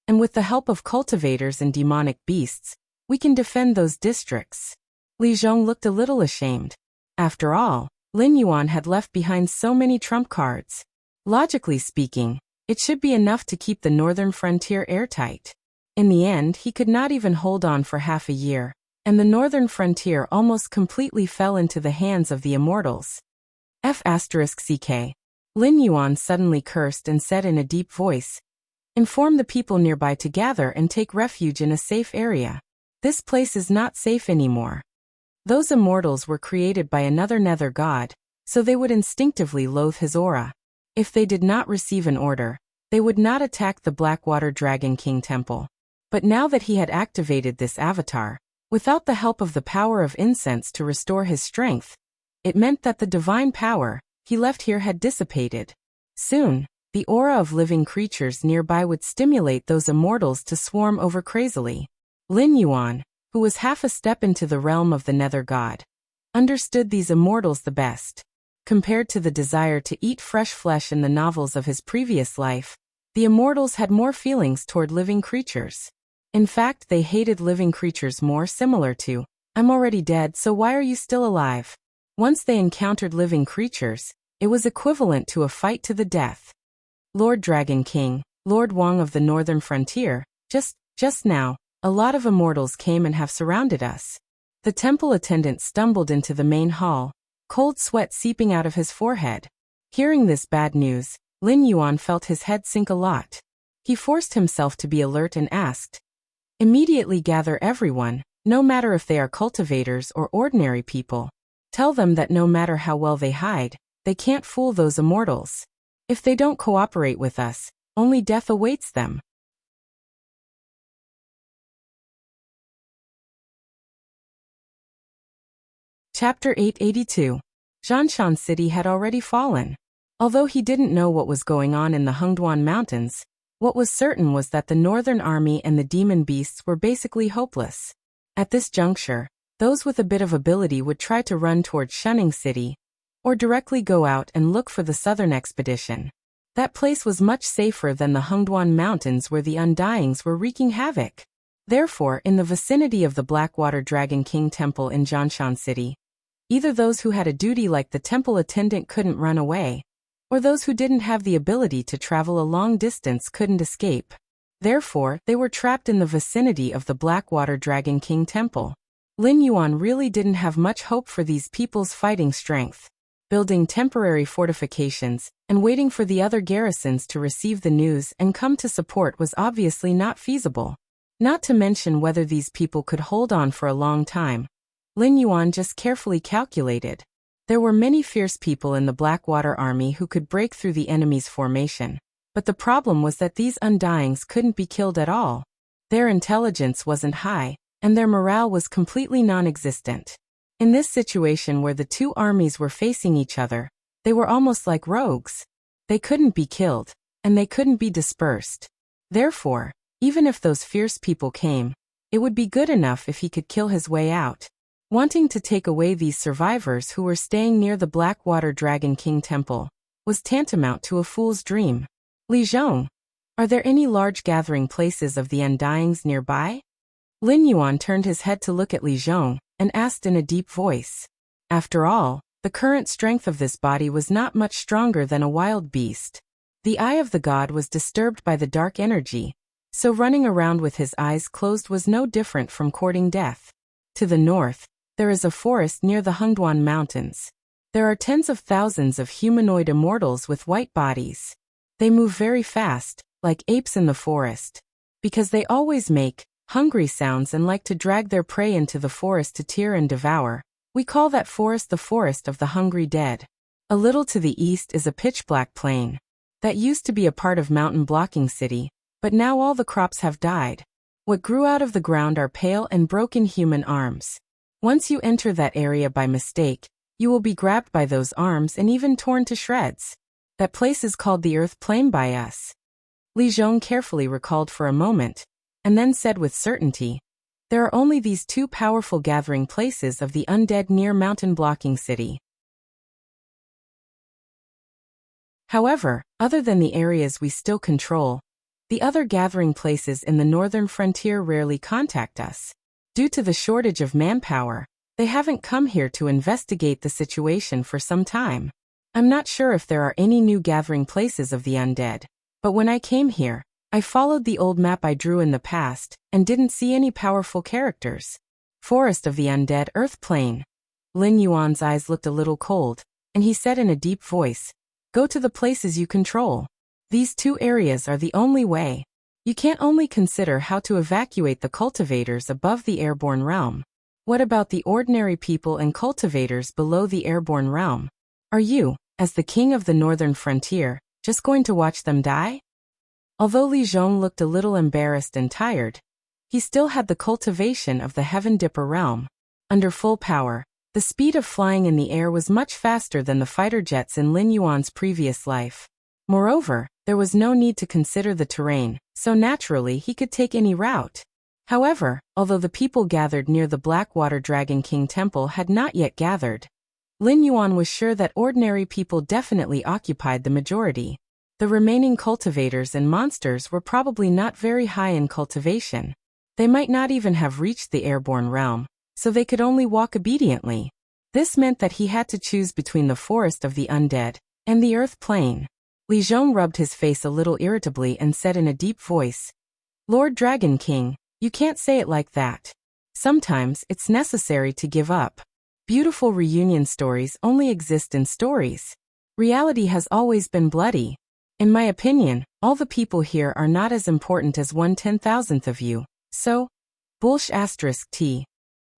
and with the help of cultivators and demonic beasts, we can defend those districts." Li Zhong looked a little ashamed. After all, Lin Yuan had left behind so many trump cards. Logically speaking, it should be enough to keep the northern frontier airtight. In the end, he could not even hold on for half a year, and the northern frontier almost completely fell into the hands of the immortals. F***CK. Lin Yuan suddenly cursed and said in a deep voice, "Inform the people nearby to gather and take refuge in a safe area. This place is not safe anymore." Those immortals were created by another nether god, so they would instinctively loathe his aura. If they did not receive an order, they would not attack the Blackwater Dragon King Temple. But now that he had activated this avatar, without the help of the power of incense to restore his strength, it meant that the divine power he left here had dissipated. Soon, the aura of living creatures nearby would stimulate those immortals to swarm over crazily. Lin Yuan, who was half a step into the realm of the Nether God, understood these immortals the best. Compared to the desire to eat fresh flesh in the novels of his previous life, the immortals had more feelings toward living creatures. In fact, they hated living creatures more, similar to, "I'm already dead, so why are you still alive?" Once they encountered living creatures, it was equivalent to a fight to the death. "Lord Dragon King, Lord Wang of the Northern Frontier, just now, a lot of immortals came and have surrounded us." The temple attendant stumbled into the main hall, cold sweat seeping out of his forehead. Hearing this bad news, Lin Yuan felt his head sink a lot. He forced himself to be alert and asked, "Immediately gather everyone, no matter if they are cultivators or ordinary people. Tell them that no matter how well they hide, they can't fool those immortals. If they don't cooperate with us, only death awaits them." Chapter 882. Zhongshan City had already fallen. Although he didn't know what was going on in the Hengduan Mountains, What was certain was that the northern army and the demon beasts were basically hopeless. At this juncture, those with a bit of ability would try to run toward Shunning City, or directly go out and look for the southern expedition. That place was much safer than the Hungduan Mountains where the Undyings were wreaking havoc. Therefore, in the vicinity of the Blackwater Dragon King Temple in Jianshan City, either those who had a duty like the temple attendant couldn't run away, or those who didn't have the ability to travel a long distance couldn't escape. Therefore, they were trapped in the vicinity of the Blackwater Dragon King Temple. Lin Yuan really didn't have much hope for these people's fighting strength. Building temporary fortifications and waiting for the other garrisons to receive the news and come to support was obviously not feasible. Not to mention whether these people could hold on for a long time. Lin Yuan just carefully calculated. There were many fierce people in the Blackwater army who could break through the enemy's formation, but the problem was that these Undyings couldn't be killed at all. Their intelligence wasn't high, and their morale was completely non-existent. In this situation where the two armies were facing each other, they were almost like rogues. They couldn't be killed, and they couldn't be dispersed. Therefore, even if those fierce people came, it would be good enough if he could kill his way out. Wanting to take away these survivors who were staying near the Blackwater Dragon King Temple was tantamount to a fool's dream. Li Zhong, are there any large gathering places of the Undyings nearby? Lin Yuan turned his head to look at Li Zhong and asked in a deep voice. After all, the current strength of this body was not much stronger than a wild beast. The eye of the god was disturbed by the dark energy, so running around with his eyes closed was no different from courting death. To the north, there is a forest near the Hungduan Mountains. There are tens of thousands of humanoid immortals with white bodies. They move very fast, like apes in the forest. Because they always make hungry sounds and like to drag their prey into the forest to tear and devour, we call that forest the Forest of the Hungry Dead. A little to the east is a pitch-black plain. That used to be a part of Mountain Blocking City, but now all the crops have died. What grew out of the ground are pale and broken human arms. Once you enter that area by mistake, you will be grabbed by those arms and even torn to shreds. That place is called the Earth Plain by us. Li Zhong carefully recalled for a moment, and then said with certainty, there are only these two powerful gathering places of the undead near Mountain Blocking City. However, other than the areas we still control, the other gathering places in the northern frontier rarely contact us. Due to the shortage of manpower, they haven't come here to investigate the situation for some time. I'm not sure if there are any new gathering places of the undead, but when I came here, I followed the old map I drew in the past and didn't see any powerful characters. Forest of the Undead, Earth Plain. Lin Yuan's eyes looked a little cold, and he said in a deep voice, go to the places you control. These two areas are the only way. You can't only consider how to evacuate the cultivators above the airborne realm. What about the ordinary people and cultivators below the airborne realm? Are you, as the king of the northern frontier, just going to watch them die? Although Li Zhong looked a little embarrassed and tired, he still had the cultivation of the Heaven Dipper realm. Under full power, the speed of flying in the air was much faster than the fighter jets in Lin Yuan's previous life. Moreover, there was no need to consider the terrain, so naturally he could take any route. However, although the people gathered near the Blackwater Dragon King Temple had not yet gathered, Lin Yuan was sure that ordinary people definitely occupied the majority. The remaining cultivators and monsters were probably not very high in cultivation. They might not even have reached the airborne realm, so they could only walk obediently. This meant that he had to choose between the Forest of the Undead and the Earth Plain. Li Zhong rubbed his face a little irritably and said in a deep voice, Lord Dragon King, you can't say it like that. Sometimes it's necessary to give up. Beautiful reunion stories only exist in stories. Reality has always been bloody. In my opinion, all the people here are not as important as 1/10,000th of you, so, **T.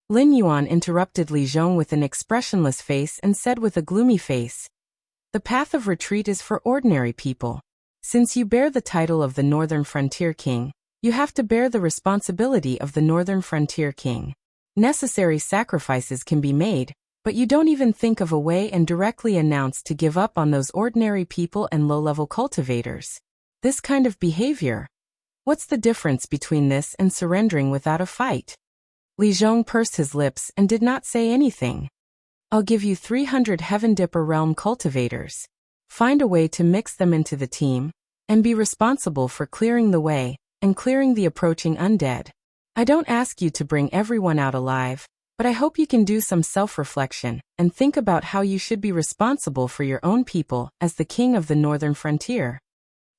Lin Yuan interrupted Li Zhong with an expressionless face and said with a gloomy face, the path of retreat is for ordinary people. Since you bear the title of the Northern Frontier King, you have to bear the responsibility of the Northern Frontier King. Necessary sacrifices can be made, but you don't even think of a way and directly announce to give up on those ordinary people and low-level cultivators. This kind of behavior. What's the difference between this and surrendering without a fight? Li Zhong pursed his lips and did not say anything. I'll give you 300 Heaven Dipper Realm cultivators. Find a way to mix them into the team, and be responsible for clearing the way, and clearing the approaching undead. I don't ask you to bring everyone out alive, but I hope you can do some self-reflection, and think about how you should be responsible for your own people as the king of the northern frontier.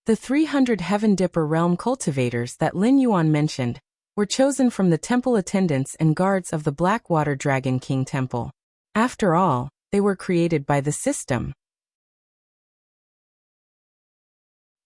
The 300 Heaven Dipper Realm cultivators that Lin Yuan mentioned were chosen from the temple attendants and guards of the Blackwater Dragon King Temple. After all, they were created by the system.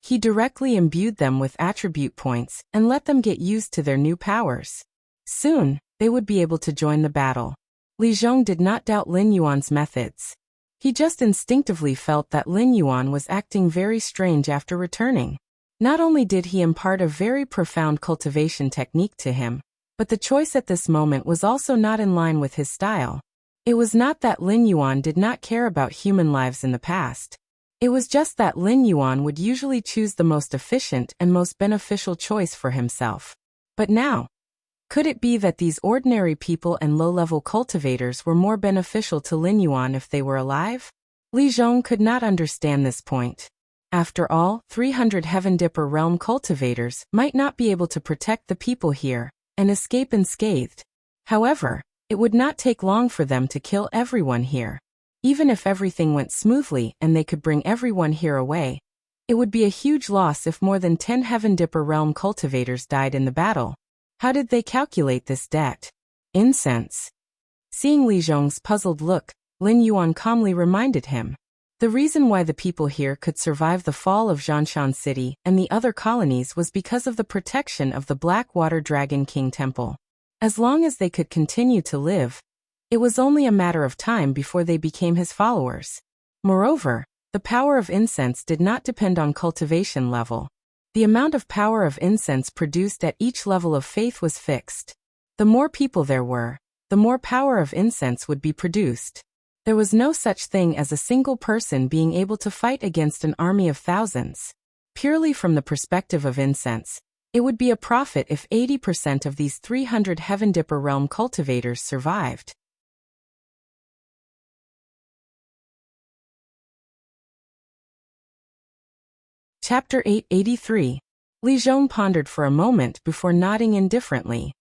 He directly imbued them with attribute points and let them get used to their new powers. Soon, they would be able to join the battle. Li Zhong did not doubt Lin Yuan's methods. He just instinctively felt that Lin Yuan was acting very strange after returning. Not only did he impart a very profound cultivation technique to him, but the choice at this moment was also not in line with his style. It was not that Lin Yuan did not care about human lives in the past. It was just that Lin Yuan would usually choose the most efficient and most beneficial choice for himself. But now, could it be that these ordinary people and low-level cultivators were more beneficial to Lin Yuan if they were alive? Li Zhong could not understand this point. After all, 300 Heaven Dipper Realm cultivators might not be able to protect the people here and escape unscathed. However, it would not take long for them to kill everyone here. Even if everything went smoothly and they could bring everyone here away, it would be a huge loss if more than 10 Heaven Dipper Realm cultivators died in the battle. How did they calculate this debt? Incense. Seeing Li Zhong's puzzled look, Lin Yuan calmly reminded him. The reason why the people here could survive the fall of Zhanshan City and the other colonies was because of the protection of the Blackwater Dragon King Temple. As long as they could continue to live, it was only a matter of time before they became his followers. Moreover, the power of incense did not depend on cultivation level. The amount of power of incense produced at each level of faith was fixed. The more people there were, the more power of incense would be produced. There was no such thing as a single person being able to fight against an army of thousands. Purely from the perspective of incense, it would be a profit if 80% of these 300 Heaven Dipper Realm cultivators survived. Chapter 883. Li Zhong pondered for a moment before nodding indifferently.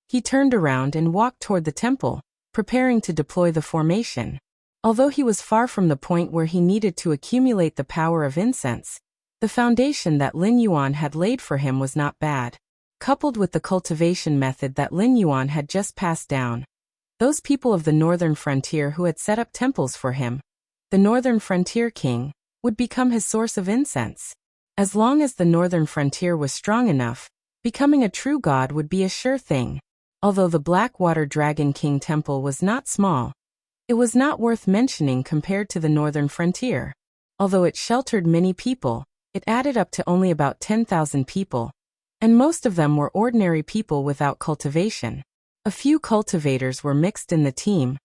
He turned around and walked toward the temple, preparing to deploy the formation. Although he was far from the point where he needed to accumulate the power of incense, the foundation that Lin Yuan had laid for him was not bad. Coupled with the cultivation method that Lin Yuan had just passed down, those people of the northern frontier who had set up temples for him, the northern frontier king, would become his source of incense. As long as the northern frontier was strong enough, becoming a true god would be a sure thing. Although the Blackwater Dragon King Temple was not small, it was not worth mentioning compared to the northern frontier. Although it sheltered many people, it added up to only about 10,000 people, and most of them were ordinary people without cultivation. A few cultivators were mixed in the team,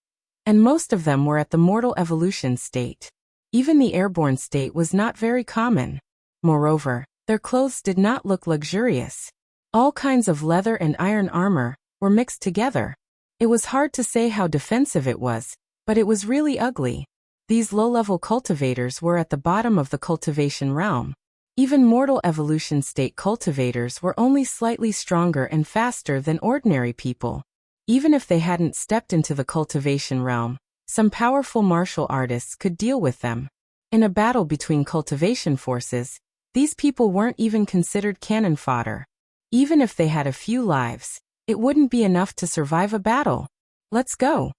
and most of them were at the mortal evolution state. Even the airborne state was not very common. Moreover, their clothes did not look luxurious. All kinds of leather and iron armor were mixed together. It was hard to say how defensive it was, but it was really ugly. These low-level cultivators were at the bottom of the cultivation realm. Even mortal evolution state cultivators were only slightly stronger and faster than ordinary people. Even if they hadn't stepped into the cultivation realm, some powerful martial artists could deal with them. In a battle between cultivation forces, these people weren't even considered cannon fodder. Even if they had a few lives, it wouldn't be enough to survive a battle. Let's go.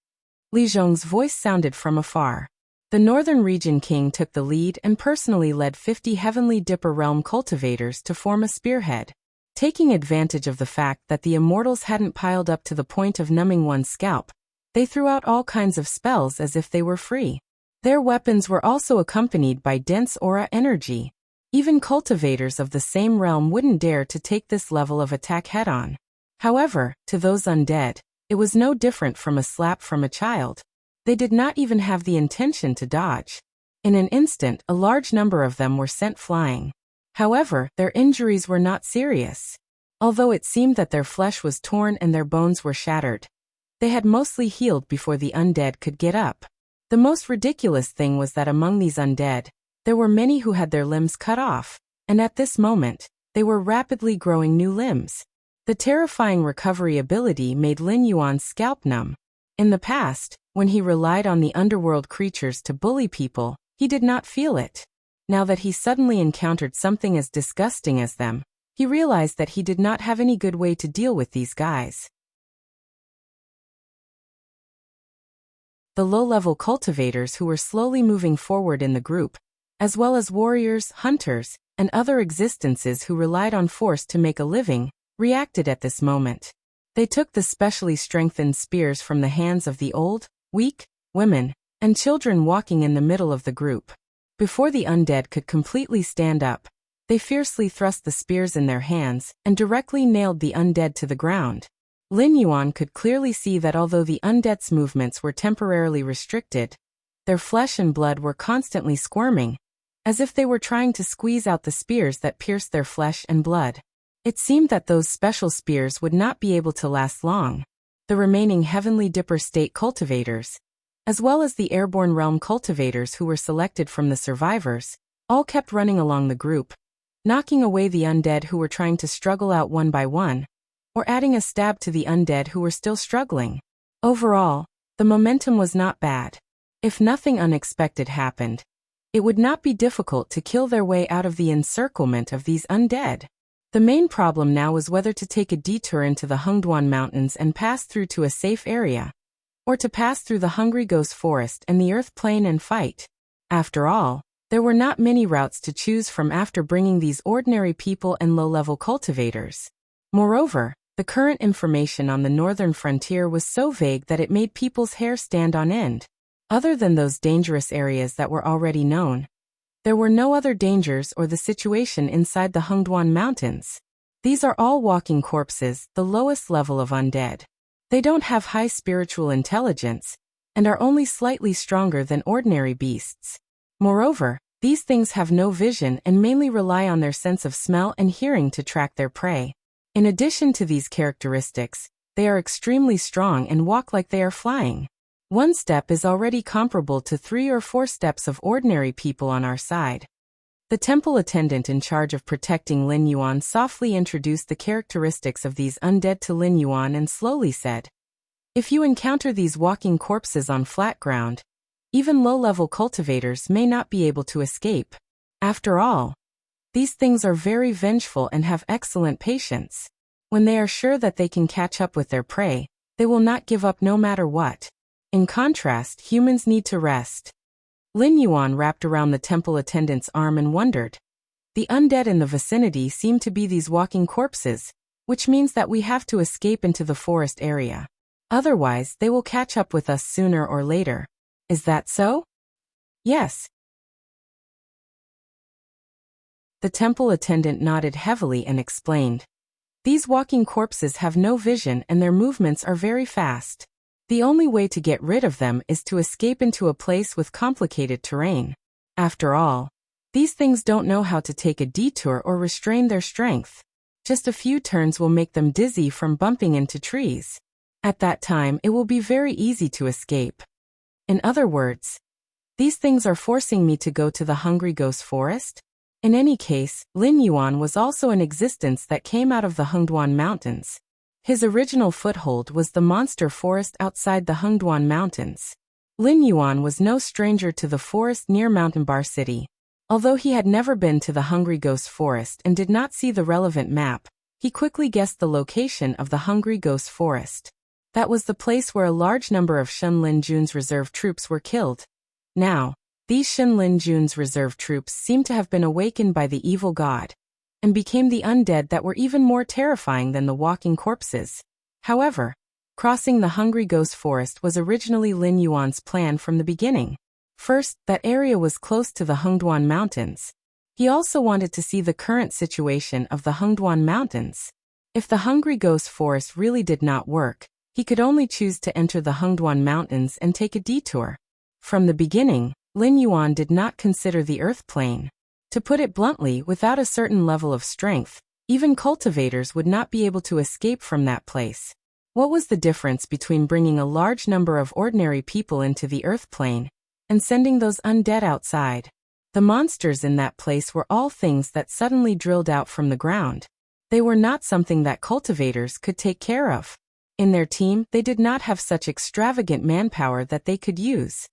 Li Zhong's voice sounded from afar. The Northern Region King took the lead and personally led 50 Heavenly Dipper Realm cultivators to form a spearhead. Taking advantage of the fact that the immortals hadn't piled up to the point of numbing one's scalp, they threw out all kinds of spells as if they were free. Their weapons were also accompanied by dense aura energy. Even cultivators of the same realm wouldn't dare to take this level of attack head-on. However, to those undead, it was no different from a slap from a child. They did not even have the intention to dodge. In an instant, a large number of them were sent flying. However, their injuries were not serious. Although it seemed that their flesh was torn and their bones were shattered, they had mostly healed before the undead could get up. The most ridiculous thing was that among these undead, there were many who had their limbs cut off, and at this moment, they were rapidly growing new limbs. The terrifying recovery ability made Lin Yuan's scalp numb. In the past, when he relied on the underworld creatures to bully people, he did not feel it. Now that he suddenly encountered something as disgusting as them, he realized that he did not have any good way to deal with these guys. The low-level cultivators who were slowly moving forward in the group, as well as warriors, hunters, and other existences who relied on force to make a living, reacted at this moment. They took the specially strengthened spears from the hands of the old, weak, women, and children walking in the middle of the group. Before the undead could completely stand up, they fiercely thrust the spears in their hands and directly nailed the undead to the ground. Lin Yuan could clearly see that although the undead's movements were temporarily restricted, their flesh and blood were constantly squirming, as if they were trying to squeeze out the spears that pierced their flesh and blood. It seemed that those special spears would not be able to last long. The remaining Heavenly Dipper State cultivators, as well as the Airborne Realm cultivators who were selected from the survivors, all kept running along the group, knocking away the undead who were trying to struggle out one by one, or adding a stab to the undead who were still struggling. Overall, the momentum was not bad. If nothing unexpected happened, it would not be difficult to kill their way out of the encirclement of these undead. The main problem now was whether to take a detour into the Hengduan Mountains and pass through to a safe area, or to pass through the Hungry Ghost Forest and the Earth Plain and fight. After all, there were not many routes to choose from after bringing these ordinary people and low-level cultivators. Moreover, the current information on the northern frontier was so vague that it made people's hair stand on end. Other than those dangerous areas that were already known, there were no other dangers or the situation inside the Hengduan Mountains. These are all walking corpses, the lowest level of undead. They don't have high spiritual intelligence, and are only slightly stronger than ordinary beasts. Moreover, these things have no vision and mainly rely on their sense of smell and hearing to track their prey. In addition to these characteristics, they are extremely strong and walk like they are flying. One step is already comparable to 3 or 4 steps of ordinary people on our side. The temple attendant in charge of protecting Lin Yuan softly introduced the characteristics of these undead to Lin Yuan and slowly said, "If you encounter these walking corpses on flat ground, even low-level cultivators may not be able to escape. After all, these things are very vengeful and have excellent patience. When they are sure that they can catch up with their prey, they will not give up no matter what. In contrast, humans need to rest." Lin Yuan wrapped around the temple attendant's arm and wondered. The undead in the vicinity seem to be these walking corpses, which means that we have to escape into the forest area. Otherwise, they will catch up with us sooner or later. Is that so? Yes. The temple attendant nodded heavily and explained. These walking corpses have no vision and their movements are very fast. The only way to get rid of them is to escape into a place with complicated terrain. After all, these things don't know how to take a detour or restrain their strength. Just a few turns will make them dizzy from bumping into trees. At that time, it will be very easy to escape. In other words, these things are forcing me to go to the Hungry Ghost Forest? In any case, Lin Yuan was also an existence that came out of the Hengduan Mountains. His original foothold was the monster forest outside the Hengduan Mountains. Lin Yuan was no stranger to the forest near Mountain Bar City. Although he had never been to the Hungry Ghost Forest and did not see the relevant map, he quickly guessed the location of the Hungry Ghost Forest. That was the place where a large number of Shen Lin Jun's reserve troops were killed. Now, these Shen Lin Jun's reserve troops seemed to have been awakened by the evil god, and became the undead that were even more terrifying than the walking corpses. However, crossing the Hungry Ghost Forest was originally Lin Yuan's plan from the beginning. First, that area was close to the Hengduan Mountains. He also wanted to see the current situation of the Hengduan Mountains. If the Hungry Ghost Forest really did not work, he could only choose to enter the Hengduan Mountains and take a detour. From the beginning, Lin Yuan did not consider the Earth Plain. To put it bluntly, without a certain level of strength, even cultivators would not be able to escape from that place. What was the difference between bringing a large number of ordinary people into the earth plane and sending those undead outside? The monsters in that place were all things that suddenly drilled out from the ground. They were not something that cultivators could take care of. In their team, they did not have such extravagant manpower that they could use.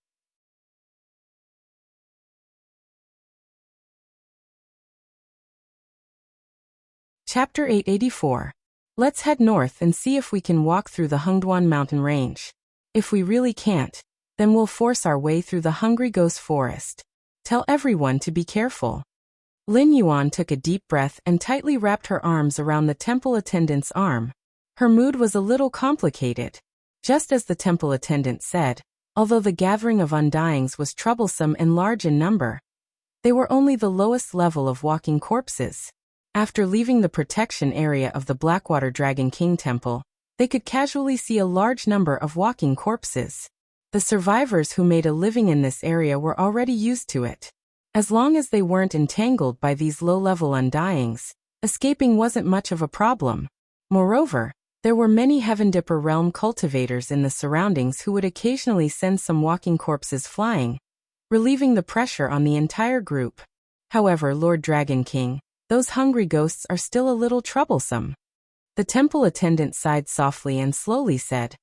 Chapter 884. Let's head north and see if we can walk through the Hungduan mountain range. If we really can't, then we'll force our way through the Hungry Ghost Forest. Tell everyone to be careful. Lin Yuan took a deep breath and tightly wrapped her arms around the temple attendant's arm. Her mood was a little complicated. Just as the temple attendant said, although the gathering of undyings was troublesome and large in number, they were only the lowest level of walking corpses. After leaving the protection area of the Blackwater Dragon King Temple, they could casually see a large number of walking corpses. The survivors who made a living in this area were already used to it. As long as they weren't entangled by these low-level undyings, escaping wasn't much of a problem. Moreover, there were many Heaven Dipper realm cultivators in the surroundings who would occasionally send some walking corpses flying, relieving the pressure on the entire group. However, Lord Dragon King, those hungry ghosts are still a little troublesome. The temple attendant sighed softly and slowly said,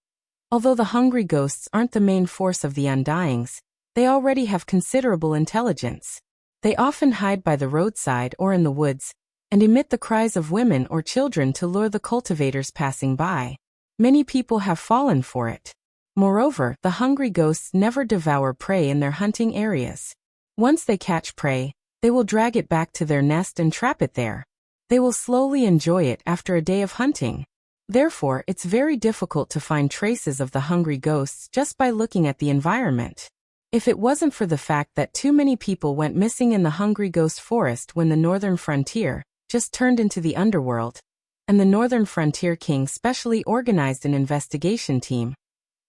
although the hungry ghosts aren't the main force of the undyings, they already have considerable intelligence. They often hide by the roadside or in the woods, and emit the cries of women or children to lure the cultivators passing by. Many people have fallen for it. Moreover, the hungry ghosts never devour prey in their hunting areas. Once they catch prey, they will drag it back to their nest and trap it there. They will slowly enjoy it after a day of hunting. Therefore, it's very difficult to find traces of the hungry ghosts just by looking at the environment. If it wasn't for the fact that too many people went missing in the Hungry Ghost Forest when the Northern Frontier just turned into the underworld, and the Northern Frontier King specially organized an investigation team,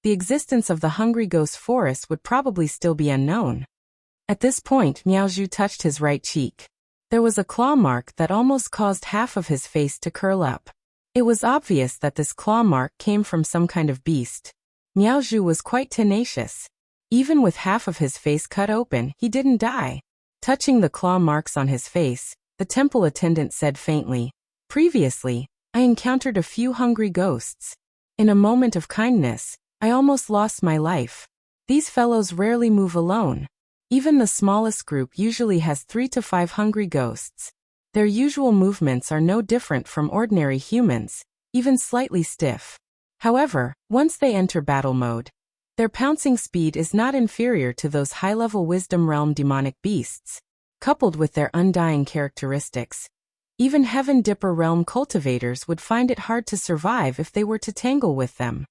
the existence of the Hungry Ghost Forest would probably still be unknown. At this point, Miaozhu touched his right cheek. There was a claw mark that almost caused half of his face to curl up. It was obvious that this claw mark came from some kind of beast. Miaozhu was quite tenacious. Even with half of his face cut open, he didn't die. Touching the claw marks on his face, the temple attendant said faintly, previously, I encountered a few hungry ghosts. In a moment of kindness, I almost lost my life. These fellows rarely move alone. Even the smallest group usually has 3 to 5 hungry ghosts. Their usual movements are no different from ordinary humans, even slightly stiff. However, once they enter battle mode, their pouncing speed is not inferior to those high-level Wisdom Realm demonic beasts. Coupled with their undying characteristics, even Heaven Dipper Realm cultivators would find it hard to survive if they were to tangle with them.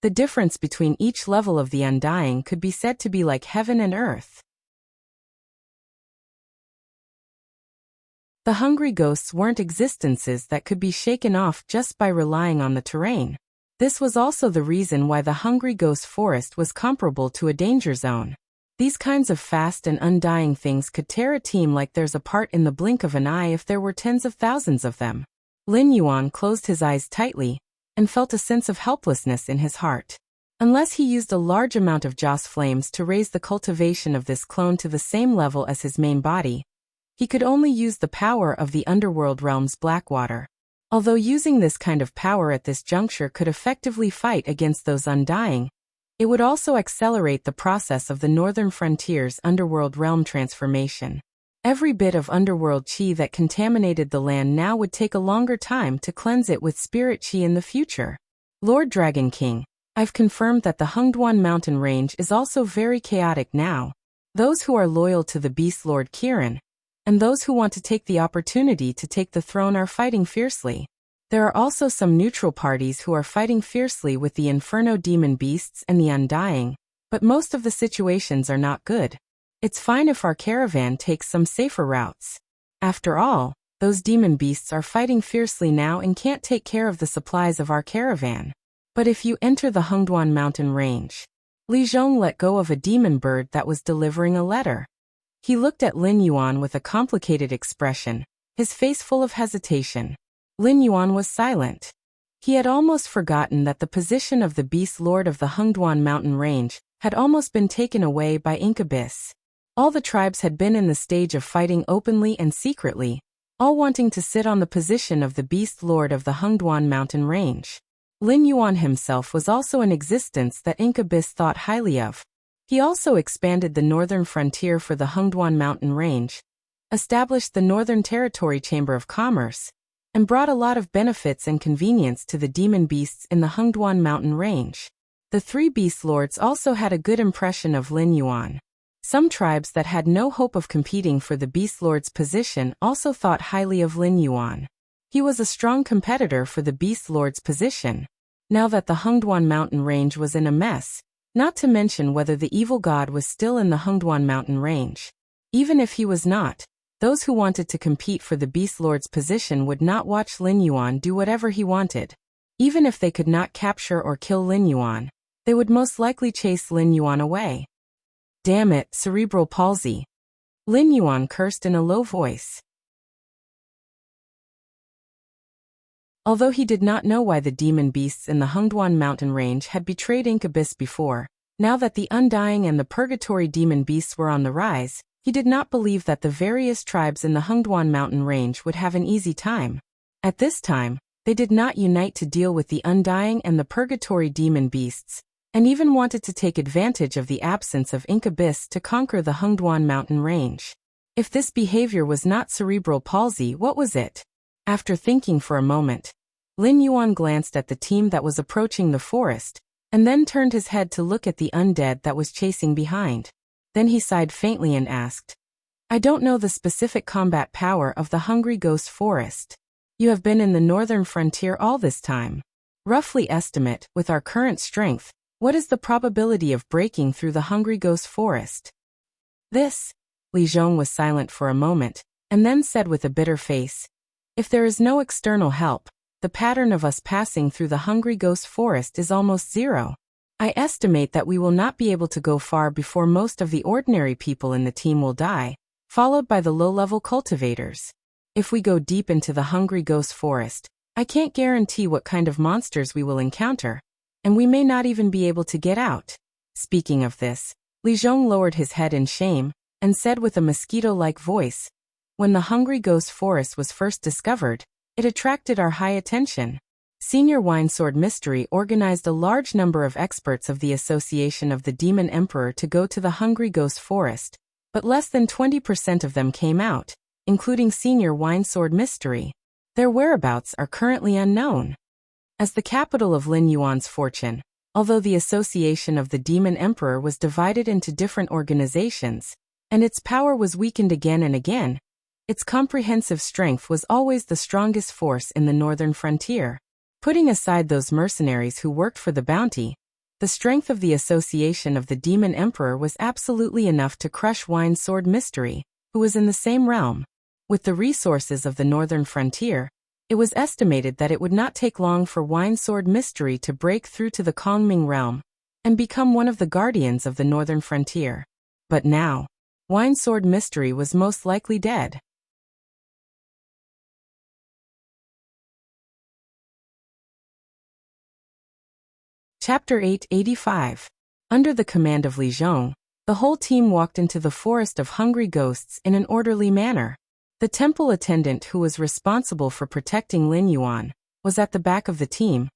The difference between each level of the undying could be said to be like heaven and earth. The hungry ghosts weren't existences that could be shaken off just by relying on the terrain. This was also the reason why the Hungry Ghost Forest was comparable to a danger zone. These kinds of fast and undying things could tear a team like theirs apart in the blink of an eye if there were tens of thousands of them. Lin Yuan closed his eyes tightly and felt a sense of helplessness in his heart. Unless he used a large amount of Joss flames to raise the cultivation of this clone to the same level as his main body, he could only use the power of the underworld realm's Blackwater. Although using this kind of power at this juncture could effectively fight against those undying, it would also accelerate the process of the Northern Frontier's underworld realm transformation. Every bit of underworld chi that contaminated the land now would take a longer time to cleanse it with spirit chi in the future. Lord Dragon King, I've confirmed that the Hungduan mountain range is also very chaotic now. Those who are loyal to the Beast Lord Kirin, and those who want to take the opportunity to take the throne are fighting fiercely. There are also some neutral parties who are fighting fiercely with the Inferno demon beasts and the Undying, but most of the situations are not good. It's fine if our caravan takes some safer routes. After all, those demon beasts are fighting fiercely now and can't take care of the supplies of our caravan. But if you enter the Hungduan mountain range, Li Zhong let go of a demon bird that was delivering a letter. He looked at Lin Yuan with a complicated expression, his face full of hesitation. Lin Yuan was silent. He had almost forgotten that the position of the Beast Lord of the Hengduan mountain range had almost been taken away by Incubus. All the tribes had been in the stage of fighting openly and secretly, all wanting to sit on the position of the Beast Lord of the Hengduan mountain range. Lin Yuan himself was also in existence that Incubus thought highly of. He also expanded the northern frontier for the Hengduan mountain range, established the Northern Territory Chamber of Commerce, and brought a lot of benefits and convenience to the demon beasts in the Hengduan mountain range. The three beast lords also had a good impression of Lin Yuan. Some tribes that had no hope of competing for the beast lord's position also thought highly of Lin Yuan. He was a strong competitor for the beast lord's position. Now that the Hengduan mountain range was in a mess, not to mention whether the evil god was still in the Hengduan mountain range. Even if he was not, those who wanted to compete for the Beast Lord's position would not watch Lin Yuan do whatever he wanted. Even if they could not capture or kill Lin Yuan, they would most likely chase Lin Yuan away. Damn it, cerebral palsy. Lin Yuan cursed in a low voice. Although he did not know why the demon beasts in the Hengduan mountain range had betrayed Incubus before, now that the Undying and the Purgatory demon beasts were on the rise, he did not believe that the various tribes in the Hengduan mountain range would have an easy time. At this time, they did not unite to deal with the Undying and the Purgatory demon beasts, and even wanted to take advantage of the absence of Incubus to conquer the Hengduan mountain range. If this behavior was not cerebral palsy, what was it? After thinking for a moment, Lin Yuan glanced at the team that was approaching the forest, and then turned his head to look at the undead that was chasing behind. Then he sighed faintly and asked, "I don't know the specific combat power of the Hungry Ghost Forest. You have been in the northern frontier all this time. Roughly estimate, with our current strength, what is the probability of breaking through the Hungry Ghost Forest?" This. Li Zhong was silent for a moment, and then said with a bitter face, "If there is no external help, the pattern of us passing through the Hungry Ghost Forest is almost zero. I estimate that we will not be able to go far before most of the ordinary people in the team will die, followed by the low-level cultivators. If we go deep into the Hungry Ghost Forest, I can't guarantee what kind of monsters we will encounter, and we may not even be able to get out." Speaking of this, Li Zhong lowered his head in shame, and said with a mosquito-like voice, "When the Hungry Ghost Forest was first discovered, it attracted our high attention. Senior Winesword Mystery organized a large number of experts of the Association of the Demon Emperor to go to the Hungry Ghost Forest, but less than 20% of them came out, including Senior Winesword Mystery. Their whereabouts are currently unknown." As the capital of Lin Yuan's fortune, although the Association of the Demon Emperor was divided into different organizations, and its power was weakened again and again, its comprehensive strength was always the strongest force in the northern frontier. Putting aside those mercenaries who worked for the bounty, the strength of the Association of the Demon Emperor was absolutely enough to crush Winesword Mystery, who was in the same realm. With the resources of the northern frontier, it was estimated that it would not take long for Winesword Mystery to break through to the Kongming realm and become one of the guardians of the northern frontier. But now, Winesword Mystery was most likely dead. Chapter 885. Under the command of Li Zhong, the whole team walked into the forest of hungry ghosts in an orderly manner. The temple attendant who was responsible for protecting Lin Yuan was at the back of the team,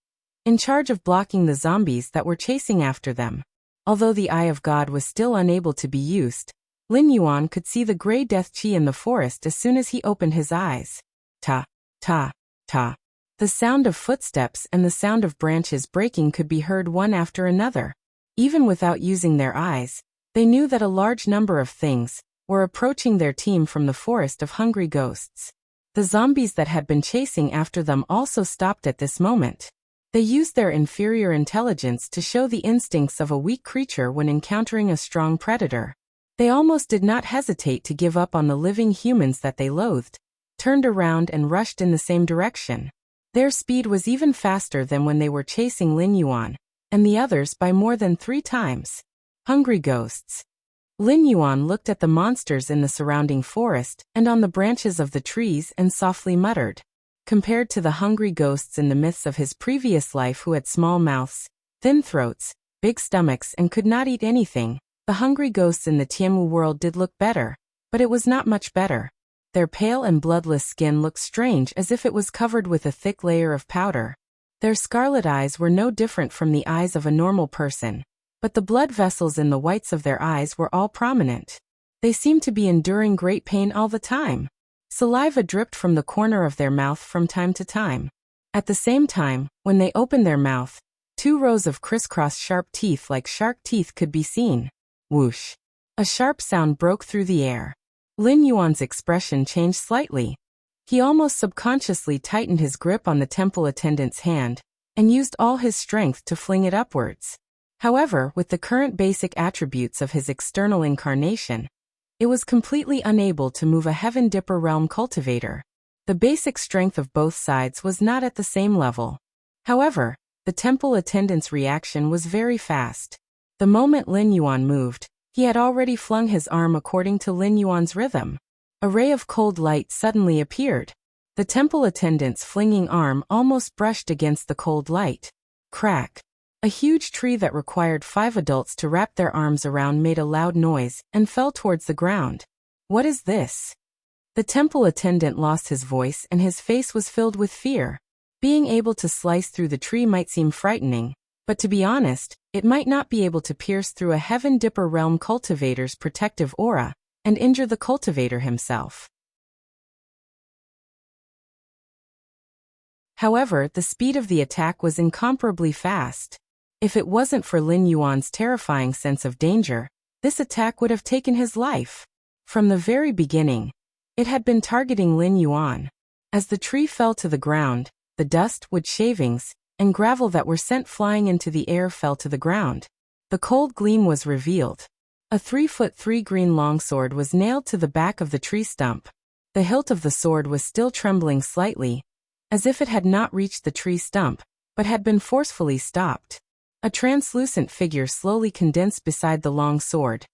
in charge of blocking the zombies that were chasing after them. Although the Eye of God was still unable to be used, Lin Yuan could see the gray death chi in the forest as soon as he opened his eyes. Ta, ta, ta. The sound of footsteps and the sound of branches breaking could be heard one after another. Even without using their eyes, they knew that a large number of things were approaching their team from the forest of hungry ghosts. The zombies that had been chasing after them also stopped at this moment. They used their inferior intelligence to show the instincts of a weak creature when encountering a strong predator. They almost did not hesitate to give up on the living humans that they loathed, turned around and rushed in the same direction. Their speed was even faster than when they were chasing Lin Yuan, and the others by more than 3 times. Hungry ghosts. Lin Yuan looked at the monsters in the surrounding forest and on the branches of the trees and softly muttered. Compared to the hungry ghosts in the myths of his previous life who had small mouths, thin throats, big stomachs and could not eat anything, the hungry ghosts in the Tianwu world did look better, but it was not much better. Their pale and bloodless skin looked strange as if it was covered with a thick layer of powder. Their scarlet eyes were no different from the eyes of a normal person, but the blood vessels in the whites of their eyes were all prominent. They seemed to be enduring great pain all the time. Saliva dripped from the corner of their mouth from time to time. At the same time, when they opened their mouth, 2 rows of crisscross sharp teeth like shark teeth could be seen. Whoosh! A sharp sound broke through the air. Lin Yuan's expression changed slightly. He almost subconsciously tightened his grip on the temple attendant's hand and used all his strength to fling it upwards. However, with the current basic attributes of his external incarnation, it was completely unable to move a Heaven Dipper realm cultivator. The basic strength of both sides was not at the same level. However, the temple attendant's reaction was very fast. The moment Lin Yuan moved, he had already flung his arm according to Lin Yuan's rhythm. A ray of cold light suddenly appeared. The temple attendant's flinging arm almost brushed against the cold light. Crack! A huge tree that required 5 adults to wrap their arms around made a loud noise and fell towards the ground. What is this? The temple attendant lost his voice and his face was filled with fear. Being able to slice through the tree might seem frightening, but to be honest, it might not be able to pierce through a Heaven Dipper realm cultivator's protective aura and injure the cultivator himself. However, the speed of the attack was incomparably fast. If it wasn't for Lin Yuan's terrifying sense of danger, this attack would have taken his life. From the very beginning, it had been targeting Lin Yuan. As the tree fell to the ground, the dust, wood shavings, and gravel that were sent flying into the air fell to the ground. The cold gleam was revealed. A 3-foot-3 green longsword was nailed to the back of the tree stump. The hilt of the sword was still trembling slightly, as if it had not reached the tree stump, but had been forcefully stopped. A translucent figure slowly condensed beside the long sword,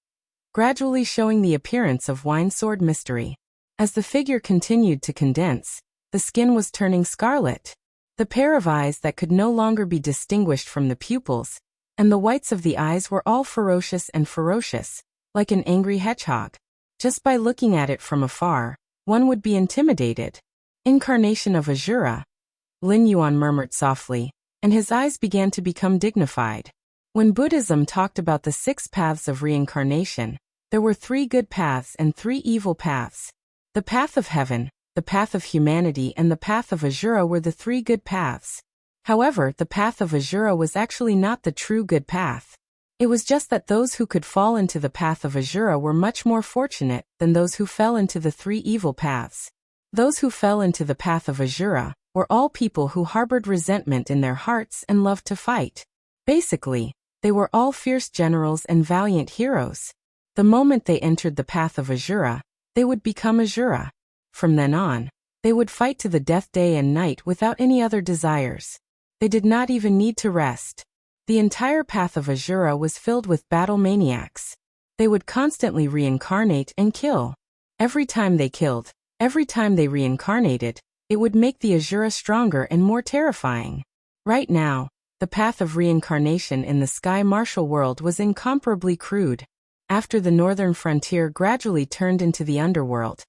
gradually showing the appearance of wine sword mystery. As the figure continued to condense, the skin was turning scarlet. The pair of eyes that could no longer be distinguished from the pupils, and the whites of the eyes were all ferocious, like an angry hedgehog. Just by looking at it from afar, one would be intimidated. Incarnation of Azura, Lin Yuan murmured softly, and his eyes began to become dignified. When Buddhism talked about the 6 paths of reincarnation, there were 3 good paths and 3 evil paths. The path of heaven, the path of humanity and the path of Azura were the 3 good paths. However, the path of Azura was actually not the true good path. It was just that those who could fall into the path of Azura were much more fortunate than those who fell into the 3 evil paths. Those who fell into the path of Azura were all people who harbored resentment in their hearts and loved to fight. Basically, they were all fierce generals and valiant heroes. The moment they entered the path of Azura, they would become Azura. From then on, they would fight to the death day and night without any other desires. They did not even need to rest. The entire path of Azura was filled with battle maniacs. They would constantly reincarnate and kill. Every time they killed, every time they reincarnated, it would make the Azura stronger and more terrifying. Right now, the path of reincarnation in the Sky Martial world was incomparably crude. After the northern frontier gradually turned into the underworld,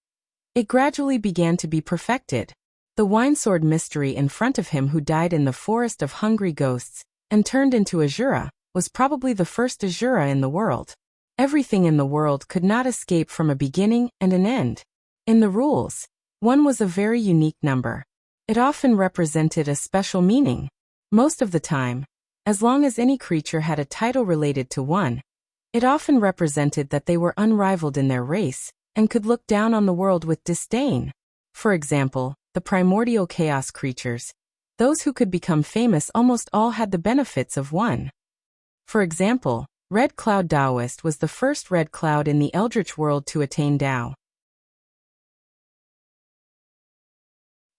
it gradually began to be perfected. The winesword mystery in front of him who died in the forest of hungry ghosts and turned into Azura was probably the first Azura in the world. Everything in the world could not escape from a beginning and an end. In the rules, 1 was a very unique number. It often represented a special meaning. Most of the time, as long as any creature had a title related to 1, it often represented that they were unrivaled in their race and could look down on the world with disdain. For example, the primordial chaos creatures, those who could become famous almost all had the benefits of 1. For example, Red Cloud Taoist was the first red cloud in the Eldritch world to attain Tao.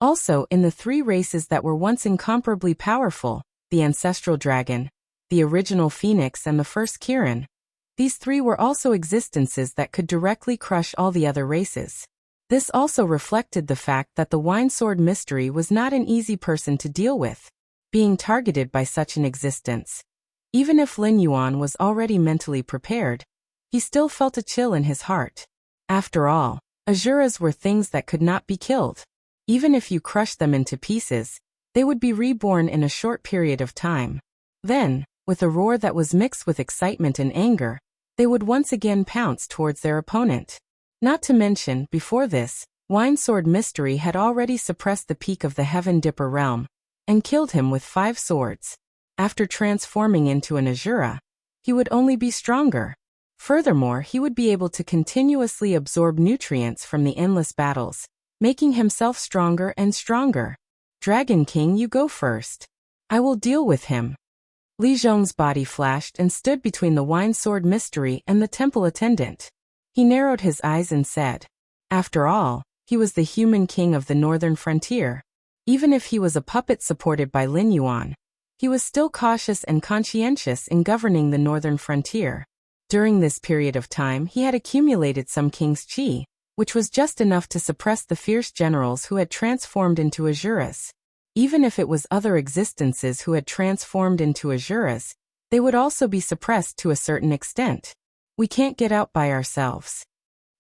Also, in the 3 races that were once incomparably powerful, the ancestral dragon, the original phoenix and the first Kirin, These three were also existences that could directly crush all the other races. This also reflected the fact that the Wine Sword Mystery was not an easy person to deal with, being targeted by such an existence. Even if Lin Yuan was already mentally prepared, he still felt a chill in his heart. After all, Asuras were things that could not be killed. Even if you crushed them into pieces, they would be reborn in a short period of time. Then, with a roar that was mixed with excitement and anger, they would once again pounce towards their opponent. Not to mention, before this, Wine Sword Mystery had already suppressed the peak of the Heaven Dipper realm, and killed him with 5 swords. After transforming into an Asura, he would only be stronger. Furthermore, he would be able to continuously absorb nutrients from the endless battles, making himself stronger and stronger. Dragon King, you go first. I will deal with him. Li Zhong's body flashed and stood between the Wine Sword Mystery and the temple attendant. He narrowed his eyes and said, after all, he was the human king of the northern frontier. Even if he was a puppet supported by Lin Yuan, he was still cautious and conscientious in governing the northern frontier. During this period of time, he had accumulated some king's qi, which was just enough to suppress the fierce generals who had transformed into Asuras. Even if it was other existences who had transformed into Asuras, they would also be suppressed to a certain extent. We can't get out by ourselves.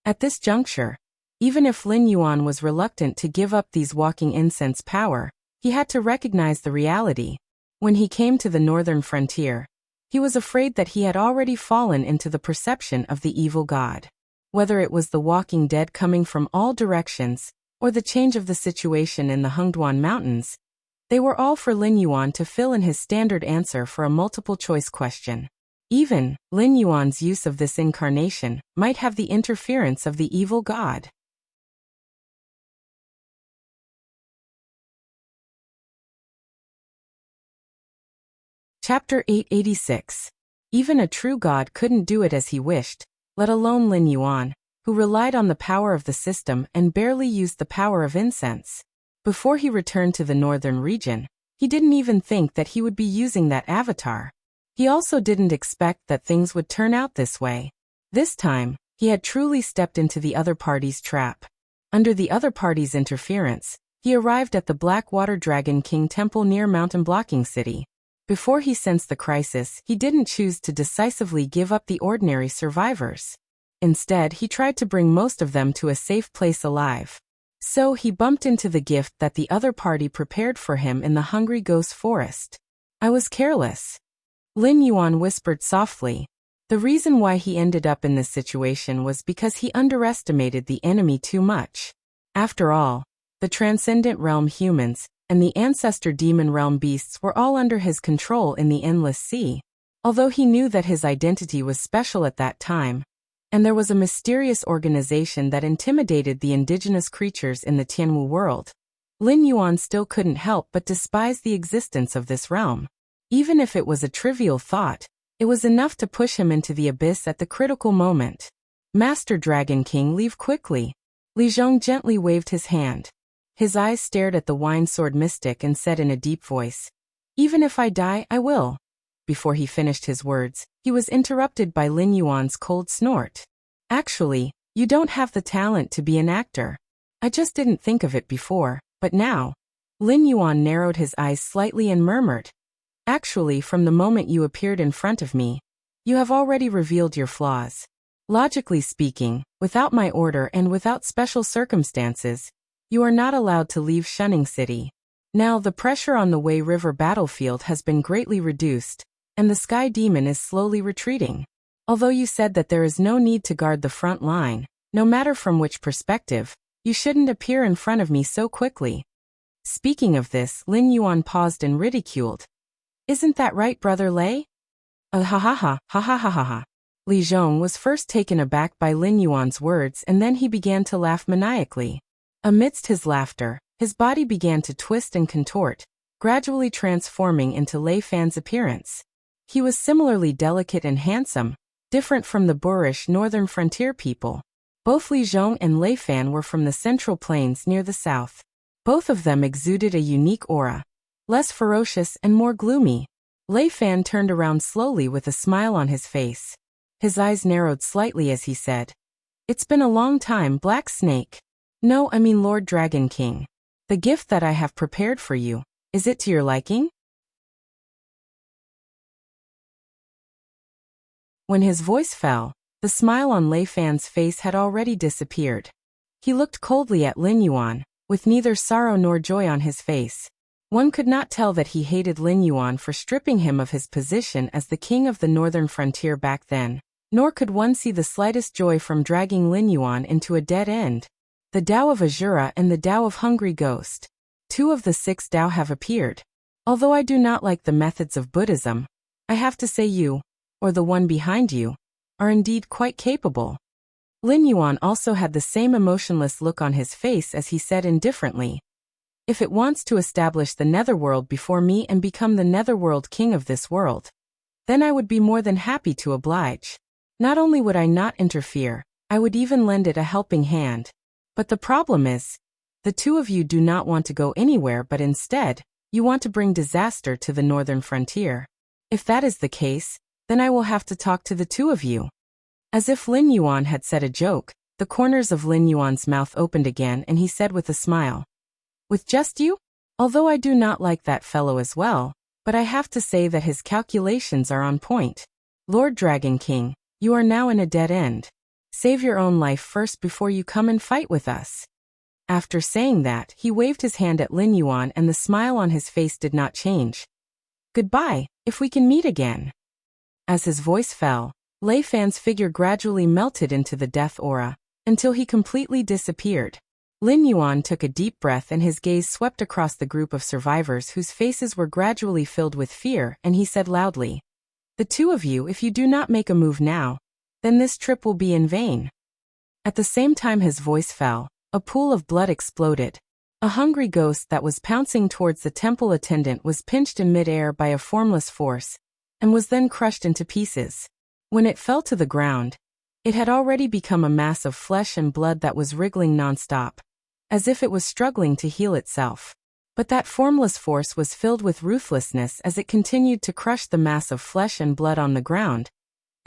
At this juncture, even if Lin Yuan was reluctant to give up these walking incense power, he had to recognize the reality. When he came to the northern frontier, he was afraid that he had already fallen into the perception of the evil god. Whether it was the walking dead coming from all directions, or the change of the situation in the Hengduan Mountains, they were all for Lin Yuan to fill in his standard answer for a multiple-choice question. Even Lin Yuan's use of this incarnation might have the interference of the evil god. Chapter 886. Even a true god couldn't do it as he wished, let alone Lin Yuan, who relied on the power of the system and barely used the power of incense. Before he returned to the northern region, he didn't even think that he would be using that avatar. He also didn't expect that things would turn out this way. This time, he had truly stepped into the other party's trap. Under the other party's interference, he arrived at the Blackwater Dragon King Temple near Mountain Blocking City. Before he sensed the crisis, he didn't choose to decisively give up the ordinary survivors. Instead, he tried to bring most of them to a safe place alive. So he bumped into the gift that the other party prepared for him in the Hungry Ghost Forest. I was careless. Lin Yuan whispered softly. The reason why he ended up in this situation was because he underestimated the enemy too much. After all, the Transcendent Realm humans and the Ancestor Demon Realm beasts were all under his control in the Endless Sea. Although he knew that his identity was special at that time, and there was a mysterious organization that intimidated the indigenous creatures in the Tianwu world, Lin Yuan still couldn't help but despise the existence of this realm. Even if it was a trivial thought, it was enough to push him into the abyss at the critical moment. Master Dragon King, leave quickly. Li Zhong gently waved his hand. His eyes stared at the Wine Sword Mystic and said in a deep voice, even if I die, I will. Before he finished his words, he was interrupted by Lin Yuan's cold snort. Actually, you don't have the talent to be an actor. I just didn't think of it before, but now. Lin Yuan narrowed his eyes slightly and murmured, actually, from the moment you appeared in front of me, you have already revealed your flaws. Logically speaking, without my order and without special circumstances, you are not allowed to leave Shunning City. Now the pressure on the Wei River battlefield has been greatly reduced, and the Sky Demon is slowly retreating. Although you said that there is no need to guard the front line, no matter from which perspective, you shouldn't appear in front of me so quickly. Speaking of this, Lin Yuan paused and ridiculed. Isn't that right, Brother Lei? Ha ha ha ha ha ha ha. Li Zhong was first taken aback by Lin Yuan's words and then he began to laugh maniacally. Amidst his laughter, his body began to twist and contort, gradually transforming into Lei Fan's appearance. He was similarly delicate and handsome, different from the boorish northern frontier people. Both Li Zhong and Lei Fan were from the central plains near the south. Both of them exuded a unique aura, less ferocious and more gloomy. Lei Fan turned around slowly with a smile on his face. His eyes narrowed slightly as he said, "It's been a long time, Black Snake. No, I mean Lord Dragon King. The gift that I have prepared for you, is it to your liking?" When his voice fell, the smile on Lei Fan's face had already disappeared. He looked coldly at Lin Yuan, with neither sorrow nor joy on his face. One could not tell that he hated Lin Yuan for stripping him of his position as the king of the northern frontier back then, nor could one see the slightest joy from dragging Lin Yuan into a dead end. The Tao of Azura and the Tao of Hungry Ghost. 2 of the 6 Tao have appeared. Although I do not like the methods of Buddhism, I have to say you, or the one behind you, are indeed quite capable. Lin Yuan also had the same emotionless look on his face as he said indifferently, "If it wants to establish the netherworld before me and become the netherworld king of this world, then I would be more than happy to oblige. Not only would I not interfere, I would even lend it a helping hand. But the problem is, the 2 of you do not want to go anywhere but instead, you want to bring disaster to the northern frontier. If that is the case, then I will have to talk to the 2 of you." As if Lin Yuan had said a joke, the corners of Lin Yuan's mouth opened again and he said with a smile, "With just you? Although I do not like that fellow as well, but I have to say that his calculations are on point. Lord Dragon King, you are now in a dead end. Save your own life first before you come and fight with us." After saying that, he waved his hand at Lin Yuan and the smile on his face did not change. "Goodbye, if we can meet again." As his voice fell, Lei Fan's figure gradually melted into the death aura, until he completely disappeared. Lin Yuan took a deep breath and his gaze swept across the group of survivors whose faces were gradually filled with fear, and he said loudly, "The 2 of you, if you do not make a move now, then this trip will be in vain." At the same time his voice fell, a pool of blood exploded. A hungry ghost that was pouncing towards the temple attendant was pinched in mid-air by a formless force, and was then crushed into pieces. When it fell to the ground, it had already become a mass of flesh and blood that was wriggling non-stop, as if it was struggling to heal itself. But that formless force was filled with ruthlessness as it continued to crush the mass of flesh and blood on the ground,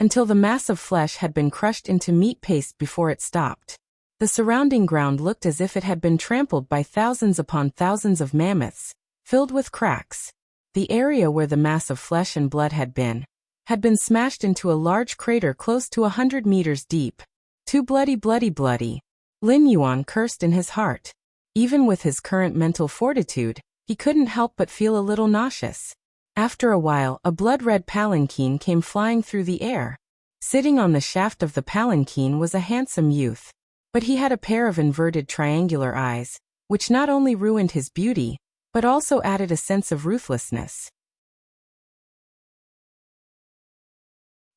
until the mass of flesh had been crushed into meat paste before it stopped. The surrounding ground looked as if it had been trampled by thousands upon thousands of mammoths, filled with cracks. The area where the mass of flesh and blood had been smashed into a large crater close to 100 meters deep. "Too bloody, bloody, bloody." Lin Yuan cursed in his heart. Even with his current mental fortitude, he couldn't help but feel a little nauseous. After a while, a blood-red palanquin came flying through the air. Sitting on the shaft of the palanquin was a handsome youth, but he had a pair of inverted triangular eyes, which not only ruined his beauty, but also added a sense of ruthlessness.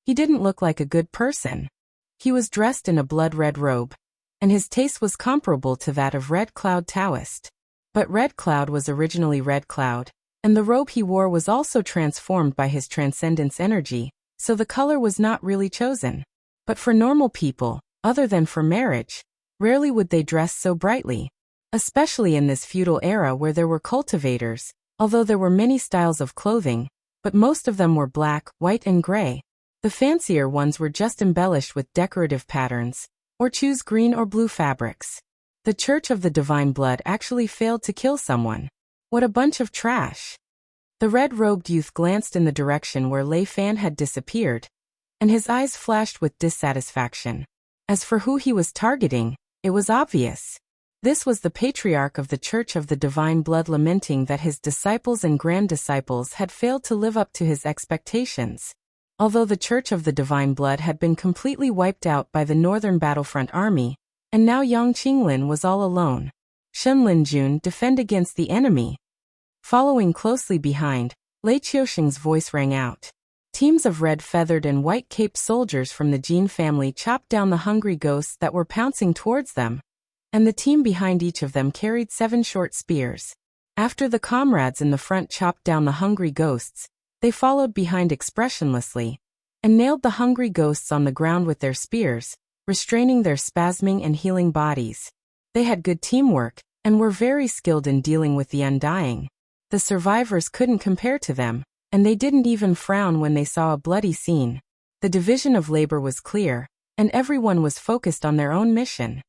He didn't look like a good person. He was dressed in a blood-red robe, and his taste was comparable to that of Red Cloud Taoist. But Red Cloud was originally Red Cloud, and the robe he wore was also transformed by his transcendence energy, so the color was not really chosen. But for normal people, other than for marriage, rarely would they dress so brightly. Especially in this feudal era where there were cultivators, although there were many styles of clothing, but most of them were black, white and gray. The fancier ones were just embellished with decorative patterns, or choose green or blue fabrics. The Church of the Divine Blood actually failed to kill someone. What a bunch of trash. The red-robed youth glanced in the direction where Lei Fan had disappeared, and his eyes flashed with dissatisfaction. As for who he was targeting, it was obvious. This was the patriarch of the Church of the Divine Blood, lamenting that his disciples and grand-disciples had failed to live up to his expectations. Although the Church of the Divine Blood had been completely wiped out by the Northern Battlefront Army, and now Yang Qinglin was all alone. Shen Linjun defend against the enemy. Following closely behind, Lei Qiusheng's voice rang out. Teams of red-feathered and white-caped soldiers from the Jin family chopped down the hungry ghosts that were pouncing towards them, and the team behind each of them carried 7 short spears. After the comrades in the front chopped down the hungry ghosts, they followed behind expressionlessly, and nailed the hungry ghosts on the ground with their spears, restraining their spasming and healing bodies. They had good teamwork, and were very skilled in dealing with the undying. The survivors couldn't compare to them, and they didn't even frown when they saw a bloody scene. The division of labor was clear, and everyone was focused on their own mission.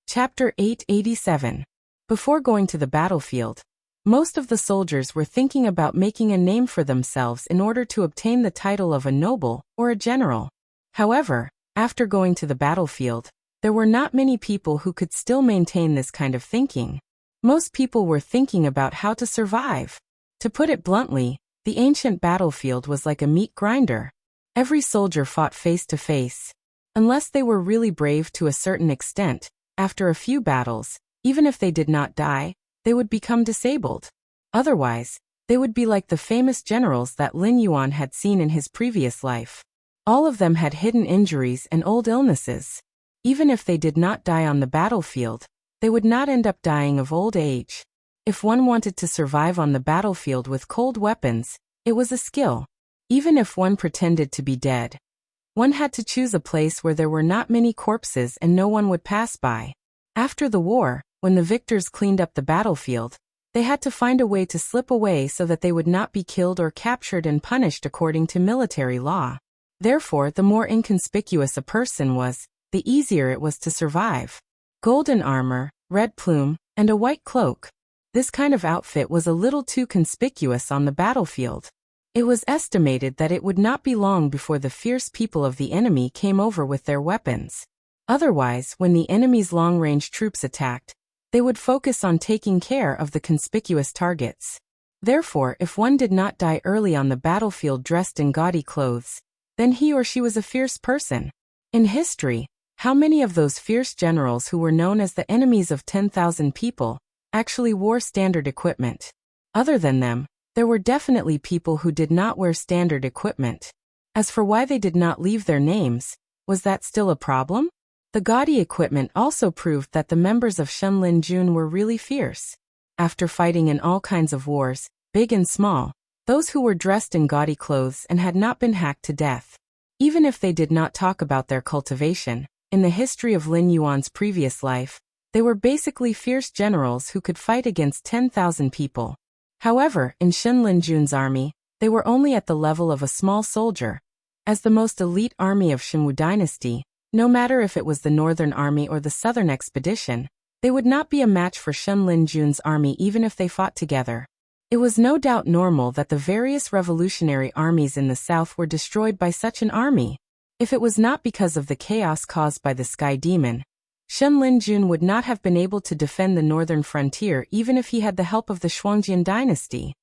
Chapter 887. Before going to the battlefield, most of the soldiers were thinking about making a name for themselves in order to obtain the title of a noble or a general. However, after going to the battlefield, there were not many people who could still maintain this kind of thinking. Most people were thinking about how to survive. To put it bluntly, the ancient battlefield was like a meat grinder. Every soldier fought face to face. Unless they were really brave to a certain extent, after a few battles, even if they did not die, they would become disabled. Otherwise, they would be like the famous generals that Lin Yuan had seen in his previous life. All of them had hidden injuries and old illnesses. Even if they did not die on the battlefield, they would not end up dying of old age. If one wanted to survive on the battlefield with cold weapons, it was a skill. Even if one pretended to be dead, one had to choose a place where there were not many corpses and no one would pass by. After the war, when the victors cleaned up the battlefield, they had to find a way to slip away so that they would not be killed or captured and punished according to military law. Therefore, the more inconspicuous a person was, the easier it was to survive. Golden armor, red plume, and a white cloak. This kind of outfit was a little too conspicuous on the battlefield. It was estimated that it would not be long before the fierce people of the enemy came over with their weapons. Otherwise, when the enemy's long-range troops attacked, they would focus on taking care of the conspicuous targets. Therefore, if one did not die early on the battlefield dressed in gaudy clothes, then he or she was a fierce person. In history, how many of those fierce generals who were known as the enemies of 10,000 people actually wore standard equipment? Other than them, there were definitely people who did not wear standard equipment. As for why they did not leave their names, was that still a problem? The gaudy equipment also proved that the members of Shenlin Jun were really fierce. After fighting in all kinds of wars, big and small, those who were dressed in gaudy clothes and had not been hacked to death, even if they did not talk about their cultivation, in the history of Lin Yuan's previous life, they were basically fierce generals who could fight against 10,000 people. However, in Shenlin Jun's army, they were only at the level of a small soldier. As the most elite army of Shenwu dynasty, no matter if it was the Northern Army or the Southern Expedition, they would not be a match for Shenlin Jun's army even if they fought together. It was no doubt normal that the various revolutionary armies in the south were destroyed by such an army. If it was not because of the chaos caused by the Sky Demon, Shenlin Jun would not have been able to defend the northern frontier even if he had the help of the Shuangjian dynasty.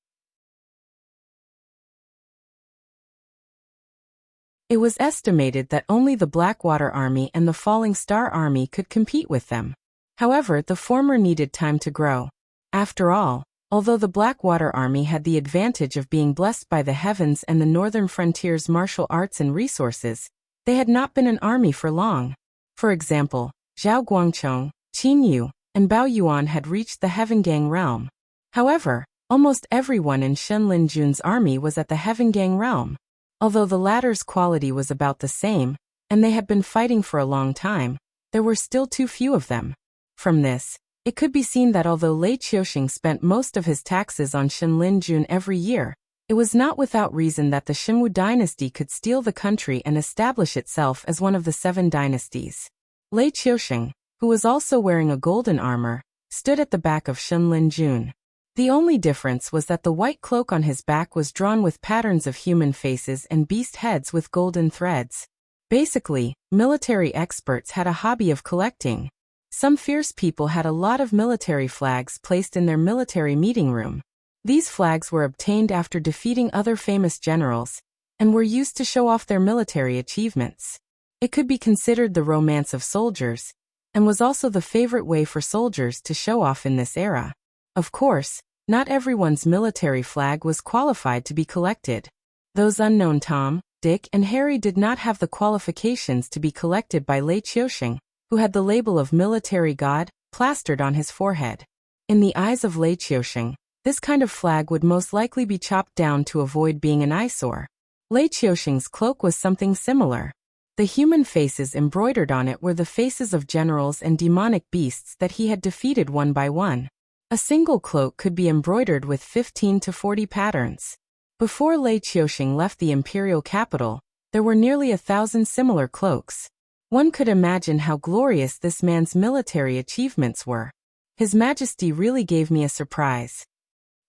It was estimated that only the Blackwater Army and the Falling Star Army could compete with them. However, the former needed time to grow. After all, although the Blackwater Army had the advantage of being blessed by the heavens and the northern frontier's martial arts and resources, they had not been an army for long. For example, Zhao Guangchong, Qin Yu, and Bao Yuan had reached the Heavengang realm. However, almost everyone in Shenlin Jun's army was at the Heavengang realm. Although the latter's quality was about the same, and they had been fighting for a long time, there were still too few of them. From this, it could be seen that although Lei Qiuxing spent most of his taxes on Shenlin Jun every year, it was not without reason that the Shenwu dynasty could steal the country and establish itself as one of the 7 dynasties. Lei Qiuxing, who was also wearing a golden armor, stood at the back of Shenlin Jun. The only difference was that the white cloak on his back was drawn with patterns of human faces and beast heads with golden threads. Basically, military experts had a hobby of collecting. Some fierce people had a lot of military flags placed in their military meeting room. These flags were obtained after defeating other famous generals, and were used to show off their military achievements. It could be considered the romance of soldiers, and was also the favorite way for soldiers to show off in this era. Of course, not everyone's military flag was qualified to be collected. Those unknown Tom, Dick, and Harry did not have the qualifications to be collected by Lei Qiuxing, who had the label of military god plastered on his forehead. In the eyes of Lei Qiuxing, this kind of flag would most likely be chopped down to avoid being an eyesore. Lei Qiuxing's cloak was something similar. The human faces embroidered on it were the faces of generals and demonic beasts that he had defeated one by one. A single cloak could be embroidered with 15 to 40 patterns. Before Lei Qiusheng left the imperial capital, there were nearly 1,000 similar cloaks. One could imagine how glorious this man's military achievements were. His Majesty really gave me a surprise.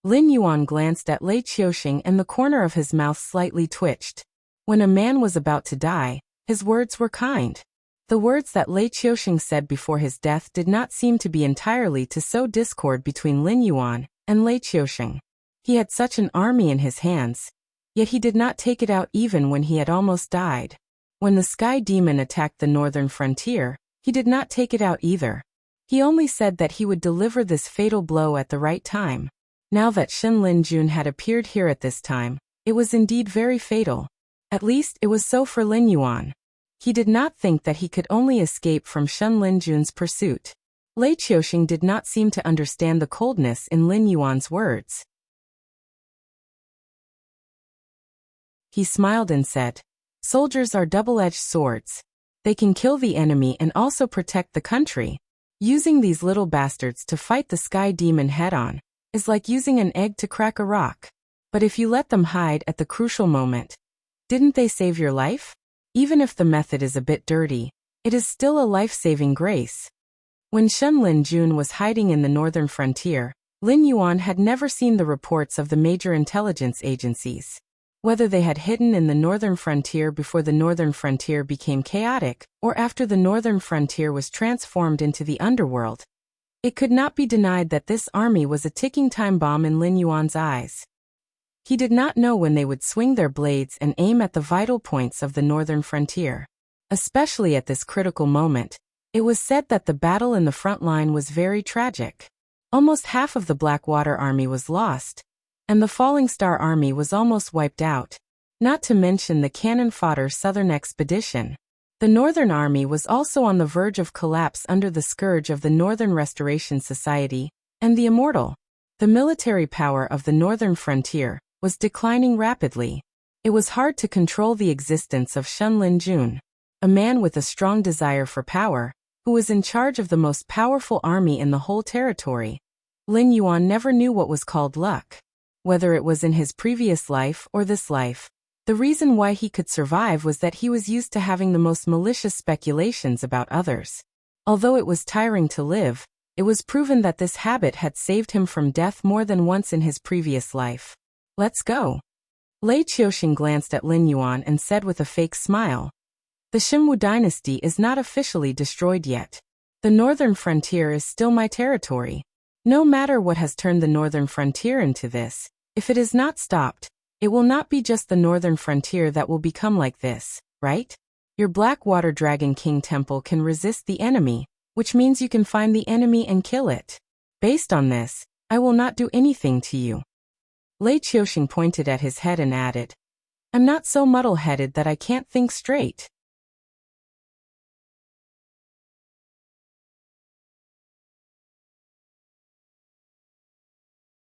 Lin Yuan glanced at Lei Qiusheng and the corner of his mouth slightly twitched. When a man was about to die, his words were kind. The words that Lei Qiusheng said before his death did not seem to be entirely to sow discord between Lin Yuan and Lei Qiusheng. He had such an army in his hands, yet he did not take it out even when he had almost died. When the Sky Demon attacked the northern frontier, he did not take it out either. He only said that he would deliver this fatal blow at the right time. Now that Shen Linjun had appeared here at this time, it was indeed very fatal. At least it was so for Lin Yuan. He did not think that he could only escape from Shen Linjun's pursuit. Lei Qiusheng did not seem to understand the coldness in Lin Yuan's words. He smiled and said, "Soldiers are double-edged swords. They can kill the enemy and also protect the country. Using these little bastards to fight the Sky Demon head-on is like using an egg to crack a rock. But if you let them hide at the crucial moment, didn't they save your life? Even if the method is a bit dirty, it is still a life-saving grace." When Shen Linjun was hiding in the northern frontier, Lin Yuan had never seen the reports of the major intelligence agencies. Whether they had hidden in the northern frontier before the northern frontier became chaotic, or after the northern frontier was transformed into the underworld, it could not be denied that this army was a ticking time bomb in Lin Yuan's eyes. He did not know when they would swing their blades and aim at the vital points of the northern frontier. Especially at this critical moment, it was said that the battle in the front line was very tragic. Almost half of the Blackwater army was lost, and the Falling Star army was almost wiped out, not to mention the cannon fodder southern expedition. The Northern Army was also on the verge of collapse under the scourge of the Northern Restoration Society and the Immortal. The military power of the northern frontier was declining rapidly. It was hard to control the existence of Shen Linjun, a man with a strong desire for power, who was in charge of the most powerful army in the whole territory. Lin Yuan never knew what was called luck. Whether it was in his previous life or this life, the reason why he could survive was that he was used to having the most malicious speculations about others. Although it was tiring to live, it was proven that this habit had saved him from death more than once in his previous life. "Let's go." Lei Qiusheng glanced at Lin Yuan and said with a fake smile, "The Xinwu dynasty is not officially destroyed yet. The northern frontier is still my territory. No matter what has turned the northern frontier into this, if it is not stopped, it will not be just the northern frontier that will become like this, right? Your Blackwater Dragon King Temple can resist the enemy, which means you can find the enemy and kill it. Based on this, I will not do anything to you." Lei Qiusheng pointed at his head and added, "I'm not so muddle-headed that I can't think straight."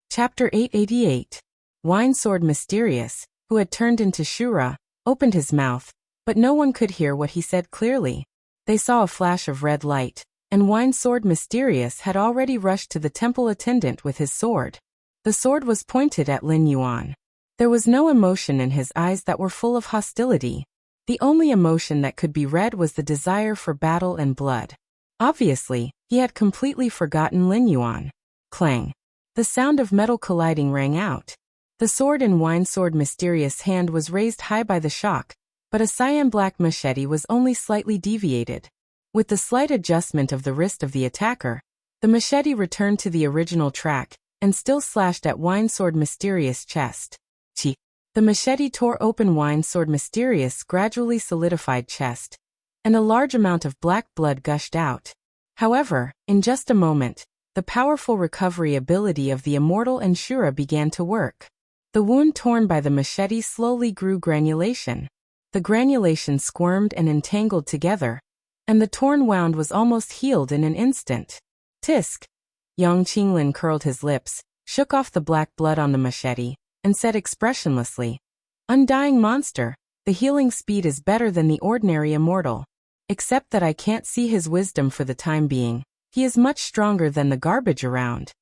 Chapter 888. Winesword Mysterious, who had turned into Shura, opened his mouth, but no one could hear what he said clearly. They saw a flash of red light, and Winesword Mysterious had already rushed to the temple attendant with his sword. The sword was pointed at Lin Yuan. There was no emotion in his eyes that were full of hostility. The only emotion that could be read was the desire for battle and blood. Obviously, he had completely forgotten Lin Yuan. Clang. The sound of metal colliding rang out. The sword in Winesword Mysterious' hand was raised high by the shock, but a cyan-black machete was only slightly deviated. With the slight adjustment of the wrist of the attacker, the machete returned to the original track, and still slashed at Winesword Mysterious' chest. Chi. The machete tore open Winesword Mysterious' gradually solidified chest, and a large amount of black blood gushed out. However, in just a moment, the powerful recovery ability of the Immortal and Shura began to work. The wound torn by the machete slowly grew granulation. The granulation squirmed and entangled together, and the torn wound was almost healed in an instant. Tisk! Yang Qinglin curled his lips, shook off the black blood on the machete, and said expressionlessly, "Undying monster, the healing speed is better than the ordinary immortal. Except that I can't see his wisdom for the time being. He is much stronger than the garbage around."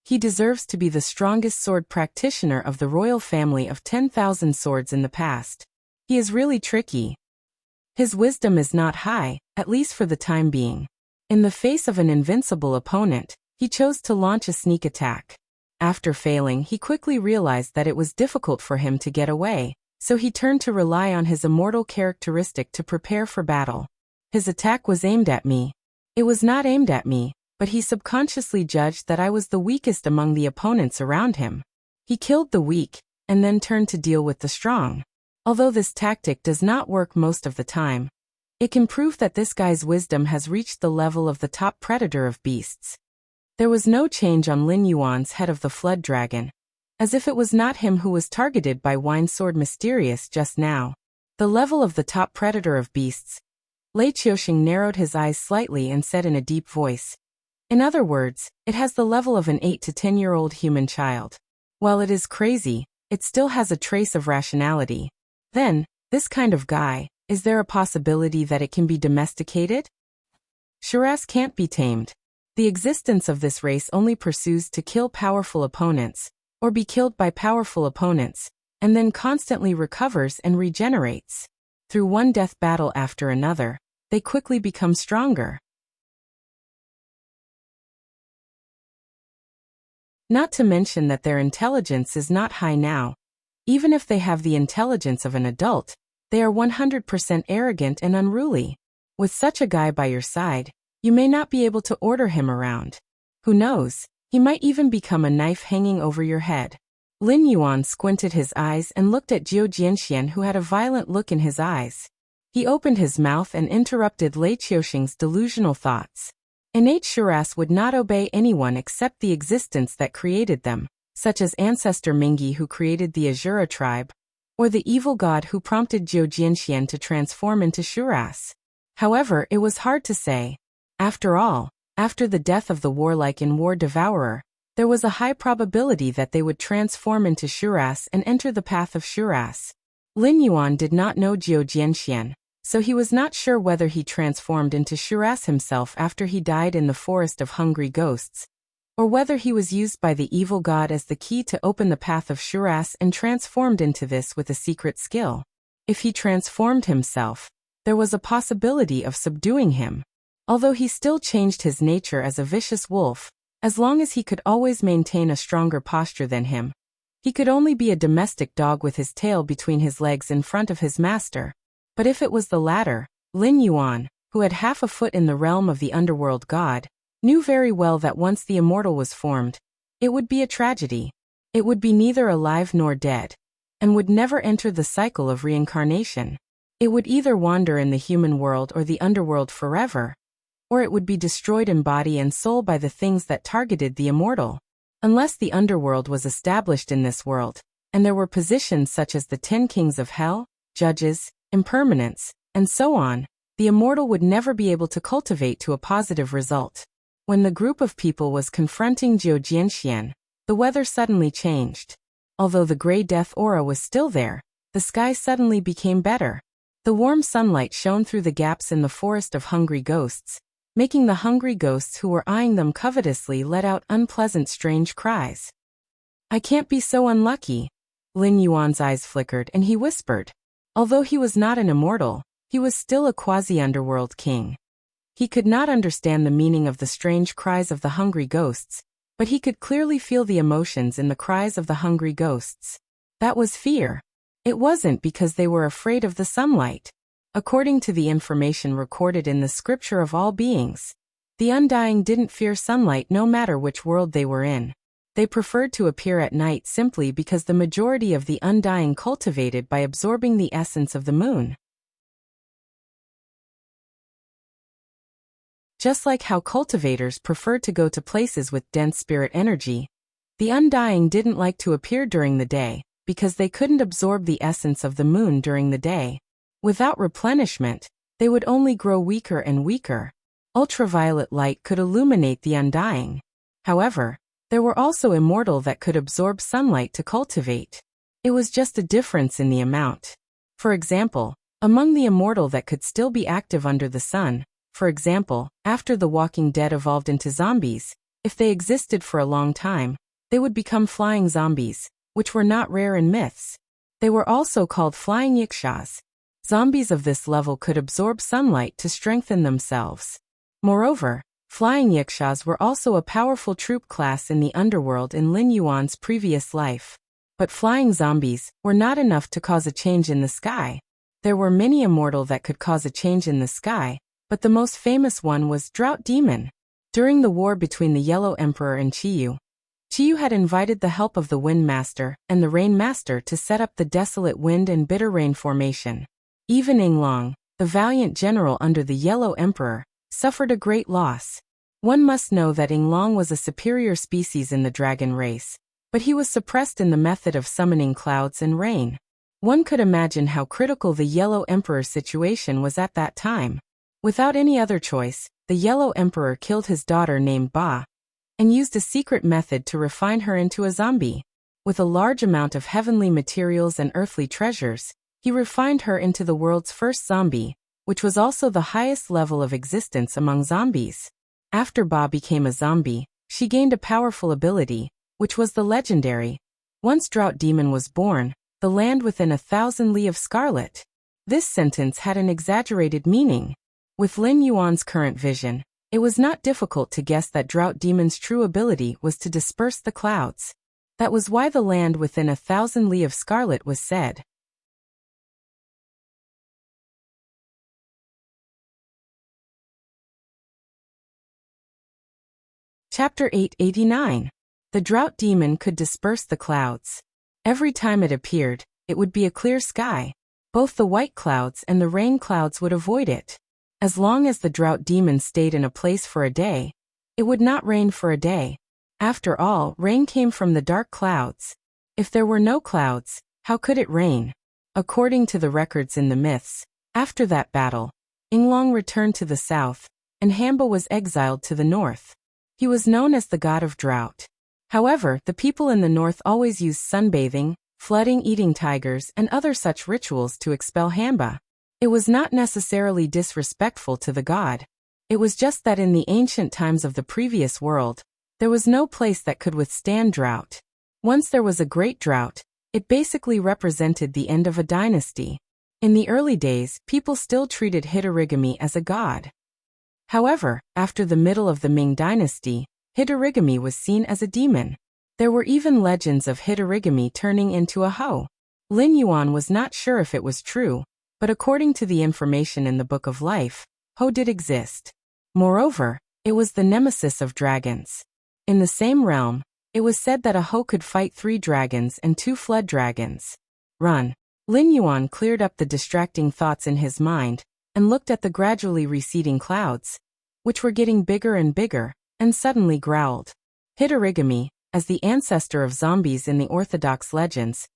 He deserves to be the strongest sword practitioner of the royal family of 10,000 swords in the past. He is really tricky. His wisdom is not high, at least for the time being. In the face of an invincible opponent, he chose to launch a sneak attack. After failing, he quickly realized that it was difficult for him to get away, so he turned to rely on his immortal characteristic to prepare for battle. His attack was aimed at me. It was not aimed at me, but he subconsciously judged that I was the weakest among the opponents around him. He killed the weak, and then turned to deal with the strong. Although this tactic does not work most of the time, it can prove that this guy's wisdom has reached the level of the top predator of beasts. There was no change on Lin Yuan's head of the flood dragon, as if it was not him who was targeted by Wine Sword Mysterious just now. The level of the top predator of beasts. Lei Qiuxing narrowed his eyes slightly and said in a deep voice. In other words, it has the level of an 8 to 10-year-old human child. While it is crazy, it still has a trace of rationality. Then, this kind of guy, is there a possibility that it can be domesticated? Shiraz can't be tamed. The existence of this race only pursues to kill powerful opponents, or be killed by powerful opponents, and then constantly recovers and regenerates. Through one death battle after another, they quickly become stronger. Not to mention that their intelligence is not high now. Even if they have the intelligence of an adult, they are 100% arrogant and unruly. With such a guy by your side, you may not be able to order him around. Who knows, he might even become a knife hanging over your head. Lin Yuan squinted his eyes and looked at Zhou Jianxian, who had a violent look in his eyes. He opened his mouth and interrupted Lei Qiuxing's delusional thoughts. Innate Shiraz would not obey anyone except the existence that created them, such as Ancestor Mingi who created the Azura tribe, or the evil god who prompted Zhou Jianxian to transform into Shiraz. However, it was hard to say. After all, after the death of the warlike and war devourer, there was a high probability that they would transform into Shiraz and enter the path of Shiraz. Lin Yuan did not know Zhou Jianxian, so he was not sure whether he transformed into Shiraz himself after he died in the forest of hungry ghosts, or whether he was used by the evil god as the key to open the path of Shiraz and transformed into this with a secret skill. If he transformed himself, there was a possibility of subduing him. Although he still changed his nature as a vicious wolf, as long as he could always maintain a stronger posture than him. He could only be a domestic dog with his tail between his legs in front of his master. But if it was the latter, Lin Yuan, who had half a foot in the realm of the underworld god, knew very well that once the immortal was formed, it would be a tragedy. It would be neither alive nor dead, and would never enter the cycle of reincarnation. It would either wander in the human world or the underworld forever, or it would be destroyed in body and soul by the things that targeted the immortal. Unless the underworld was established in this world, and there were positions such as the 10 kings of hell, judges, impermanence, and so on, the immortal would never be able to cultivate to a positive result. When the group of people was confronting Zhou Jianxian, the weather suddenly changed. Although the gray death aura was still there, the sky suddenly became better. The warm sunlight shone through the gaps in the forest of hungry ghosts, making the hungry ghosts who were eyeing them covetously let out unpleasant strange cries. I can't be so unlucky. Lin Yuan's eyes flickered and he whispered. Although he was not an immortal, he was still a quasi-underworld king. He could not understand the meaning of the strange cries of the hungry ghosts, but he could clearly feel the emotions in the cries of the hungry ghosts. That was fear. It wasn't because they were afraid of the sunlight. According to the information recorded in the scripture of all beings, the undying didn't fear sunlight no matter which world they were in. They preferred to appear at night simply because the majority of the undying cultivated by absorbing the essence of the moon. Just like how cultivators preferred to go to places with dense spirit energy, the undying didn't like to appear during the day, because they couldn't absorb the essence of the moon during the day. Without replenishment, they would only grow weaker and weaker. Ultraviolet light could illuminate the undying. However, there were also immortal that could absorb sunlight to cultivate. It was just a difference in the amount. For example, among the immortal that could still be active under the sun, for example, after the Walking Dead evolved into zombies, If they existed for a long time, they would become flying zombies, which were not rare in myths. They were also called flying yikshaws. Zombies of this level could absorb sunlight to strengthen themselves. Moreover, flying yikshaws were also a powerful troop class in the underworld in Lin Yuan's previous life. But flying zombies were not enough to cause a change in the sky. There were many immortal that could cause a change in the sky, but the most famous one was Drought Demon. During the war between the Yellow Emperor and Qiyu had invited the help of the Wind Master and the Rain Master to set up the desolate wind and bitter rain formation. Even Yinglong, the valiant general under the Yellow Emperor, suffered a great loss. One must know that Yinglong was a superior species in the dragon race, but he was suppressed in the method of summoning clouds and rain. One could imagine how critical the Yellow Emperor's situation was at that time. Without any other choice, the Yellow Emperor killed his daughter named Ba, and used a secret method to refine her into a zombie. With a large amount of heavenly materials and earthly treasures, he refined her into the world's first zombie, which was also the highest level of existence among zombies. After Ba became a zombie, she gained a powerful ability, which was the legendary. Once Drought Demon was born, the land within 1,000 li of scarlet. This sentence had an exaggerated meaning. With Lin Yuan's current vision, it was not difficult to guess that Drought Demon's true ability was to disperse the clouds. That was why the land within 1,000 li of scarlet was said. Chapter 889. The Drought Demon could disperse the clouds. Every time it appeared, it would be a clear sky. Both the white clouds and the rain clouds would avoid it. As long as the Drought Demon stayed in a place for a day, it would not rain for a day. After all, rain came from the dark clouds. If there were no clouds, how could it rain? According to the records in the myths, after that battle, Yinglong returned to the south, and Hamba was exiled to the north. He was known as the god of drought. However, the people in the north always used sunbathing, flooding, eating tigers, and other such rituals to expel Hamba. It was not necessarily disrespectful to the god. It was just that in the ancient times of the previous world, there was no place that could withstand drought. Once there was a great drought, it basically represented the end of a dynasty. In the early days, people still treated Hidorigami as a god. However, after the middle of the Ming dynasty, Hidorigami was seen as a demon. There were even legends of Hidorigami turning into a hoe. Lin Yuan was not sure if it was true, but according to the information in the Book of Life, Ho did exist. Moreover, it was the nemesis of dragons. In the same realm, it was said that a Ho could fight 3 dragons and 2 flood dragons. Run. Lin Yuan cleared up the distracting thoughts in his mind, and looked at the gradually receding clouds, which were getting bigger and bigger, and suddenly growled. Hidorigami, as the ancestor of zombies in the orthodox legends,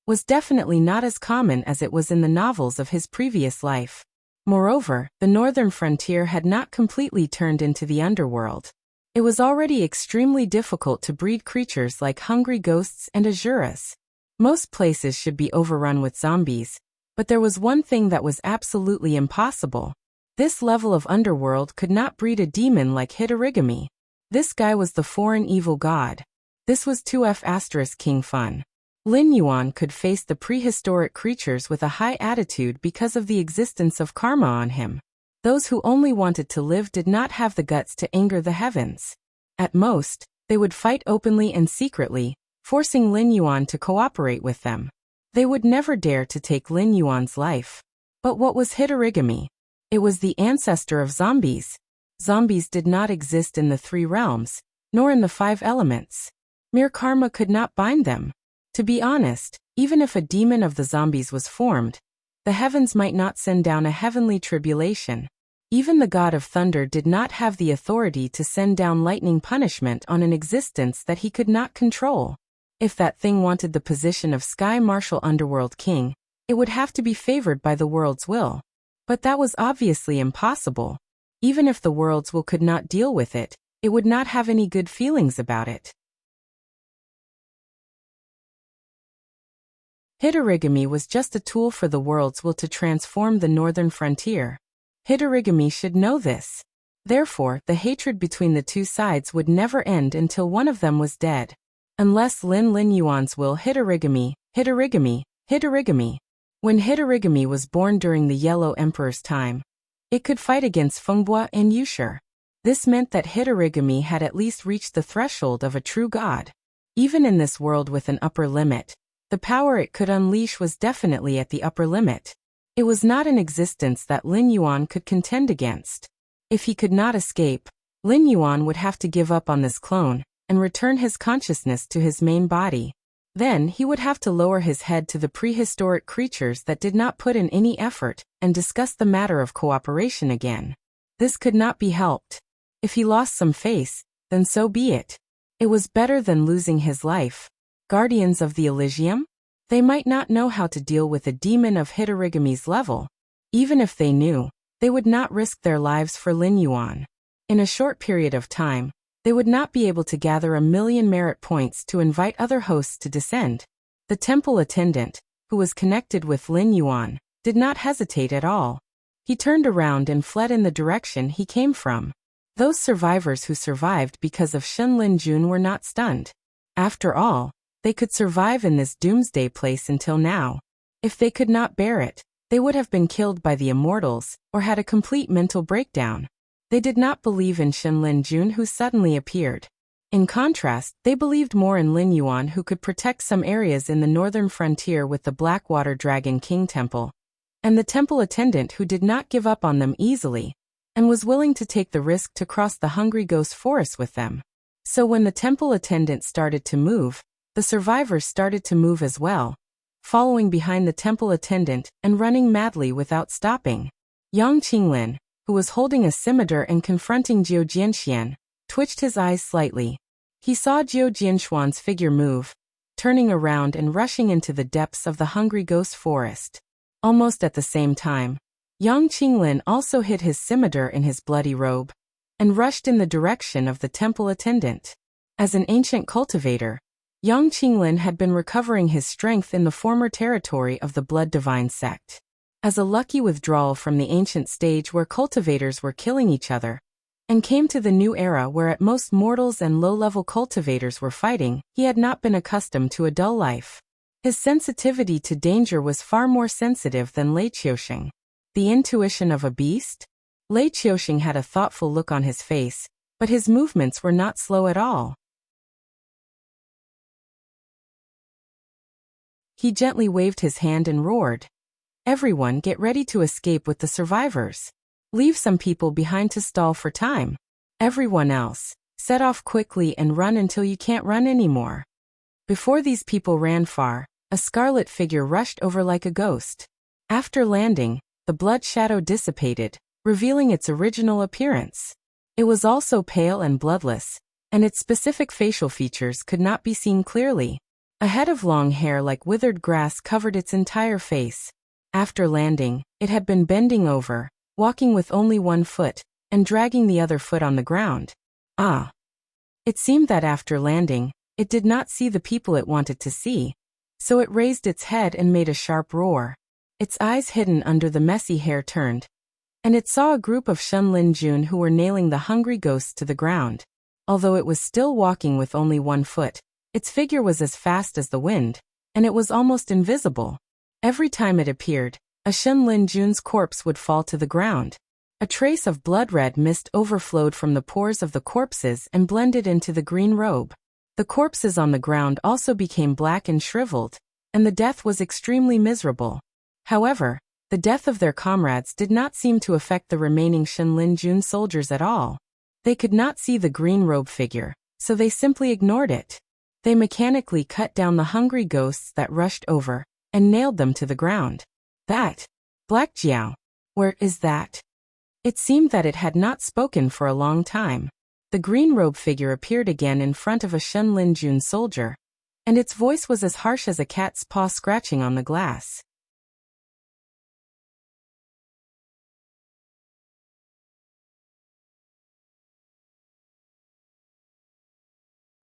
was definitely not as common as it was in the novels of his previous life. Moreover, the northern frontier had not completely turned into the underworld. It was already extremely difficult to breed creatures like hungry ghosts and asuras. Most places should be overrun with zombies, but there was one thing that was absolutely impossible. This level of underworld could not breed a demon like Hidorigami. This guy was the foreign evil god. This was 2F** King Fun. Lin Yuan could face the prehistoric creatures with a high attitude because of the existence of karma on him. Those who only wanted to live did not have the guts to anger the heavens. At most, they would fight openly and secretly, forcing Lin Yuan to cooperate with them. They would never dare to take Lin Yuan's life. But what was Hidorigami? It was the ancestor of zombies. Zombies did not exist in the 3 realms, nor in the 5 elements. Mere karma could not bind them. To be honest, even if a demon of the zombies was formed, the heavens might not send down a heavenly tribulation. Even the god of thunder did not have the authority to send down lightning punishment on an existence that he could not control. If that thing wanted the position of Sky Marshal Underworld King, it would have to be favored by the world's will. But that was obviously impossible. Even if the world's will could not deal with it, it would not have any good feelings about it. Hidorigami was just a tool for the world's will to transform the northern frontier. Hidorigami should know this. Therefore, the hatred between the two sides would never end until one of them was dead. Unless Lin Yuan's will Hitorigami. When Hitorigami was born during the Yellow Emperor's time, it could fight against Fengbua and Yushi. This meant that Hitorigami had at least reached the threshold of a true god. Even in this world with an upper limit, the power it could unleash was definitely at the upper limit. It was not an existence that Lin Yuan could contend against. If he could not escape, Lin Yuan would have to give up on this clone and return his consciousness to his main body. Then he would have to lower his head to the prehistoric creatures that did not put in any effort and discuss the matter of cooperation again. This could not be helped. If he lost some face, then so be it. It was better than losing his life. Guardians of the Elysium? They might not know how to deal with a demon of Hitorigami's level. Even if they knew, they would not risk their lives for Lin Yuan. In a short period of time, they would not be able to gather 1,000,000 merit points to invite other hosts to descend. The temple attendant, who was connected with Lin Yuan, did not hesitate at all. He turned around and fled in the direction he came from. Those survivors who survived because of Shenlin Jun were not stunned. After all, they could survive in this doomsday place until now. If they could not bear it, they would have been killed by the immortals or had a complete mental breakdown. They did not believe in Shenlin Jun, who suddenly appeared. In contrast, they believed more in Lin Yuan, who could protect some areas in the northern frontier with the Blackwater Dragon King Temple, and the temple attendant who did not give up on them easily, and was willing to take the risk to cross the Hungry Ghost Forest with them. So when the temple attendant started to move, the survivors started to move as well, following behind the temple attendant and running madly without stopping. Yang Qinglin, who was holding a scimitar and confronting Jiu Jianxian, twitched his eyes slightly. He saw Jiu Jianxuan's figure move, turning around and rushing into the depths of the Hungry Ghost Forest. Almost at the same time, Yang Qinglin also hid his scimitar in his bloody robe and rushed in the direction of the temple attendant. As an ancient cultivator, Yang Qinglin had been recovering his strength in the former territory of the Blood Divine sect. As a lucky withdrawal from the ancient stage where cultivators were killing each other, and came to the new era where at most mortals and low-level cultivators were fighting, he had not been accustomed to a dull life. His sensitivity to danger was far more sensitive than Lei Qiusheng. The intuition of a beast? Lei Qiusheng had a thoughtful look on his face, but his movements were not slow at all. He gently waved his hand and roared, "Everyone get ready to escape with the survivors. Leave some people behind to stall for time. Everyone else, set off quickly and run until you can't run anymore." Before these people ran far, a scarlet figure rushed over like a ghost. After landing, the blood shadow dissipated, revealing its original appearance. It was also pale and bloodless, and its specific facial features could not be seen clearly. A head of long hair like withered grass covered its entire face. After landing, it had been bending over, walking with only one foot, and dragging the other foot on the ground. Ah! It seemed that after landing, it did not see the people it wanted to see, so it raised its head and made a sharp roar. Its eyes hidden under the messy hair turned, and it saw a group of Shenlin Jun who were nailing the hungry ghosts to the ground. Although it was still walking with only one foot, its figure was as fast as the wind, and it was almost invisible. Every time it appeared, a Shenlin Jun's corpse would fall to the ground. A trace of blood-red mist overflowed from the pores of the corpses and blended into the green robe. The corpses on the ground also became black and shriveled, and the death was extremely miserable. However, the death of their comrades did not seem to affect the remaining Shenlin Jun soldiers at all. They could not see the green robe figure, so they simply ignored it. They mechanically cut down the hungry ghosts that rushed over, and nailed them to the ground. That! Black Jiao! Where is that? It seemed that it had not spoken for a long time. The green robe figure appeared again in front of a Shenlin Jun soldier, and its voice was as harsh as a cat's paw scratching on the glass.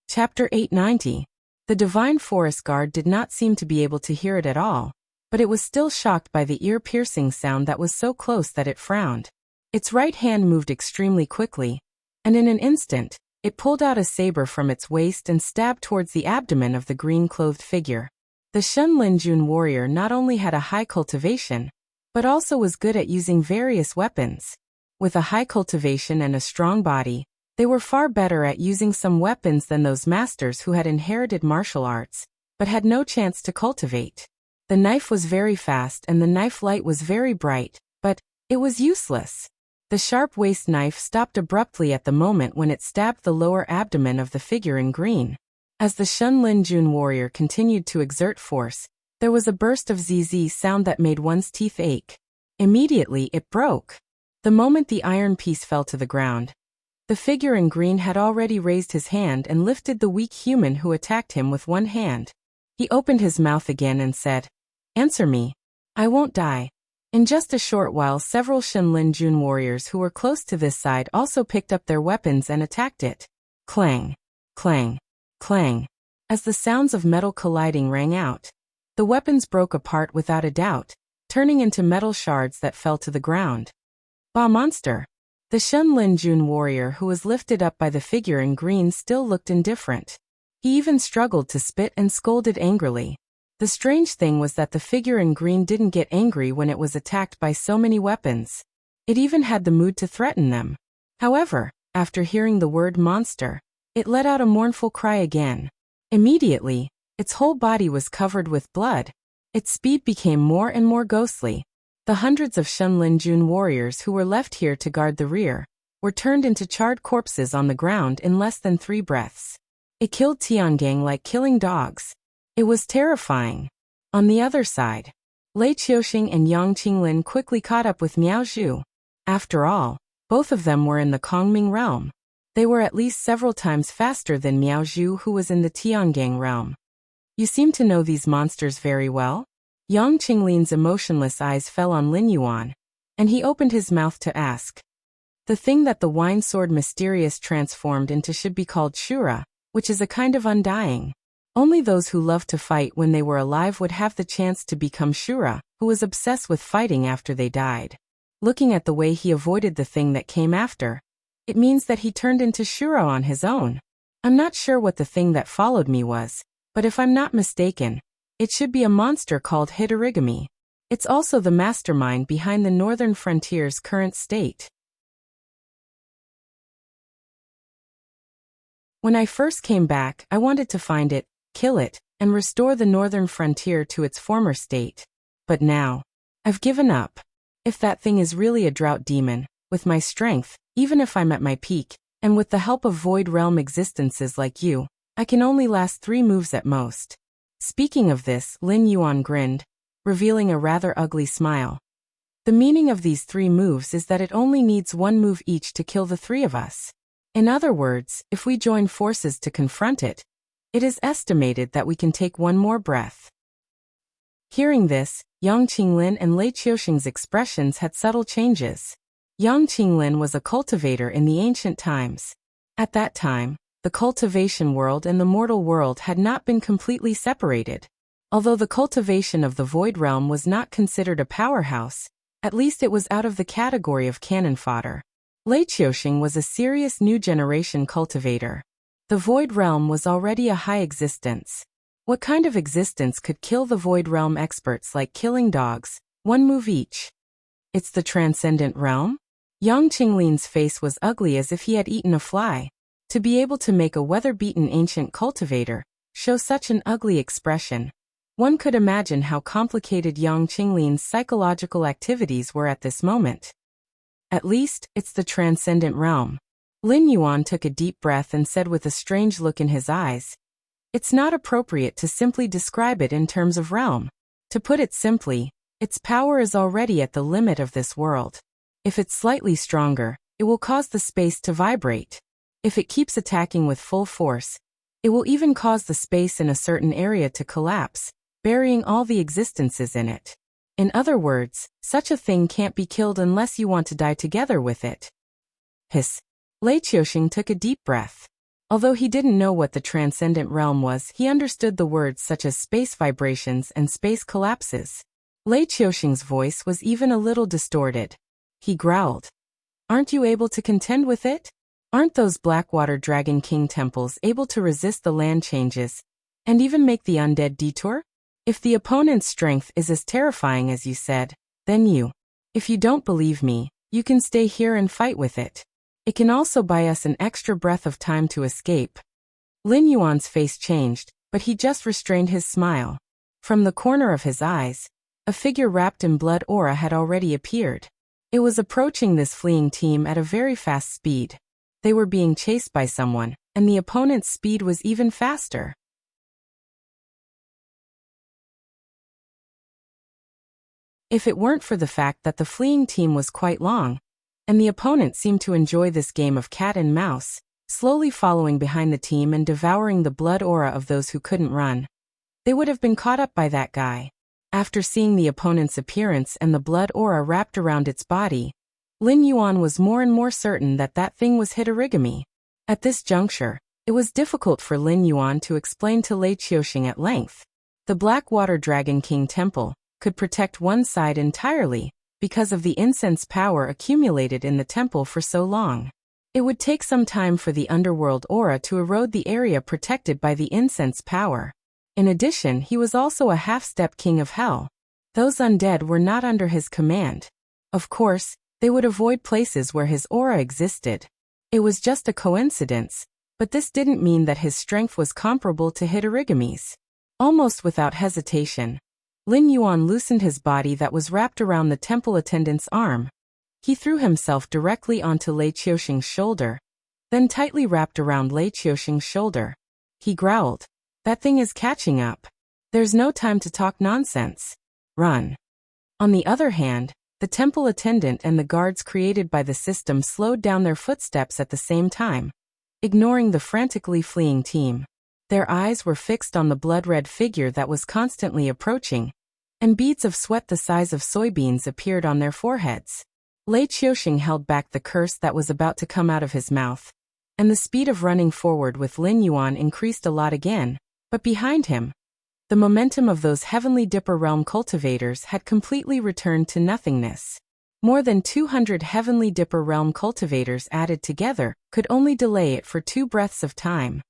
Chapter 890. The Divine Forest Guard did not seem to be able to hear it at all, but it was still shocked by the ear-piercing sound that was so close that it frowned. Its right hand moved extremely quickly, and in an instant, it pulled out a saber from its waist and stabbed towards the abdomen of the green-clothed figure. The Shen Linjun warrior not only had a high cultivation, but also was good at using various weapons. With a high cultivation and a strong body, they were far better at using some weapons than those masters who had inherited martial arts, but had no chance to cultivate. The knife was very fast and the knife light was very bright, but it was useless. The sharp waist knife stopped abruptly at the moment when it stabbed the lower abdomen of the figure in green. As the Shen Linjun warrior continued to exert force, there was a burst of zzz sound that made one's teeth ache. Immediately it broke. The moment the iron piece fell to the ground, the figure in green had already raised his hand and lifted the weak human who attacked him with one hand. He opened his mouth again and said, "Answer me. I won't die." In just a short while several Shen Linjun warriors who were close to this side also picked up their weapons and attacked it. Clang, clang, clang. As the sounds of metal colliding rang out, the weapons broke apart without a doubt, turning into metal shards that fell to the ground. Bah, monster! The Shen Linjun warrior who was lifted up by the figure in green still looked indifferent. He even struggled to spit and scolded angrily. The strange thing was that the figure in green didn't get angry when it was attacked by so many weapons. It even had the mood to threaten them. However, after hearing the word monster, it let out a mournful cry again. Immediately, its whole body was covered with blood. Its speed became more and more ghostly. The hundreds of Shen Linjun warriors who were left here to guard the rear were turned into charred corpses on the ground in less than 3 breaths. It killed Tiangang like killing dogs. It was terrifying. On the other side, Lei Qiuxing and Yang Qinglin quickly caught up with Miao Zhu. After all, both of them were in the Kongming realm. They were at least several times faster than Miao Zhu, who was in the Tiangang realm. "You seem to know these monsters very well?" Yang Qinglin's emotionless eyes fell on Lin Yuan, and he opened his mouth to ask. The thing that the wine sword Mysterious transformed into should be called Shura, which is a kind of undying. Only those who loved to fight when they were alive would have the chance to become Shura, who was obsessed with fighting after they died. Looking at the way he avoided the thing that came after, it means that he turned into Shura on his own. I'm not sure what the thing that followed me was, but if I'm not mistaken, it should be a monster called Hitorigami. It's also the mastermind behind the northern frontier's current state. When I first came back, I wanted to find it, kill it, and restore the northern frontier to its former state. But now, I've given up. If that thing is really a drought demon, with my strength, even if I'm at my peak, and with the help of Void Realm existences like you, I can only last 3 moves at most. Speaking of this, Lin Yuan grinned, revealing a rather ugly smile. The meaning of these 3 moves is that it only needs 1 move each to kill the 3 of us. In other words, if we join forces to confront it, it is estimated that we can take 1 more breath. Hearing this, Yang Qinglin and Lei Qiuxing's expressions had subtle changes. Yang Qinglin was a cultivator in the ancient times. At that time, the cultivation world and the mortal world had not been completely separated. Although the cultivation of the Void Realm was not considered a powerhouse, at least it was out of the category of cannon fodder. Lei Qiuxing was a serious new generation cultivator. The Void Realm was already a high existence. What kind of existence could kill the Void Realm experts like killing dogs, 1 move each? It's the Transcendent Realm? Yang Qinglin's face was ugly as if he had eaten a fly. To be able to make a weather-beaten ancient cultivator show such an ugly expression, one could imagine how complicated Yang Qinglin's psychological activities were at this moment. At least, it's the Transcendent Realm. Lin Yuan took a deep breath and said with a strange look in his eyes, "It's not appropriate to simply describe it in terms of realm. To put it simply, its power is already at the limit of this world. If it's slightly stronger, it will cause the space to vibrate. If it keeps attacking with full force, it will even cause the space in a certain area to collapse, burying all the existences in it. In other words, such a thing can't be killed unless you want to die together with it." Hiss. Lei Qiuxing took a deep breath. Although he didn't know what the Transcendent Realm was, he understood the words such as space vibrations and space collapses. Lei Qiuxing's voice was even a little distorted. He growled, Aren't you able to contend with it? Aren't those Blackwater Dragon King temples able to resist the land changes, and even make the undead detour? If the opponent's strength is as terrifying as you said, then if you don't believe me, you can stay here and fight with it. It can also buy us an extra breath of time to escape. Lin Yuan's face changed, but he just restrained his smile. From the corner of his eyes, a figure wrapped in blood aura had already appeared. It was approaching this fleeing team at a very fast speed. They were being chased by someone, and the opponent's speed was even faster. If it weren't for the fact that the fleeing team was quite long, and the opponent seemed to enjoy this game of cat and mouse, slowly following behind the team and devouring the blood aura of those who couldn't run, they would have been caught up by that guy. After seeing the opponent's appearance and the blood aura wrapped around its body, Lin Yuan was more and more certain that that thing was Hitorigami. At this juncture, it was difficult for Lin Yuan to explain to Lei Qiuxing at length. The Blackwater Dragon King Temple could protect one side entirely because of the incense power accumulated in the temple for so long. It would take some time for the underworld aura to erode the area protected by the incense power. In addition, he was also a half-step king of hell. Those undead were not under his command. Of course, they would avoid places where his aura existed. It was just a coincidence, but this didn't mean that his strength was comparable to Hitorigami's. Almost without hesitation, Lin Yuan loosened his body that was wrapped around the temple attendant's arm. He threw himself directly onto Lei Qiuxing's shoulder, then tightly wrapped around Lei Qiuxing's shoulder. He growled, "That thing is catching up. There's no time to talk nonsense. Run." On the other hand, the temple attendant and the guards created by the system slowed down their footsteps at the same time, ignoring the frantically fleeing team. Their eyes were fixed on the blood-red figure that was constantly approaching, and beads of sweat the size of soybeans appeared on their foreheads. Lei Qiuxing held back the curse that was about to come out of his mouth, and the speed of running forward with Lin Yuan increased a lot again, but behind him, the momentum of those Heavenly Dipper Realm cultivators had completely returned to nothingness. More than 200 Heavenly Dipper Realm cultivators added together could only delay it for 2 breaths of time.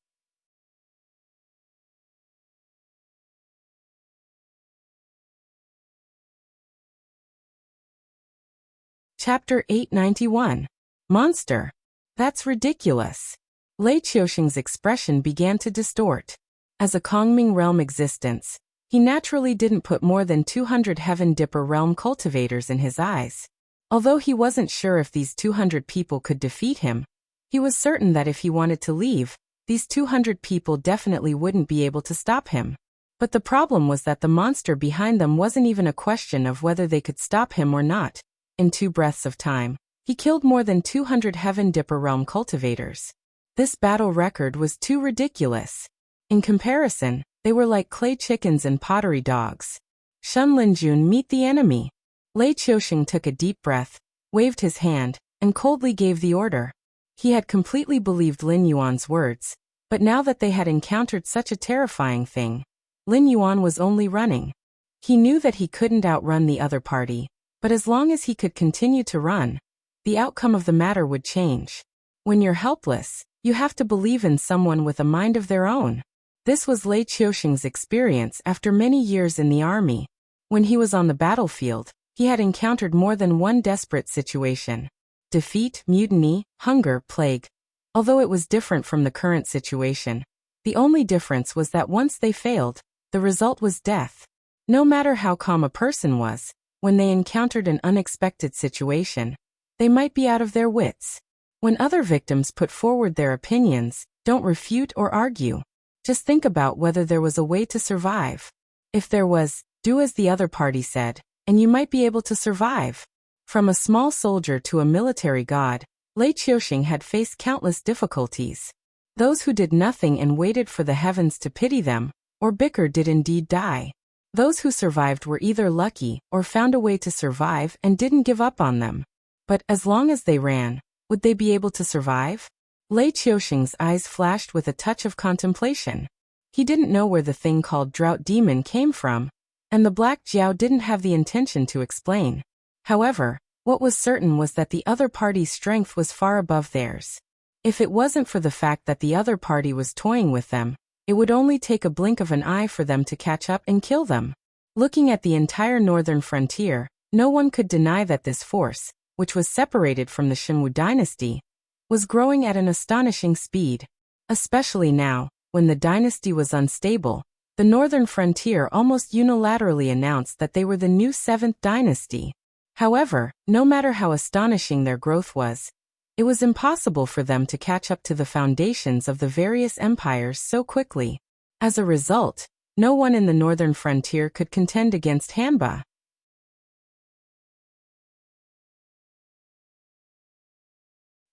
Chapter 891. Monster. That's ridiculous. Lei Qiuxing's expression began to distort. As a Kongming realm existence, he naturally didn't put more than 200 Heaven Dipper realm cultivators in his eyes. Although he wasn't sure if these 200 people could defeat him, he was certain that if he wanted to leave, these 200 people definitely wouldn't be able to stop him. But the problem was that the monster behind them wasn't even a question of whether they could stop him or not. In 2 breaths of time, he killed more than 200 Heaven Dipper realm cultivators. This battle record was too ridiculous. In comparison, they were like clay chickens and pottery dogs. Shun Linjun, meet the enemy. Lei Qiuxing took a deep breath, waved his hand, and coldly gave the order. He had completely believed Lin Yuan's words, but now that they had encountered such a terrifying thing, Lin Yuan was only running. He knew that he couldn't outrun the other party, but as long as he could continue to run, the outcome of the matter would change. When you're helpless, you have to believe in someone with a mind of their own. This was Lei Qiuxing's experience after many years in the army. When he was on the battlefield, he had encountered more than one desperate situation. Defeat, mutiny, hunger, plague. Although it was different from the current situation, the only difference was that once they failed, the result was death. No matter how calm a person was, when they encountered an unexpected situation, they might be out of their wits. When other victims put forward their opinions, don't refute or argue. Just think about whether there was a way to survive. If there was, do as the other party said, and you might be able to survive. From a small soldier to a military god, Lei Qiuxing had faced countless difficulties. Those who did nothing and waited for the heavens to pity them, or bicker, did indeed die. Those who survived were either lucky or found a way to survive and didn't give up on them. But as long as they ran, would they be able to survive? Lei Qiuxing's eyes flashed with a touch of contemplation. He didn't know where the thing called Drought Demon came from, and the Black Jiao didn't have the intention to explain. However, What was certain was that the other party's strength was far above theirs. If it wasn't for the fact that the other party was toying with them, it would only take a blink of an eye for them to catch up and kill them. Looking at the entire northern frontier, no one could deny that this force, which was separated from the Shinwu dynasty, was growing at an astonishing speed. Especially now, when the dynasty was unstable, the northern frontier almost unilaterally announced that they were the new 7th dynasty. However, no matter how astonishing their growth was, it was impossible for them to catch up to the foundations of the various empires so quickly. As a result, no one in the northern frontier could contend against Hanba.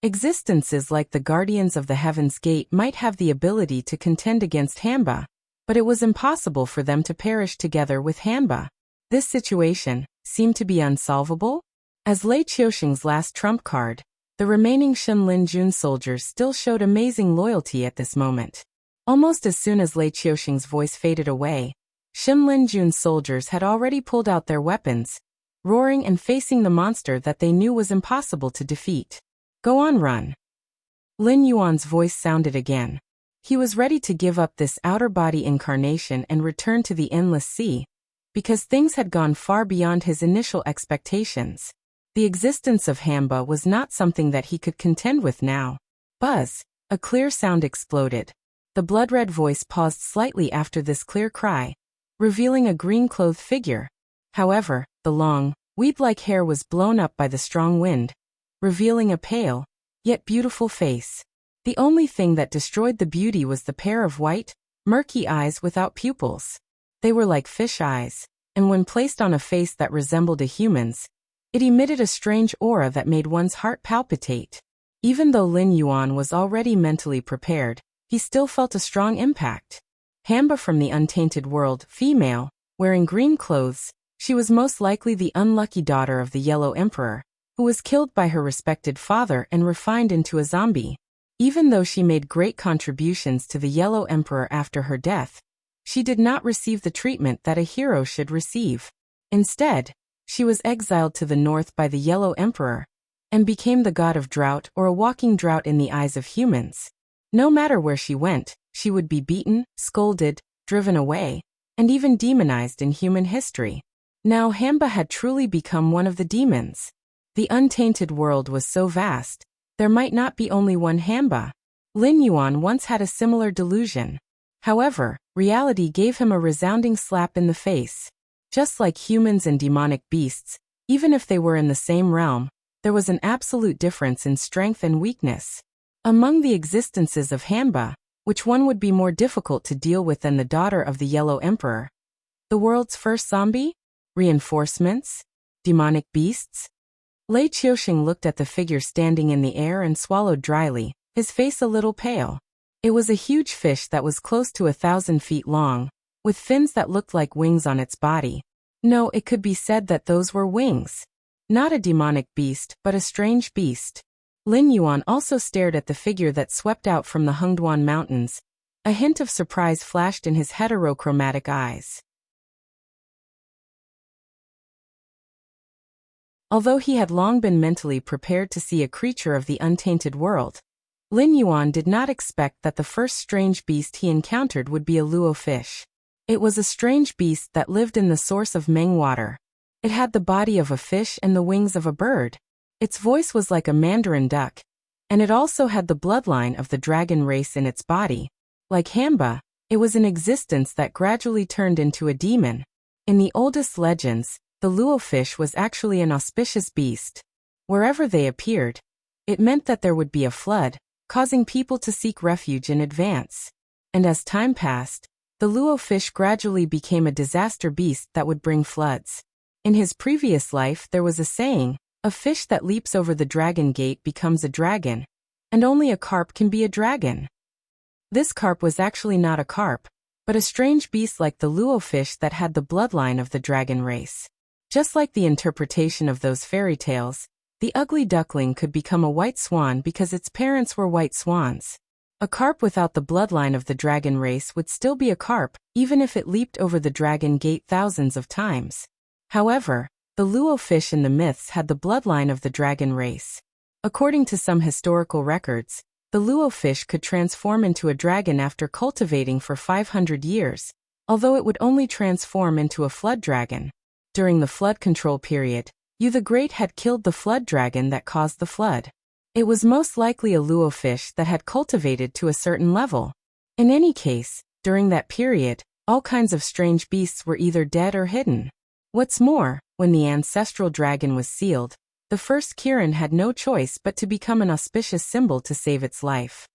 Existences like the Guardians of the Heaven's Gate might have the ability to contend against Hanba, but it was impossible for them to perish together with Hanba. This situation seemed to be unsolvable. As Lei Qiuxing's last trump card, the remaining Shin Lin Jun soldiers still showed amazing loyalty at this moment. Almost as soon as Lei Qiuxing's voice faded away, Shin Lin Jun's soldiers had already pulled out their weapons, roaring and facing the monster that they knew was impossible to defeat. Go on, run. Lin Yuan's voice sounded again. He was ready to give up this outer body incarnation and return to the endless sea, because things had gone far beyond his initial expectations. The existence of Hanba was not something that he could contend with now. Buzz! A clear sound exploded. The blood-red voice paused slightly after this clear cry, revealing a green-clothed figure. However, the long, weed-like hair was blown up by the strong wind, revealing a pale, yet beautiful face. The only thing that destroyed the beauty was the pair of white, murky eyes without pupils. They were like fish eyes, and when placed on a face that resembled a human's, it emitted a strange aura that made one's heart palpitate. Even though Lin Yuan was already mentally prepared, he still felt a strong impact. Hanba from the untainted world, female, wearing green clothes, she was most likely the unlucky daughter of the Yellow Emperor, who was killed by her respected father and refined into a zombie. Even though she made great contributions to the Yellow Emperor after her death, she did not receive the treatment that a hero should receive. Instead, she was exiled to the north by the Yellow Emperor, and became the god of drought or a walking drought in the eyes of humans. No matter where she went, she would be beaten, scolded, driven away, and even demonized in human history. Now Hanba had truly become one of the demons. The untainted world was so vast, there might not be only one Hanba. Lin Yuan once had a similar delusion. However, reality gave him a resounding slap in the face. Just like humans and demonic beasts, even if they were in the same realm, there was an absolute difference in strength and weakness. Among the existences of Hanba, which one would be more difficult to deal with than the daughter of the Yellow Emperor? The world's first zombie? Reinforcements? Demonic beasts? Lei Qiuxing looked at the figure standing in the air and swallowed dryly, his face a little pale. It was a huge fish that was close to 1,000 feet long, with fins that looked like wings on its body. No, it could be said that those were wings. Not a demonic beast, but a strange beast. Lin Yuan also stared at the figure that swept out from the Hengduan Mountains. A hint of surprise flashed in his heterochromatic eyes. Although he had long been mentally prepared to see a creature of the untainted world, Lin Yuan did not expect that the first strange beast he encountered would be a luo fish. It was a strange beast that lived in the source of Meng water. It had the body of a fish and the wings of a bird. Its voice was like a mandarin duck, and it also had the bloodline of the dragon race in its body. Like Hanba, it was an existence that gradually turned into a demon. In the oldest legends, the luo fish was actually an auspicious beast. Wherever they appeared, it meant that there would be a flood, causing people to seek refuge in advance. And as time passed, the luo fish gradually became a disaster beast that would bring floods. In his previous life there was a saying, a fish that leaps over the dragon gate becomes a dragon, and only a carp can be a dragon. This carp was actually not a carp, but a strange beast like the luo fish that had the bloodline of the dragon race. Just like the interpretation of those fairy tales, the ugly duckling could become a white swan because its parents were white swans. A carp without the bloodline of the dragon race would still be a carp, even if it leaped over the dragon gate thousands of times. However, The Luo fish in the myths had the bloodline of the dragon race. According to some historical records, the Luo fish could transform into a dragon after cultivating for 500 years, although it would only transform into a flood dragon. During the flood control period, Yu the Great had killed the flood dragon that caused the flood. It was most likely a Luo fish that had cultivated to a certain level. In any case, during that period, all kinds of strange beasts were either dead or hidden. What's more, when the ancestral dragon was sealed, the first Kirin had no choice but to become an auspicious symbol to save its life.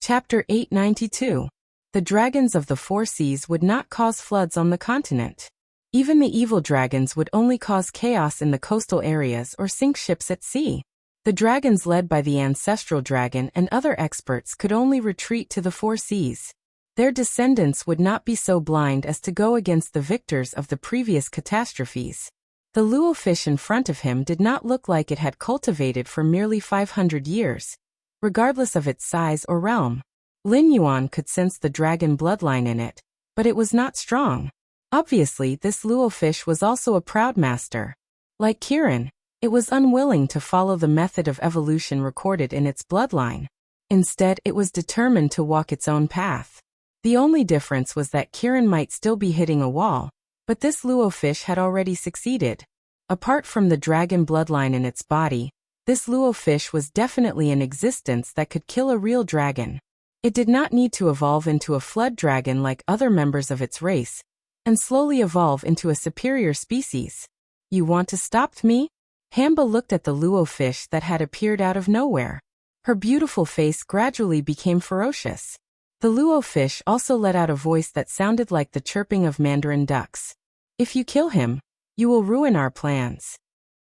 Chapter 892. The dragons of the four seas would not cause floods on the continent. Even the evil dragons would only cause chaos in the coastal areas or sink ships at sea. The dragons led by the ancestral dragon and other experts could only retreat to the four seas. Their descendants would not be so blind as to go against the victors of the previous catastrophes. The Luo fish in front of him did not look like it had cultivated for merely 500 years. Regardless of its size or realm, Lin Yuan could sense the dragon bloodline in it, but it was not strong. Obviously, this Luo fish was also a proud master. Like Kirin, it was unwilling to follow the method of evolution recorded in its bloodline. Instead, it was determined to walk its own path. The only difference was that Kirin might still be hitting a wall, but this Luo fish had already succeeded. Apart from the dragon bloodline in its body, this Luo fish was definitely an existence that could kill a real dragon. It did not need to evolve into a flood dragon like other members of its race, and slowly evolve into a superior species. You want to stop me? Hamba looked at the Luo fish that had appeared out of nowhere. Her beautiful face gradually became ferocious. The Luo fish also let out a voice that sounded like the chirping of mandarin ducks. If you kill him, you will ruin our plans.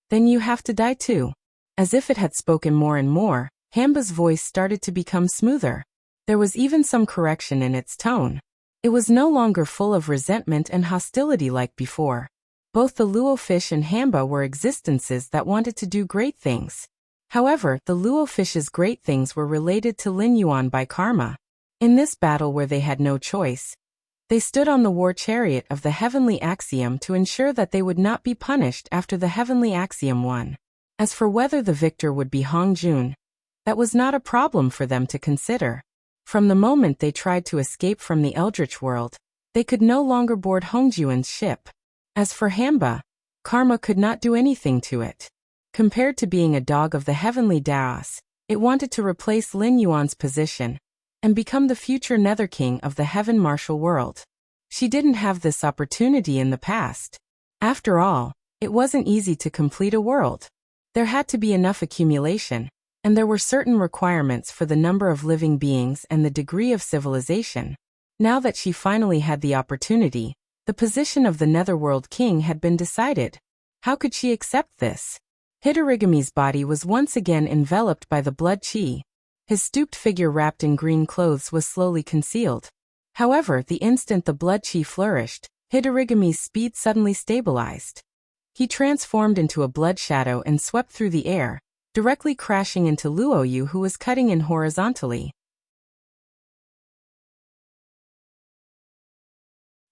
Then you have to die too. As if it had spoken more and more, Hamba's voice started to become smoother. There was even some correction in its tone. It was no longer full of resentment and hostility like before. Both the Luo fish and Hamba were existences that wanted to do great things. However, the Luo fish's great things were related to Lin Yuan by karma. In this battle where they had no choice, they stood on the war chariot of the heavenly axiom to ensure that they would not be punished after the heavenly axiom won. As for whether the victor would be Hong Jun, that was not a problem for them to consider. From the moment they tried to escape from the Eldritch world, they could no longer board Hongjuan's ship. As for Hamba, karma could not do anything to it. Compared to being a dog of the heavenly Daos, it wanted to replace Lin Yuan's position and become the future Nether King of the Heaven Martial world. She didn't have this opportunity in the past. After all, it wasn't easy to complete a world. There had to be enough accumulation, and there were certain requirements for the number of living beings and the degree of civilization. Now that she finally had the opportunity, the position of the Netherworld King had been decided. How could she accept this? Hidorigami's body was once again enveloped by the blood chi. His stooped figure wrapped in green clothes was slowly concealed. However, the instant the blood chi flourished, Hidorigami's speed suddenly stabilized. He transformed into a blood shadow and swept through the air, directly crashing into Luoyu, who was cutting in horizontally.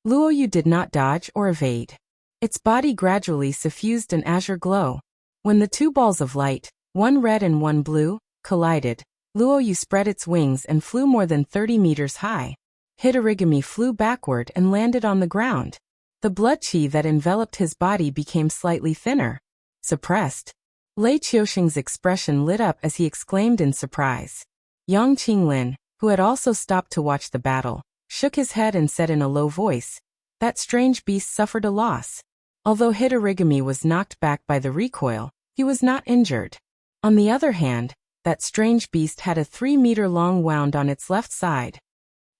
Luoyu did not dodge or evade. Its body gradually suffused an azure glow. When the two balls of light, one red and one blue, collided, Luoyu spread its wings and flew more than 30 meters high. Hidorigami flew backward and landed on the ground. The blood chi that enveloped his body became slightly thinner. Suppressed. Lei Qiuxing's expression lit up as he exclaimed in surprise. Yang Qinglin, who had also stopped to watch the battle, shook his head and said in a low voice, "That strange beast suffered a loss." Although Hidorigami was knocked back by the recoil, he was not injured. On the other hand, that strange beast had a 3-meter-long wound on its left side.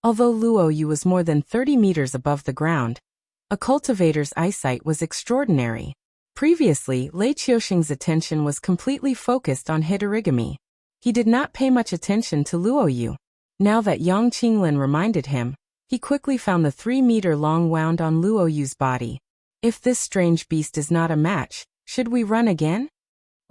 Although Luoyu was more than 30 meters above the ground, a cultivator's eyesight was extraordinary. Previously, Lei Qiuxing's attention was completely focused on Hidorigami. He did not pay much attention to Luoyu. Now that Yang Qinglin reminded him, he quickly found the 3-meter-long wound on Luoyu's body. If this strange beast is not a match, should we run again?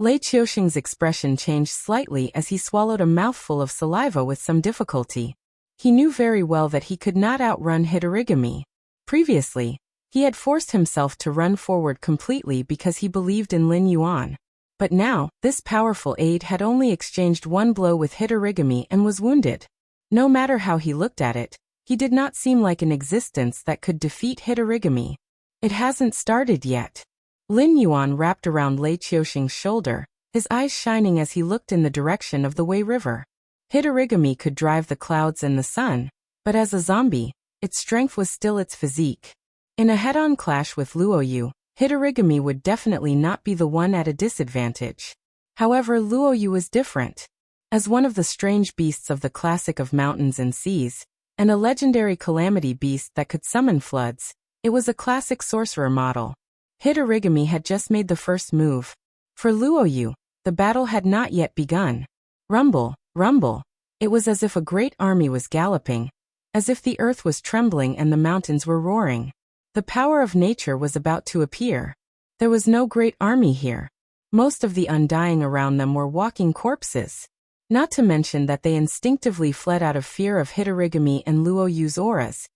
Lei Qiuxing's expression changed slightly as he swallowed a mouthful of saliva with some difficulty. He knew very well that he could not outrun Hitorigami. Previously, he had forced himself to run forward completely because he believed in Lin Yuan. But now, this powerful aide had only exchanged one blow with Hitorigami and was wounded. No matter how he looked at it, he did not seem like an existence that could defeat Hitorigami. It hasn't started yet. Lin Yuan wrapped around Lei Qiuxing's shoulder, his eyes shining as he looked in the direction of the Wei River. Hitorigami could drive the clouds and the sun, but as a zombie, its strength was still its physique. In a head-on clash with Luoyu, Hitorigami would definitely not be the one at a disadvantage. However, Luoyu was different. As one of the strange beasts of the classic of mountains and seas, and a legendary calamity beast that could summon floods, it was a classic sorcerer model. Hitorigami had just made the first move. For Luoyu, the battle had not yet begun. Rumble, rumble. It was as if a great army was galloping, as if the earth was trembling and the mountains were roaring. The power of nature was about to appear. There was no great army here. Most of the undying around them were walking corpses. Not to mention that they instinctively fled out of fear of Hitorigami and Luoyu's auras.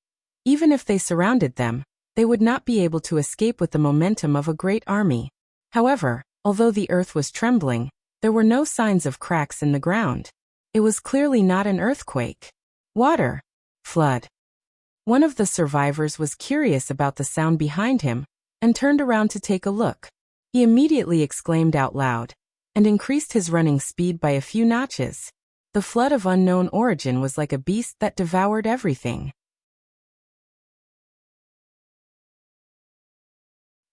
Even if they surrounded them, they would not be able to escape with the momentum of a great army. However, although the earth was trembling, there were no signs of cracks in the ground. It was clearly not an earthquake. Water. Flood. One of the survivors was curious about the sound behind him, and turned around to take a look. He immediately exclaimed out loud, and increased his running speed by a few notches. The flood of unknown origin was like a beast that devoured everything.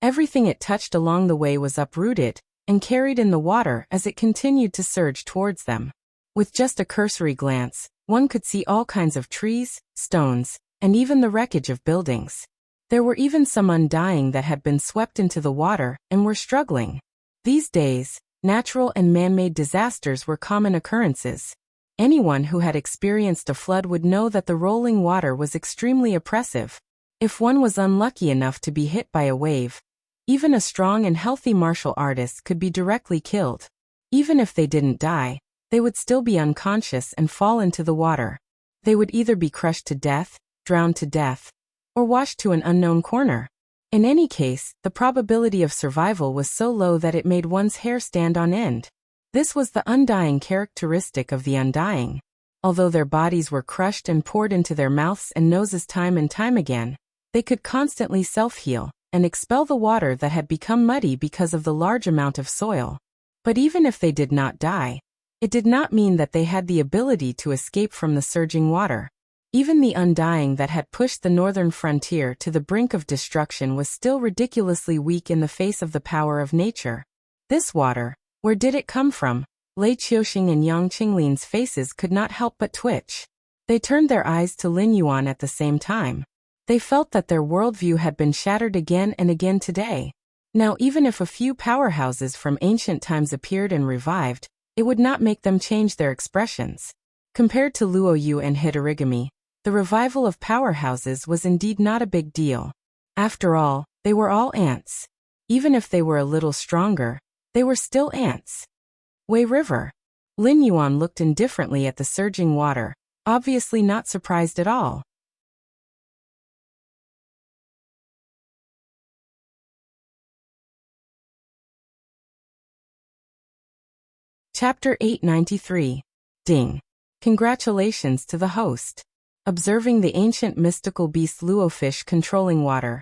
Everything it touched along the way was uprooted, and carried in the water as it continued to surge towards them. With just a cursory glance, one could see all kinds of trees, stones, and even the wreckage of buildings. There were even some undying that had been swept into the water and were struggling. These days, natural and man-made disasters were common occurrences. Anyone who had experienced a flood would know that the rolling water was extremely oppressive. If one was unlucky enough to be hit by a wave, even a strong and healthy martial artist could be directly killed. Even if they didn't die, they would still be unconscious and fall into the water. They would either be crushed to death, drowned to death, or washed to an unknown corner. In any case, the probability of survival was so low that it made one's hair stand on end. This was the undying characteristic of the undying. Although their bodies were crushed and poured into their mouths and noses time and time again, they could constantly self-heal and expel the water that had become muddy because of the large amount of soil. But even if they did not die, it did not mean that they had the ability to escape from the surging water. Even the undying that had pushed the northern frontier to the brink of destruction was still ridiculously weak in the face of the power of nature. This water, where did it come from? Lei Qiuxing and Yang Qinglin's faces could not help but twitch. They turned their eyes to Lin Yuan at the same time. They felt that their worldview had been shattered again and again today. Now even if a few powerhouses from ancient times appeared and revived, it would not make them change their expressions. Compared to Luoyu and Hitorigami, the revival of powerhouses was indeed not a big deal. After all, they were all ants. Even if they were a little stronger, they were still ants. Wei River. Lin Yuan looked indifferently at the surging water, obviously not surprised at all. Chapter 893. Ding. Congratulations to the host. Observing the ancient mystical beast Luofish controlling water.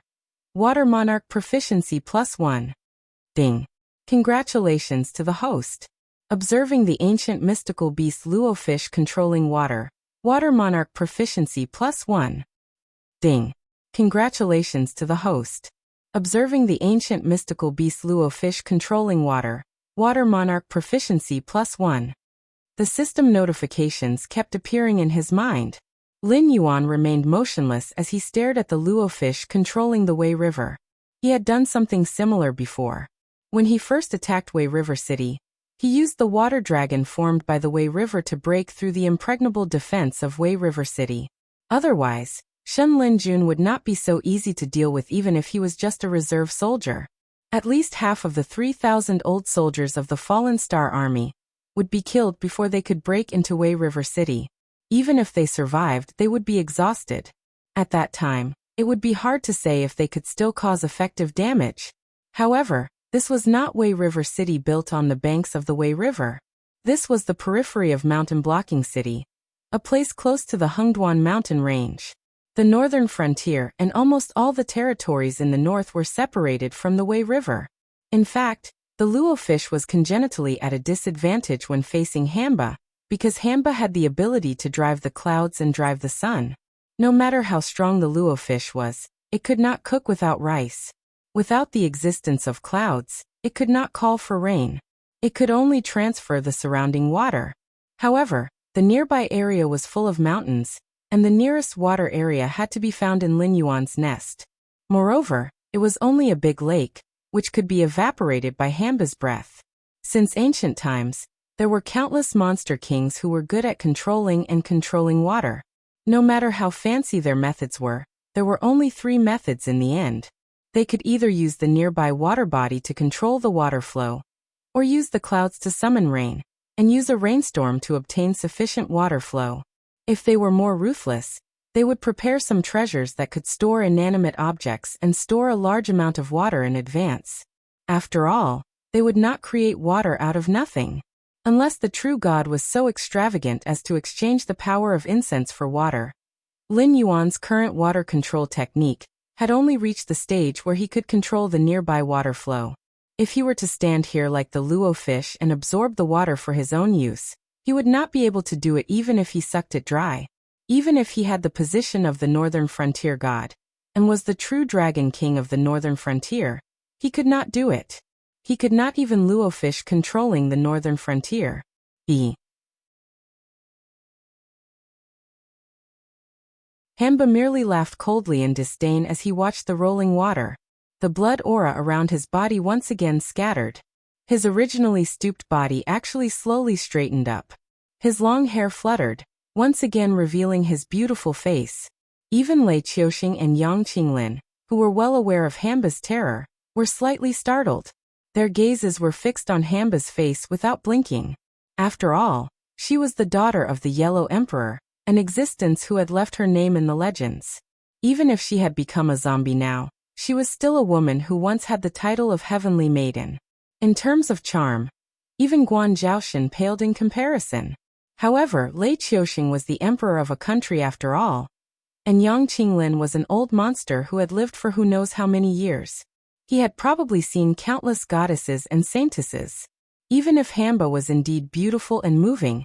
Water Monarch Proficiency +1. Ding. Congratulations to the host. Observing the ancient mystical beast Luofish controlling water. Water Monarch Proficiency +1. Ding. Congratulations to the host. Observing the ancient mystical beast Luofish controlling water. Water Monarch Proficiency +1. The system notifications kept appearing in his mind. Lin Yuan remained motionless as he stared at the Luofish controlling the Wei River. He had done something similar before. When he first attacked Wei River City, he used the water dragon formed by the Wei River to break through the impregnable defense of Wei River City. Otherwise, Shen Linjun would not be so easy to deal with even if he was just a reserve soldier. At least half of the 3,000 old soldiers of the fallen Star Army would be killed before they could break into Wei River City. Even if they survived, they would be exhausted. At that time, it would be hard to say if they could still cause effective damage. However, this was not Wei River City built on the banks of the Wei River. This was the periphery of Mountain Blocking City, a place close to the Hengduan mountain range. The northern frontier and almost all the territories in the north were separated from the Wei River. In fact, the Luo fish was congenitally at a disadvantage when facing Hamba, because Hamba had the ability to drive the clouds and drive the sun. No matter how strong the Luo fish was, it could not cook without rice. Without the existence of clouds, it could not call for rain. It could only transfer the surrounding water. However, the nearby area was full of mountains, and the nearest water area had to be found in Lin Yuan's nest. Moreover, it was only a big lake, which could be evaporated by Hamba's breath. Since ancient times, there were countless monster kings who were good at controlling water. No matter how fancy their methods were, there were only 3 methods in the end. They could either use the nearby water body to control the water flow, or use the clouds to summon rain, and use a rainstorm to obtain sufficient water flow. If they were more ruthless, they would prepare some treasures that could store inanimate objects and store a large amount of water in advance. After all, they would not create water out of nothing. Unless the true god was so extravagant as to exchange the power of incense for water. Lin Yuan's current water control technique had only reached the stage where he could control the nearby water flow. If he were to stand here like the Luo fish and absorb the water for his own use, he would not be able to do it even if he sucked it dry. Even if he had the position of the northern frontier god, and was the true dragon king of the northern frontier, he could not do it. He could not even Luo fish controlling the northern frontier. Hamba merely laughed coldly in disdain as he watched the rolling water. The blood aura around his body once again scattered. His originally stooped body actually slowly straightened up. His long hair fluttered, once again revealing his beautiful face. Even Lei Qiuxing and Yang Qinglin, who were well aware of Hamba's terror, were slightly startled. Their gazes were fixed on Hamba's face without blinking. After all, she was the daughter of the Yellow Emperor, an existence who had left her name in the legends. Even if she had become a zombie now, she was still a woman who once had the title of Heavenly Maiden. In terms of charm, even Guan Zhaoxin paled in comparison. However, Lei Qiuxing was the emperor of a country after all, and Yang Qinglin was an old monster who had lived for who knows how many years. He had probably seen countless goddesses and saintesses. Even if Hamba was indeed beautiful and moving,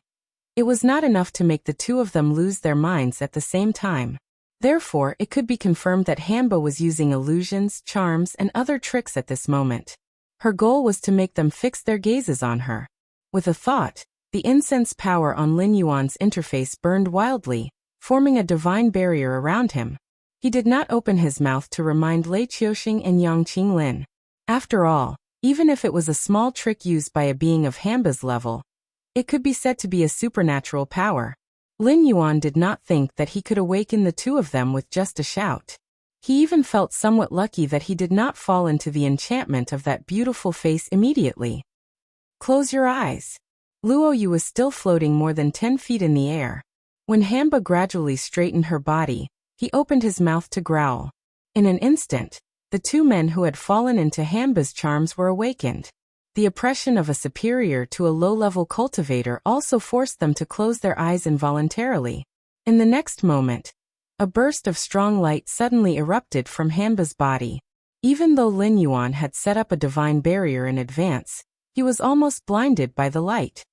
it was not enough to make the two of them lose their minds at the same time. Therefore, it could be confirmed that Hamba was using illusions, charms, and other tricks at this moment. Her goal was to make them fix their gazes on her. With a thought, the incense power on Lin Yuan's interface burned wildly, forming a divine barrier around him. He did not open his mouth to remind Lei Qiuxing and Yang Qinglin. After all, even if it was a small trick used by a being of Hamba's level, it could be said to be a supernatural power. Lin Yuan did not think that he could awaken the two of them with just a shout. He even felt somewhat lucky that he did not fall into the enchantment of that beautiful face immediately. Close your eyes. Luo Yu was still floating more than 10 feet in the air. When Hamba gradually straightened her body, he opened his mouth to growl. In an instant, the two men who had fallen into Hamba's charms were awakened. The oppression of a superior to a low-level cultivator also forced them to close their eyes involuntarily. In the next moment, a burst of strong light suddenly erupted from Hamba's body. Even though Lin Yuan had set up a divine barrier in advance, he was almost blinded by the light.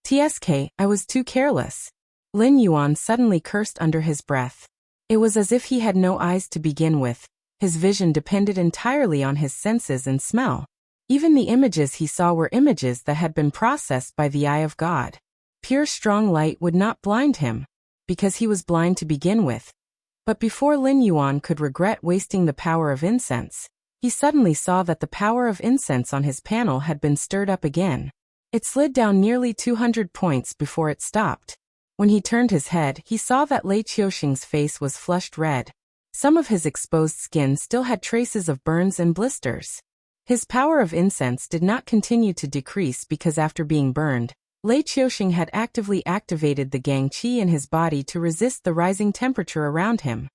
"Tsk, I was too careless." Lin Yuan suddenly cursed under his breath. It was as if he had no eyes to begin with. His vision depended entirely on his senses and smell. Even the images he saw were images that had been processed by the eye of God. Pure strong light would not blind him, because he was blind to begin with. But before Lin Yuan could regret wasting the power of incense, he suddenly saw that the power of incense on his panel had been stirred up again. It slid down nearly 200 points before it stopped. When he turned his head, he saw that Lei Qiuxing's face was flushed red. Some of his exposed skin still had traces of burns and blisters. His power of incense did not continue to decrease because after being burned, Lei Qiuxing had actively activated the Gang Qi in his body to resist the rising temperature around him.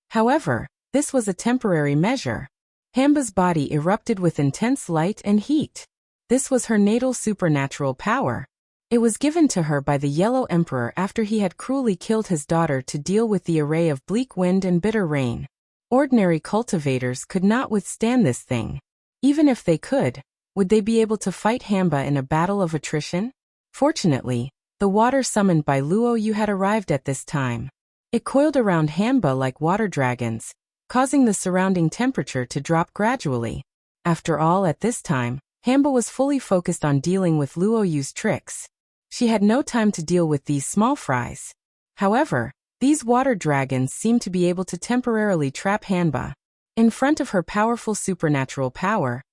However, this was a temporary measure. Hanba's body erupted with intense light and heat. This was her natal supernatural power. It was given to her by the Yellow Emperor after he had cruelly killed his daughter to deal with the array of bleak wind and bitter rain. Ordinary cultivators could not withstand this thing. Even if they could, would they be able to fight Hanba in a battle of attrition? Fortunately, the water summoned by Luo Yu had arrived at this time. It coiled around Hanba like water dragons, causing the surrounding temperature to drop gradually. After all, at this time, Hanba was fully focused on dealing with Luo Yu's tricks. She had no time to deal with these small fries. However, these water dragons seemed to be able to temporarily trap Hanba. In front of her powerful supernatural power,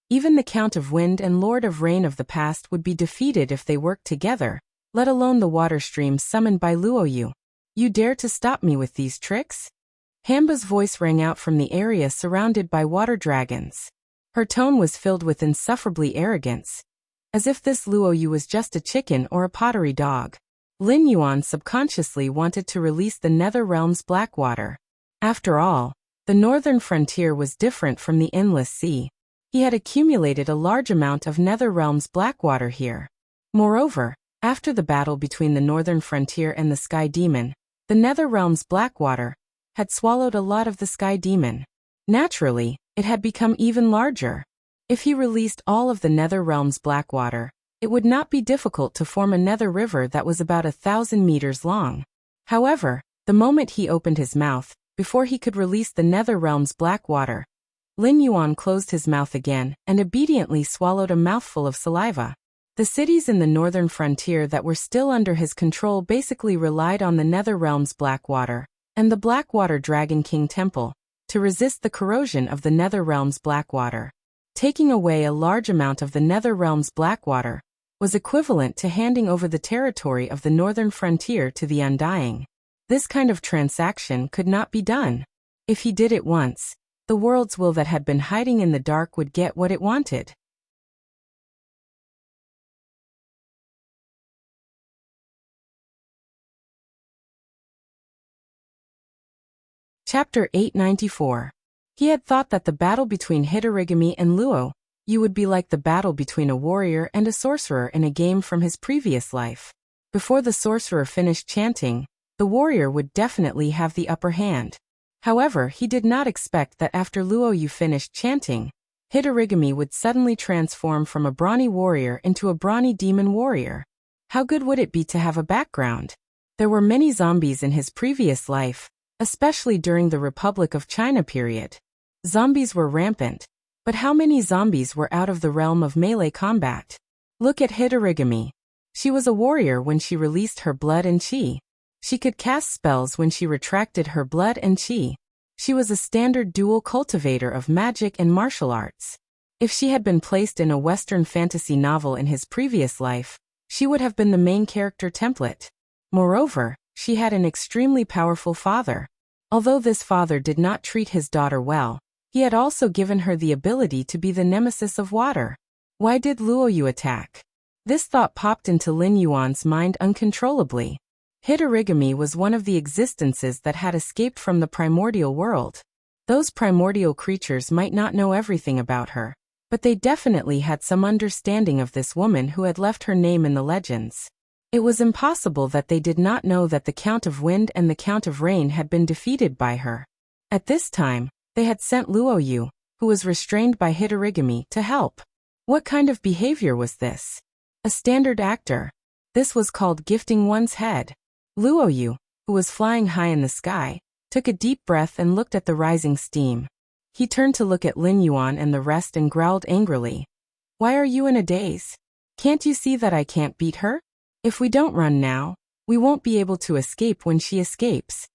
even the Count of Wind and Lord of Rain of the past would be defeated if they worked together, let alone the water streams summoned by Luo Yu. You dare to stop me with these tricks? Hanba's voice rang out from the area surrounded by water dragons. Her tone was filled with insufferably arrogance, as if this Luo Yu was just a chicken or a pottery dog. Lin Yuan subconsciously wanted to release the Nether Realm's black water. After all, the northern frontier was different from the endless sea. He had accumulated a large amount of Nether Realm's black water here. Moreover, after the battle between the northern frontier and the Sky Demon, the Nether Realm's black water had swallowed a lot of the Sky Demon. Naturally, it had become even larger. If he released all of the Nether Realm's black water, it would not be difficult to form a nether river that was about 1,000 meters long. However, the moment he opened his mouth, before he could release the Nether Realm's black water, Lin Yuan closed his mouth again and obediently swallowed a mouthful of saliva. The cities in the northern frontier that were still under his control basically relied on the Nether Realm's black water and the Blackwater Dragon King Temple to resist the corrosion of the Nether Realm's black water. Taking away a large amount of the Nether Realm's black water was equivalent to handing over the territory of the northern frontier to the Undying. This kind of transaction could not be done. If he did it once, the world's will that had been hiding in the dark would get what it wanted. Chapter 894. He had thought that the battle between Hitorigami and Luo Yu would be like the battle between a warrior and a sorcerer in a game from his previous life. Before the sorcerer finished chanting, the warrior would definitely have the upper hand. However, he did not expect that after Luo Yu finished chanting, Hitorigami would suddenly transform from a brawny warrior into a brawny demon warrior. How good would it be to have a background? There were many zombies in his previous life, especially during the Republic of China period. Zombies were rampant, but how many zombies were out of the realm of melee combat? Look at Hitorigami. She was a warrior when she released her blood and chi. She could cast spells when she retracted her blood and chi. She was a standard dual cultivator of magic and martial arts. If she had been placed in a Western fantasy novel in his previous life, she would have been the main character template. Moreover, she had an extremely powerful father. Although this father did not treat his daughter well, he had also given her the ability to be the nemesis of water. Why did Luo Yu attack? This thought popped into Lin Yuan's mind uncontrollably. Hitorigami was one of the existences that had escaped from the primordial world. Those primordial creatures might not know everything about her, but they definitely had some understanding of this woman who had left her name in the legends. It was impossible that they did not know that the Count of Wind and the Count of Rain had been defeated by her. At this time, they had sent Luo Yu, who was restrained by Hitorigami, to help. What kind of behavior was this? A standard actor. This was called gifting one's head. Luo Yu, who was flying high in the sky, took a deep breath and looked at the rising steam. He turned to look at Lin Yuan and the rest and growled angrily. Why are you in a daze? Can't you see that I can't beat her? If we don't run now, we won't be able to escape when she escapes.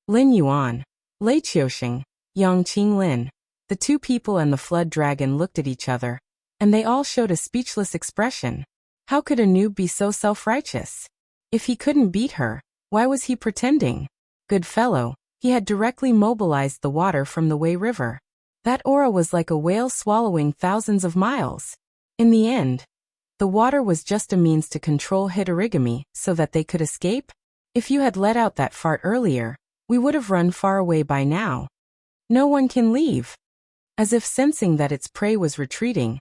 Lin Yuan, Lei Qiuxing, Yang Qinglin, the two people and the flood dragon looked at each other, and they all showed a speechless expression. How could a noob be so self-righteous? If he couldn't beat her, why was he pretending? Good fellow, He had directly mobilized the water from the Wei River. That aura was like a whale swallowing thousands of miles. In the end, the water was just a means to control Hitorigami so that they could escape. If you had let out that fart earlier, we would have run far away by now. No one can leave. As if sensing that its prey was retreating,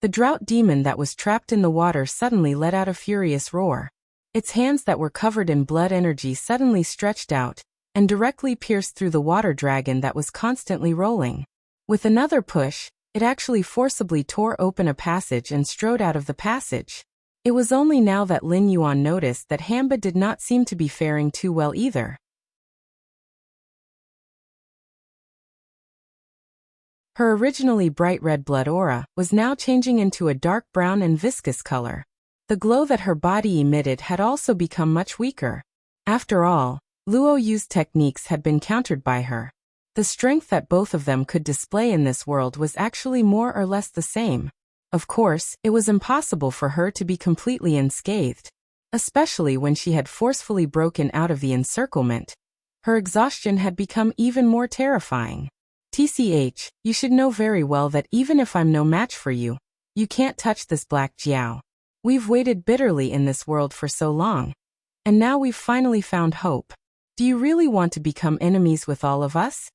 the drought demon that was trapped in the water suddenly let out a furious roar. Its hands that were covered in blood energy suddenly stretched out and directly pierced through the water dragon that was constantly rolling. With another push, it actually forcibly tore open a passage and strode out of the passage. It was only now that Lin Yuan noticed that Hamba did not seem to be faring too well either. Her originally bright red blood aura was now changing into a dark brown and viscous color. The glow that her body emitted had also become much weaker. After all, Luo Yu's techniques had been countered by her. The strength that both of them could display in this world was actually more or less the same. Of course, it was impossible for her to be completely unscathed, especially when she had forcefully broken out of the encirclement. Her exhaustion had become even more terrifying. TCH, you should know very well that even if I'm no match for you, you can't touch this black Jiao. We've waited bitterly in this world for so long. And now we've finally found hope. Do you really want to become enemies with all of us?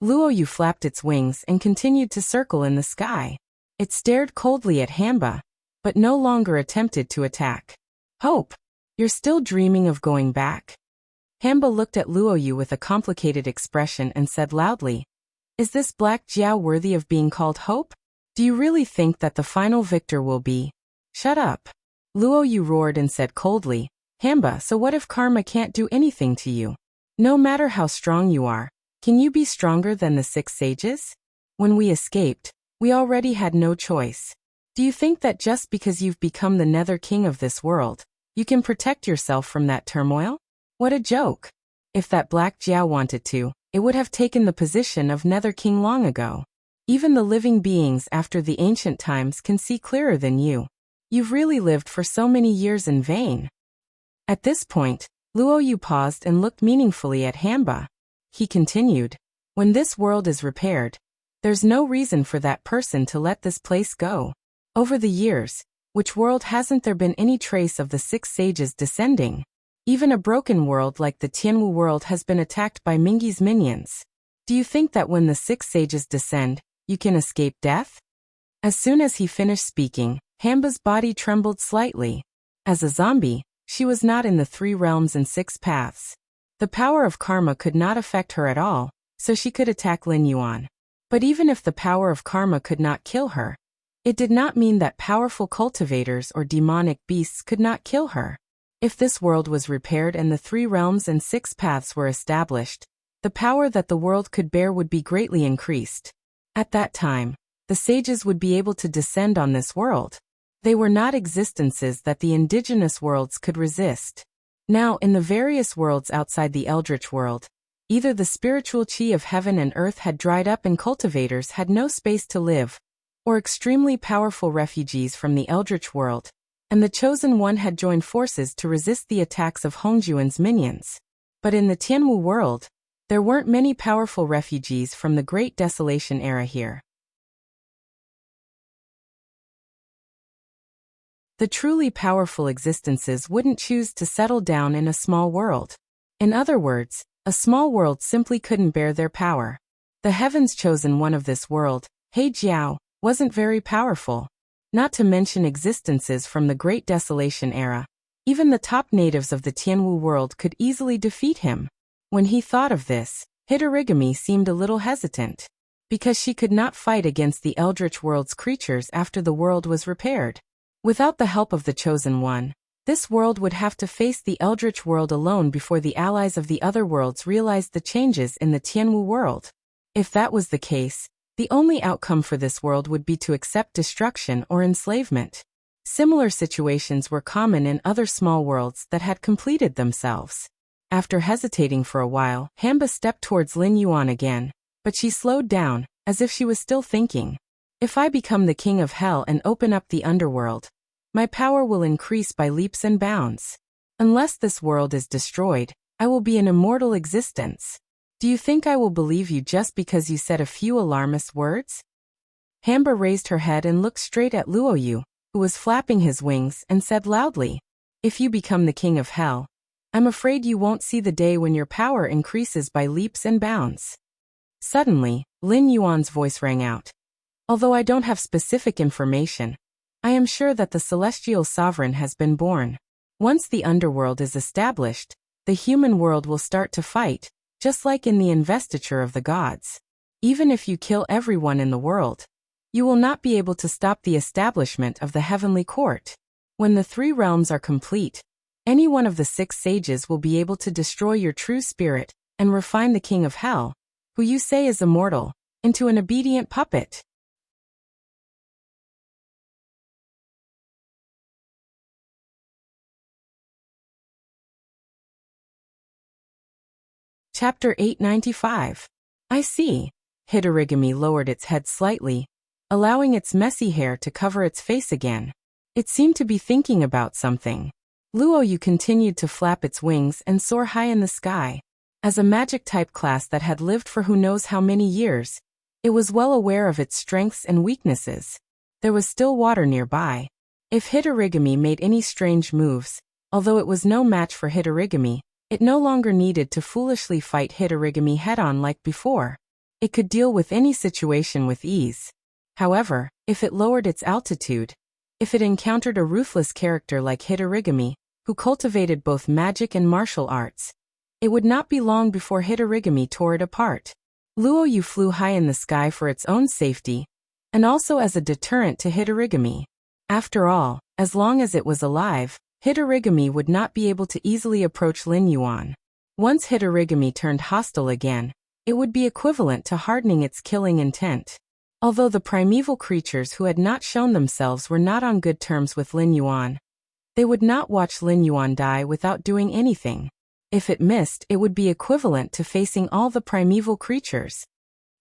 Luo Yu flapped its wings and continued to circle in the sky. It stared coldly at Hamba, but no longer attempted to attack. Hope? You're still dreaming of going back? Hamba looked at Luo Yu with a complicated expression and said loudly, "Is this black Jiao worthy of being called hope? Do you really think that the final victor will be?" "Shut up." Luo Yu roared and said coldly, "Hamba, so what if karma can't do anything to you? No matter how strong you are, can you be stronger than the 6 sages? When we escaped, we already had no choice. Do you think that just because you've become the Nether King of this world, you can protect yourself from that turmoil? What a joke. If that black Jiao wanted to, it would have taken the position of Nether King long ago. Even the living beings after the ancient times can see clearer than you. You've really lived for so many years in vain." At this point, Luo Yu paused and looked meaningfully at Hamba. He continued, "When this world is repaired, there's no reason for that person to let this place go. Over the years, which world hasn't there been any trace of the 6 sages descending? Even a broken world like the Tianwu world has been attacked by Mingi's minions. Do you think that when the 6 sages descend, you can escape death?" As soon as he finished speaking, Hamba's body trembled slightly. As a zombie, she was not in the 3 realms and 6 paths. The power of karma could not affect her at all, so she could attack Lin Yuan. But even if the power of karma could not kill her, it did not mean that powerful cultivators or demonic beasts could not kill her. If this world was repaired and the 3 realms and 6 paths were established, the power that the world could bear would be greatly increased. At that time, the sages would be able to descend on this world. They were not existences that the indigenous worlds could resist. Now, in the various worlds outside the Eldritch world, either the spiritual chi of heaven and earth had dried up and cultivators had no space to live, or extremely powerful refugees from the Eldritch world, and the Chosen One had joined forces to resist the attacks of Hongjuan's minions. But in the Tianwu world, there weren't many powerful refugees from the Great Desolation era here. The truly powerful existences wouldn't choose to settle down in a small world. In other words, a small world simply couldn't bear their power. The Heaven's Chosen One of this world, He Jiao, wasn't very powerful. Not to mention existences from the Great Desolation era. Even the top natives of the Tianwu world could easily defeat him. When he thought of this, Hitorigami seemed a little hesitant. Because she could not fight against the Eldritch world's creatures after the world was repaired. Without the help of the Chosen One, this world would have to face the Eldritch world alone before the allies of the other worlds realized the changes in the Tianwu world. If that was the case, the only outcome for this world would be to accept destruction or enslavement. Similar situations were common in other small worlds that had completed themselves. After hesitating for a while, Hamba stepped towards Lin Yuan again, but she slowed down, as if she was still thinking. "If I become the king of hell and open up the underworld, my power will increase by leaps and bounds. Unless this world is destroyed, I will be an immortal existence. Do you think I will believe you just because you said a few alarmist words? Hamba raised her head and looked straight at Luoyu, who was flapping his wings, and said loudly, "If you become the king of hell, I'm afraid you won't see the day when your power increases by leaps and bounds." Suddenly, Lin Yuan's voice rang out. "Although I don't have specific information, I am sure that the celestial sovereign has been born. Once the underworld is established, the human world will start to fight, just like in the investiture of the gods. Even if you kill everyone in the world, you will not be able to stop the establishment of the heavenly court. When the 3 realms are complete, any one of the 6 sages will be able to destroy your true spirit and refine the king of hell, who you say is immortal, into an obedient puppet." Chapter 895. I see. Hidorigami lowered its head slightly, allowing its messy hair to cover its face again. It seemed to be thinking about something. Luoyu continued to flap its wings and soar high in the sky. As a magic-type class that had lived for who knows how many years, it was well aware of its strengths and weaknesses. There was still water nearby. If Hidorigami made any strange moves, although it was no match for Hidorigami, it no longer needed to foolishly fight Hidorigami head-on like before. It could deal with any situation with ease. However, if it lowered its altitude, if it encountered a ruthless character like Hidorigami, who cultivated both magic and martial arts, it would not be long before Hidorigami tore it apart. Luoyu flew high in the sky for its own safety, and also as a deterrent to Hidorigami. After all, as long as it was alive, Hidorigami would not be able to easily approach Lin Yuan. Once Hidorigami turned hostile again, it would be equivalent to hardening its killing intent. Although the primeval creatures who had not shown themselves were not on good terms with Lin Yuan, they would not watch Lin Yuan die without doing anything. If it missed, it would be equivalent to facing all the primeval creatures.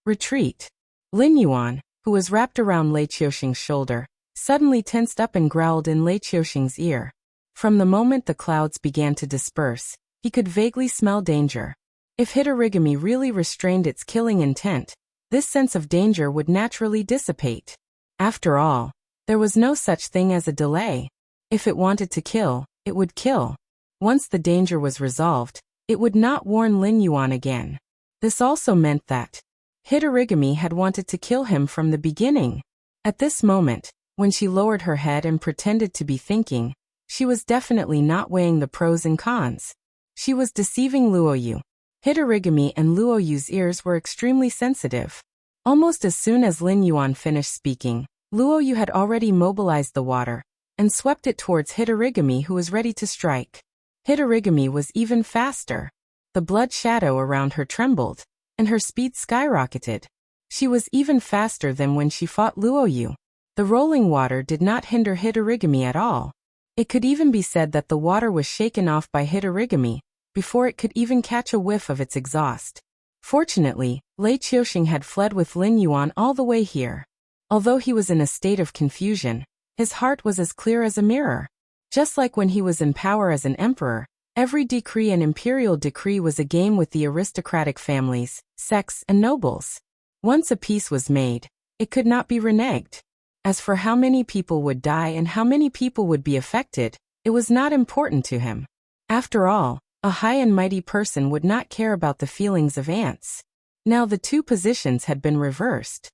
Retreat. Lin Yuan, who was wrapped around Lei Qiuxing's shoulder, suddenly tensed up and growled in Lei Qiuxing's ear. From the moment the clouds began to disperse, he could vaguely smell danger. If Hidorigami really restrained its killing intent, this sense of danger would naturally dissipate. After all, there was no such thing as a delay. If it wanted to kill, it would kill. Once the danger was resolved, it would not warn Lin Yuan again. This also meant that Hidorigami had wanted to kill him from the beginning. At this moment, when she lowered her head and pretended to be thinking, she was definitely not weighing the pros and cons. She was deceiving Luoyu. Hidorigami and Luoyu's ears were extremely sensitive. Almost as soon as Lin Yuan finished speaking, Luoyu had already mobilized the water and swept it towards Hidorigami, who was ready to strike. Hidorigami was even faster. The blood shadow around her trembled, and her speed skyrocketed. She was even faster than when she fought Luoyu. The rolling water did not hinder Hidorigami at all. It could even be said that the water was shaken off by Hidorigami before it could even catch a whiff of its exhaust. Fortunately, Lei Qiuxing had fled with Lin Yuan all the way here. Although he was in a state of confusion, his heart was as clear as a mirror. Just like when he was in power as an emperor, every decree and imperial decree was a game with the aristocratic families, sects, and nobles. Once a peace was made, it could not be reneged. As for how many people would die and how many people would be affected, it was not important to him. After all, a high and mighty person would not care about the feelings of ants. Now the two positions had been reversed.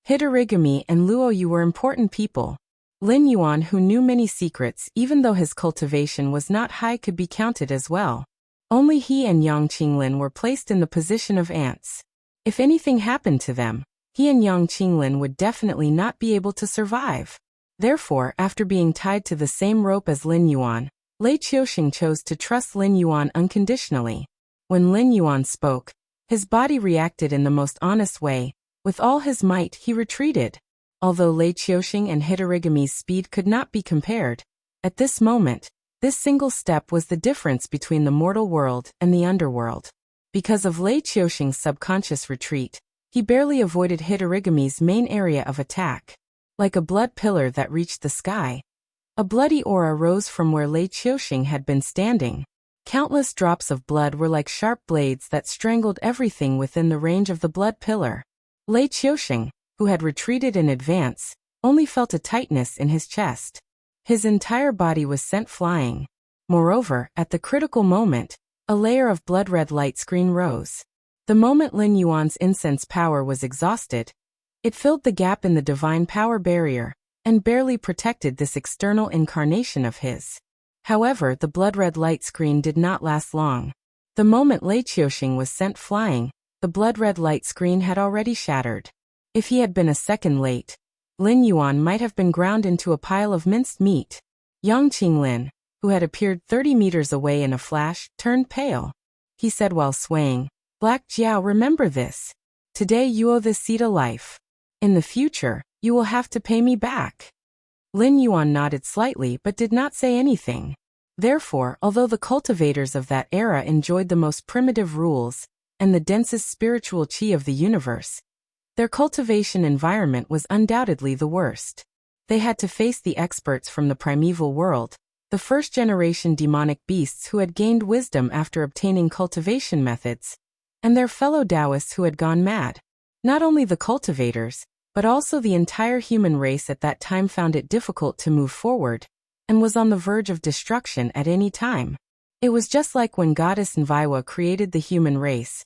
Hidorigami and Luoyu were important people. Lin Yuan, who knew many secrets even though his cultivation was not high, could be counted as well. Only he and Yang Qinglin were placed in the position of ants. If anything happened to them, he and Yang Qinglin would definitely not be able to survive. Therefore, after being tied to the same rope as Lin Yuan, Lei Qiuxing chose to trust Lin Yuan unconditionally. When Lin Yuan spoke, his body reacted in the most honest way. With all his might, he retreated. Although Lei Qiuxing and Hidorigami's speed could not be compared, at this moment, this single step was the difference between the mortal world and the underworld. Because of Lei Qiuxing's subconscious retreat, he barely avoided Hidorigami's main area of attack. Like a blood pillar that reached the sky, A bloody aura rose from where Lei Qiuxing had been standing. Countless drops of blood were like sharp blades that strangled everything within the range of the blood pillar. Lei Qiuxing, who had retreated in advance, only felt a tightness in his chest. His entire body was sent flying. Moreover, at the critical moment, a layer of blood-red light screen rose. The moment Lin Yuan's incense power was exhausted, it filled the gap in the divine power barrier, and barely protected this external incarnation of his. However, the blood-red light screen did not last long. The moment Lei Qiuxing was sent flying, the blood-red light screen had already shattered. If he had been a second late, Lin Yuan might have been ground into a pile of minced meat. Yang Qinglin, who had appeared 30 meters away in a flash, turned pale. He said while swaying, "Black Jiao, remember this. Today you owe this seed a life. In the future, you will have to pay me back." Lin Yuan nodded slightly but did not say anything. Therefore, although the cultivators of that era enjoyed the most primitive rules and the densest spiritual qi of the universe, their cultivation environment was undoubtedly the worst. They had to face the experts from the primeval world, the first-generation demonic beasts who had gained wisdom after obtaining cultivation methods, and their fellow Taoists who had gone mad. Not only the cultivators, but also the entire human race at that time found it difficult to move forward, and was on the verge of destruction at any time. It was just like when Goddess Nviwa created the human race.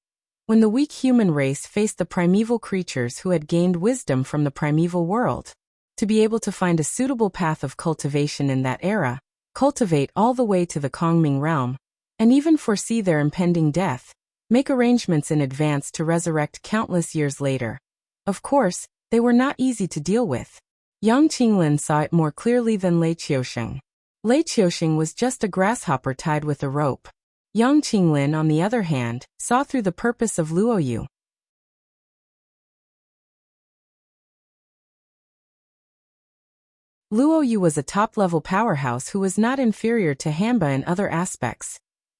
When the weak human race faced the primeval creatures who had gained wisdom from the primeval world. To be able to find a suitable path of cultivation in that era, cultivate all the way to the Kongming realm, and even foresee their impending death, make arrangements in advance to resurrect countless years later. Of course, they were not easy to deal with. Yang Qinglin saw it more clearly than Lei Qiuxing. Lei Qiuxing was just a grasshopper tied with a rope. Yang Qinglin, on the other hand, saw through the purpose of Luoyu. Luoyu was a top-level powerhouse who was not inferior to Hamba in other aspects,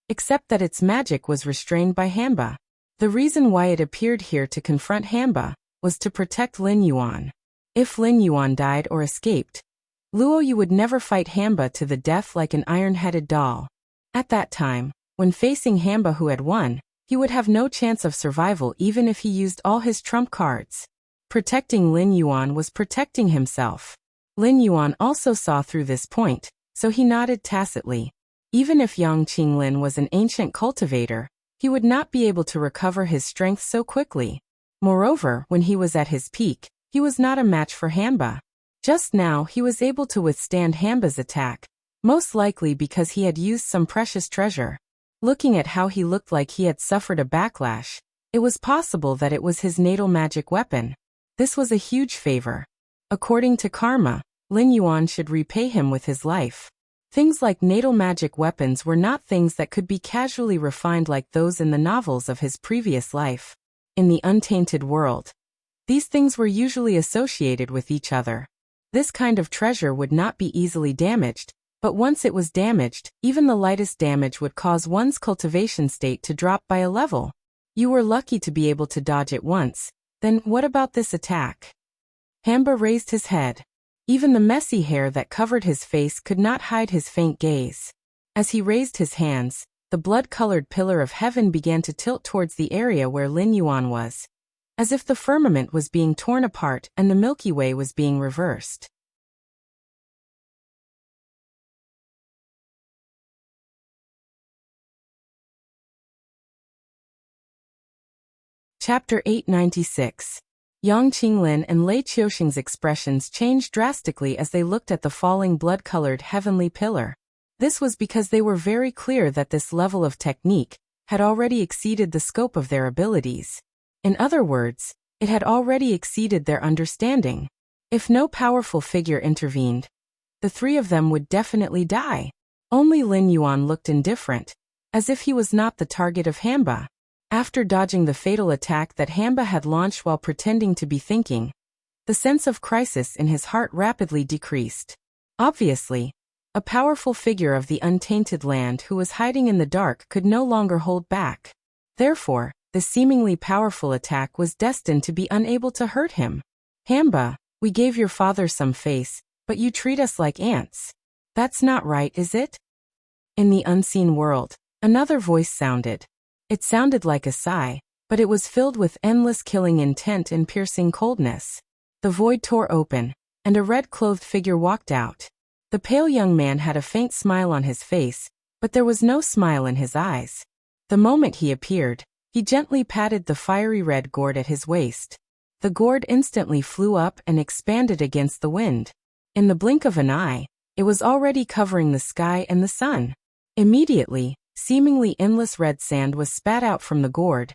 except that its magic was restrained by Hamba. The reason why it appeared here to confront Hamba was to protect Lin Yuan. If Lin Yuan died or escaped, Luoyu would never fight Hamba to the death like an iron-headed doll. At that time, when facing Hamba who had won, he would have no chance of survival even if he used all his trump cards. Protecting Lin Yuan was protecting himself. Lin Yuan also saw through this point, so he nodded tacitly. Even if Yang Qinglin was an ancient cultivator, he would not be able to recover his strength so quickly. Moreover, when he was at his peak, he was not a match for Hamba. Just now he was able to withstand Hamba's attack, most likely because he had used some precious treasure. Looking at how he looked like he had suffered a backlash, it was possible that it was his natal magic weapon. This was a huge favor. According to karma, Lin Yuan should repay him with his life. Things like natal magic weapons were not things that could be casually refined like those in the novels of his previous life. In the untainted world, these things were usually associated with each other. This kind of treasure would not be easily damaged, but once it was damaged, even the lightest damage would cause one's cultivation state to drop by a level. You were lucky to be able to dodge it once. Then what about this attack? Hamba raised his head. Even the messy hair that covered his face could not hide his faint gaze. As he raised his hands, the blood-colored pillar of heaven began to tilt towards the area where Lin Yuan was, as if the firmament was being torn apart and the Milky Way was being reversed. Chapter 896. Yang Qinglin and Lei Qiuxing's expressions changed drastically as they looked at the falling blood-colored heavenly pillar. This was because they were very clear that this level of technique had already exceeded the scope of their abilities. In other words, it had already exceeded their understanding. If no powerful figure intervened, the three of them would definitely die. Only Lin Yuan looked indifferent, as if he was not the target of Hamba. After dodging the fatal attack that Hamba had launched while pretending to be thinking, the sense of crisis in his heart rapidly decreased. Obviously, a powerful figure of the untainted land who was hiding in the dark could no longer hold back. Therefore, the seemingly powerful attack was destined to be unable to hurt him. Hamba, we gave your father some face, but you treat us like ants. That's not right, is it? In the unseen world, another voice sounded. It sounded like a sigh, but it was filled with endless killing intent and piercing coldness. The void tore open, and a red-clothed figure walked out. The pale young man had a faint smile on his face, but there was no smile in his eyes. The moment he appeared, he gently patted the fiery red gourd at his waist. The gourd instantly flew up and expanded against the wind. In the blink of an eye, it was already covering the sky and the sun. Immediately, seemingly endless red sand was spat out from the gourd,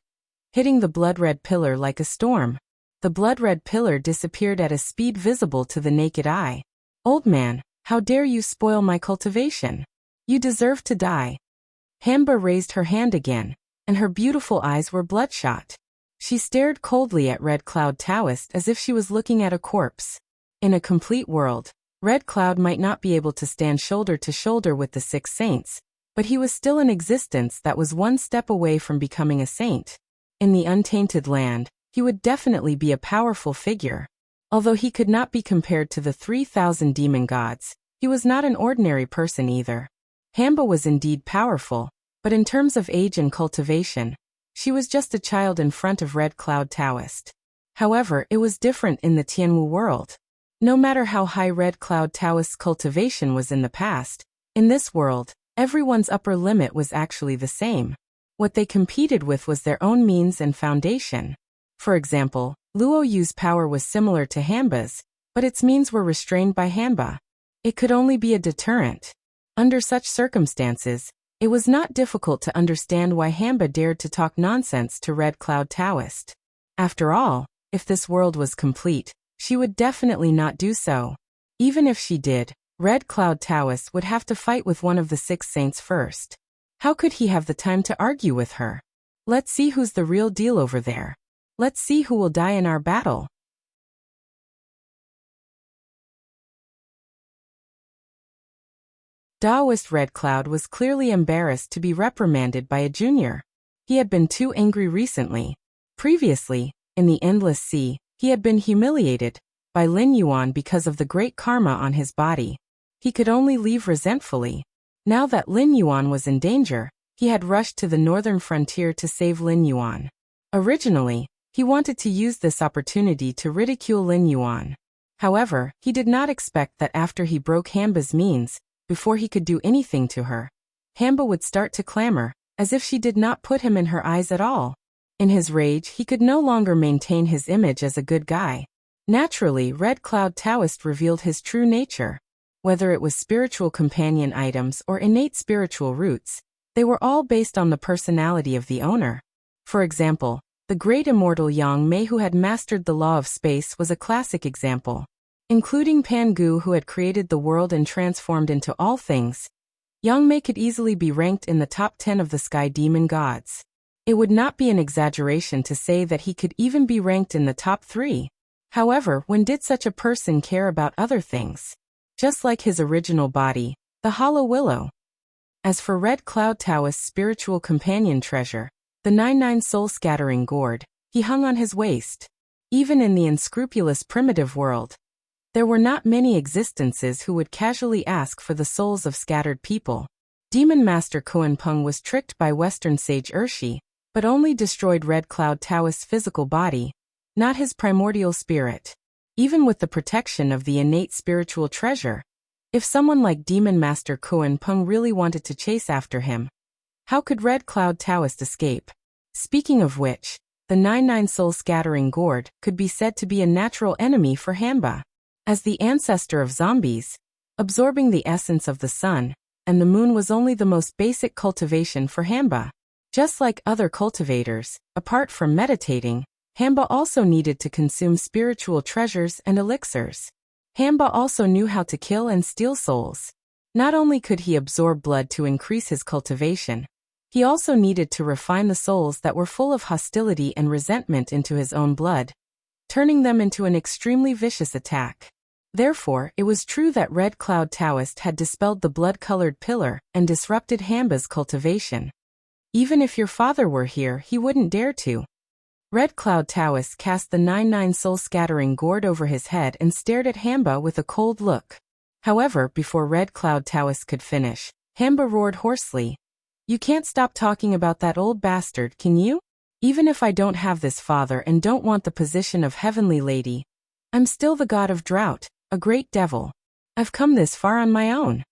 hitting the blood-red pillar like a storm. The blood-red pillar disappeared at a speed visible to the naked eye. "Old man, how dare you spoil my cultivation? You deserve to die." Hamba raised her hand again, and her beautiful eyes were bloodshot. She stared coldly at Red Cloud Taoist as if she was looking at a corpse. In a complete world, Red Cloud might not be able to stand shoulder to shoulder with the 6 saints, but he was still an existence that was one step away from becoming a saint. In the untainted land, he would definitely be a powerful figure. Although he could not be compared to the 3,000 demon gods, he was not an ordinary person either. Hamba was indeed powerful, but in terms of age and cultivation, she was just a child in front of Red Cloud Taoist. However, it was different in the Tianwu world. No matter how high Red Cloud Taoist's cultivation was in the past, in this world, everyone's upper limit was actually the same. What they competed with was their own means and foundation. For example, Luo Yu's power was similar to Hamba's, but its means were restrained by Hamba. It could only be a deterrent. Under such circumstances, it was not difficult to understand why Hamba dared to talk nonsense to Red Cloud Taoist. After all, if this world was complete, she would definitely not do so. Even if she did, Red Cloud Taoist would have to fight with one of the 6 saints first. How could he have the time to argue with her? Let's see who's the real deal over there. Let's see who will die in our battle. Taoist Red Cloud was clearly embarrassed to be reprimanded by a junior. He had been too angry recently. Previously, in the Endless Sea, he had been humiliated by Lin Yuan because of the great karma on his body. He could only leave resentfully. Now that Lin Yuan was in danger, he had rushed to the northern frontier to save Lin Yuan. Originally, he wanted to use this opportunity to ridicule Lin Yuan. However, he did not expect that after he broke Hamba's means, before he could do anything to her, Hamba would start to clamor, as if she did not put him in her eyes at all. In his rage, he could no longer maintain his image as a good guy. Naturally, Red Cloud Taoist revealed his true nature. Whether it was spiritual companion items or innate spiritual roots, they were all based on the personality of the owner. For example, the great immortal Yang Mei who had mastered the law of space was a classic example. Including Pan Gu who had created the world and transformed into all things, Yang Mei could easily be ranked in the top 10 of the sky demon gods. It would not be an exaggeration to say that he could even be ranked in the top 3. However, when did such a person care about other things? Just like his original body, the Hollow Willow. As for Red Cloud Taoist's spiritual companion treasure, the 99 soul-scattering gourd, he hung on his waist. Even in the unscrupulous primitive world, there were not many existences who would casually ask for the souls of scattered people. Demon Master Koan Peng was tricked by Western sage Urshi, but only destroyed Red Cloud Taoist's physical body, not his primordial spirit. Even with the protection of the innate spiritual treasure, if someone like Demon Master Koan Peng really wanted to chase after him, how could Red Cloud Taoist escape? Speaking of which, the 99 soul-scattering gourd could be said to be a natural enemy for Hamba. As the ancestor of zombies, absorbing the essence of the sun and the moon was only the most basic cultivation for Hamba. Just like other cultivators, apart from meditating, Hamba also needed to consume spiritual treasures and elixirs. Hamba also knew how to kill and steal souls. Not only could he absorb blood to increase his cultivation, he also needed to refine the souls that were full of hostility and resentment into his own blood, turning them into an extremely vicious attack. Therefore, it was true that Red Cloud Taoist had dispelled the blood-colored pillar and disrupted Hamba's cultivation. Even if your father were here, he wouldn't dare to. Red Cloud Taoist cast the 99 soul-scattering gourd over his head and stared at Hamba with a cold look. However, before Red Cloud Taoist could finish, Hamba roared hoarsely, "You can't stop talking about that old bastard, can you? Even if I don't have this father and don't want the position of Heavenly Lady, I'm still the god of drought, a great devil. I've come this far on my own."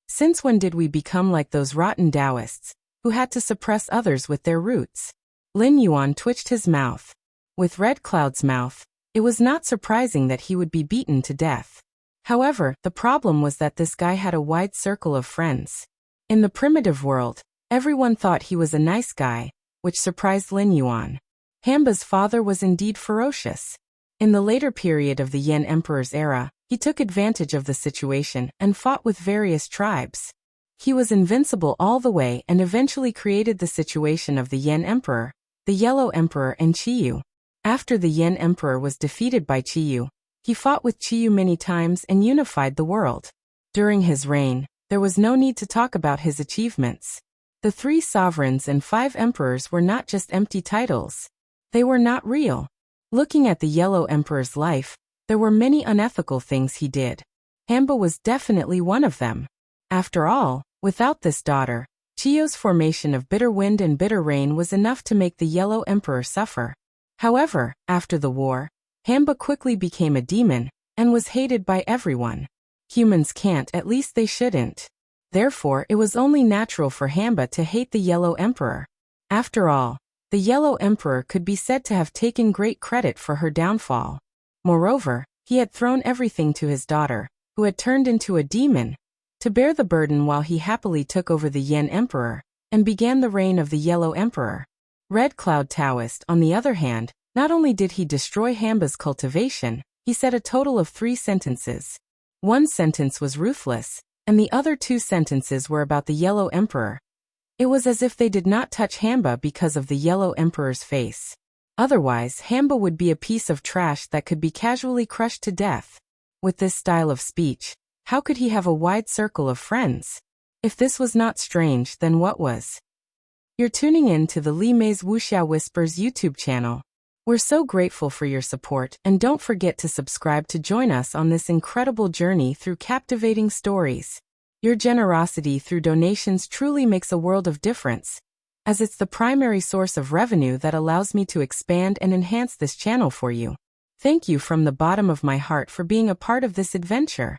Since when did we become like those rotten Taoists, who had to suppress others with their roots? Lin Yuan twitched his mouth. With Red Cloud's mouth, it was not surprising that he would be beaten to death. However, the problem was that this guy had a wide circle of friends. In the primitive world, everyone thought he was a nice guy, which surprised Lin Yuan. Hamba's father was indeed ferocious. In the later period of the Yan Emperor's era, he took advantage of the situation and fought with various tribes. He was invincible all the way and eventually created the situation of the Yan Emperor, the Yellow Emperor, and Qiyu. After the Yan Emperor was defeated by Qiyu, he fought with Qiyu many times and unified the world. During his reign, there was no need to talk about his achievements. The 3 sovereigns and 5 emperors were not just empty titles. They were not real. Looking at the Yellow Emperor's life, there were many unethical things he did. Hamba was definitely one of them. After all, without this daughter, Qiyu's formation of bitter wind and bitter rain was enough to make the Yellow Emperor suffer. However, after the war, Hamba quickly became a demon and was hated by everyone. Humans can't, at least they shouldn't. Therefore, it was only natural for Hamba to hate the Yellow Emperor. After all, the Yellow Emperor could be said to have taken great credit for her downfall. Moreover, he had thrown everything to his daughter, who had turned into a demon, to bear the burden while he happily took over the Yan Emperor and began the reign of the Yellow Emperor. Red Cloud Taoist, on the other hand, not only did he destroy Hamba's cultivation, he said a total of 3 sentences. One sentence was ruthless, and the other 2 sentences were about the Yellow Emperor. It was as if they did not touch Hamba because of the Yellow Emperor's face. Otherwise, Hamba would be a piece of trash that could be casually crushed to death. With this style of speech, how could he have a wide circle of friends? If this was not strange, then what was? You're tuning in to the Li Mei's Wuxia Whispers YouTube channel. We're so grateful for your support, and don't forget to subscribe to join us on this incredible journey through captivating stories. Your generosity through donations truly makes a world of difference, as it's the primary source of revenue that allows me to expand and enhance this channel for you. Thank you from the bottom of my heart for being a part of this adventure.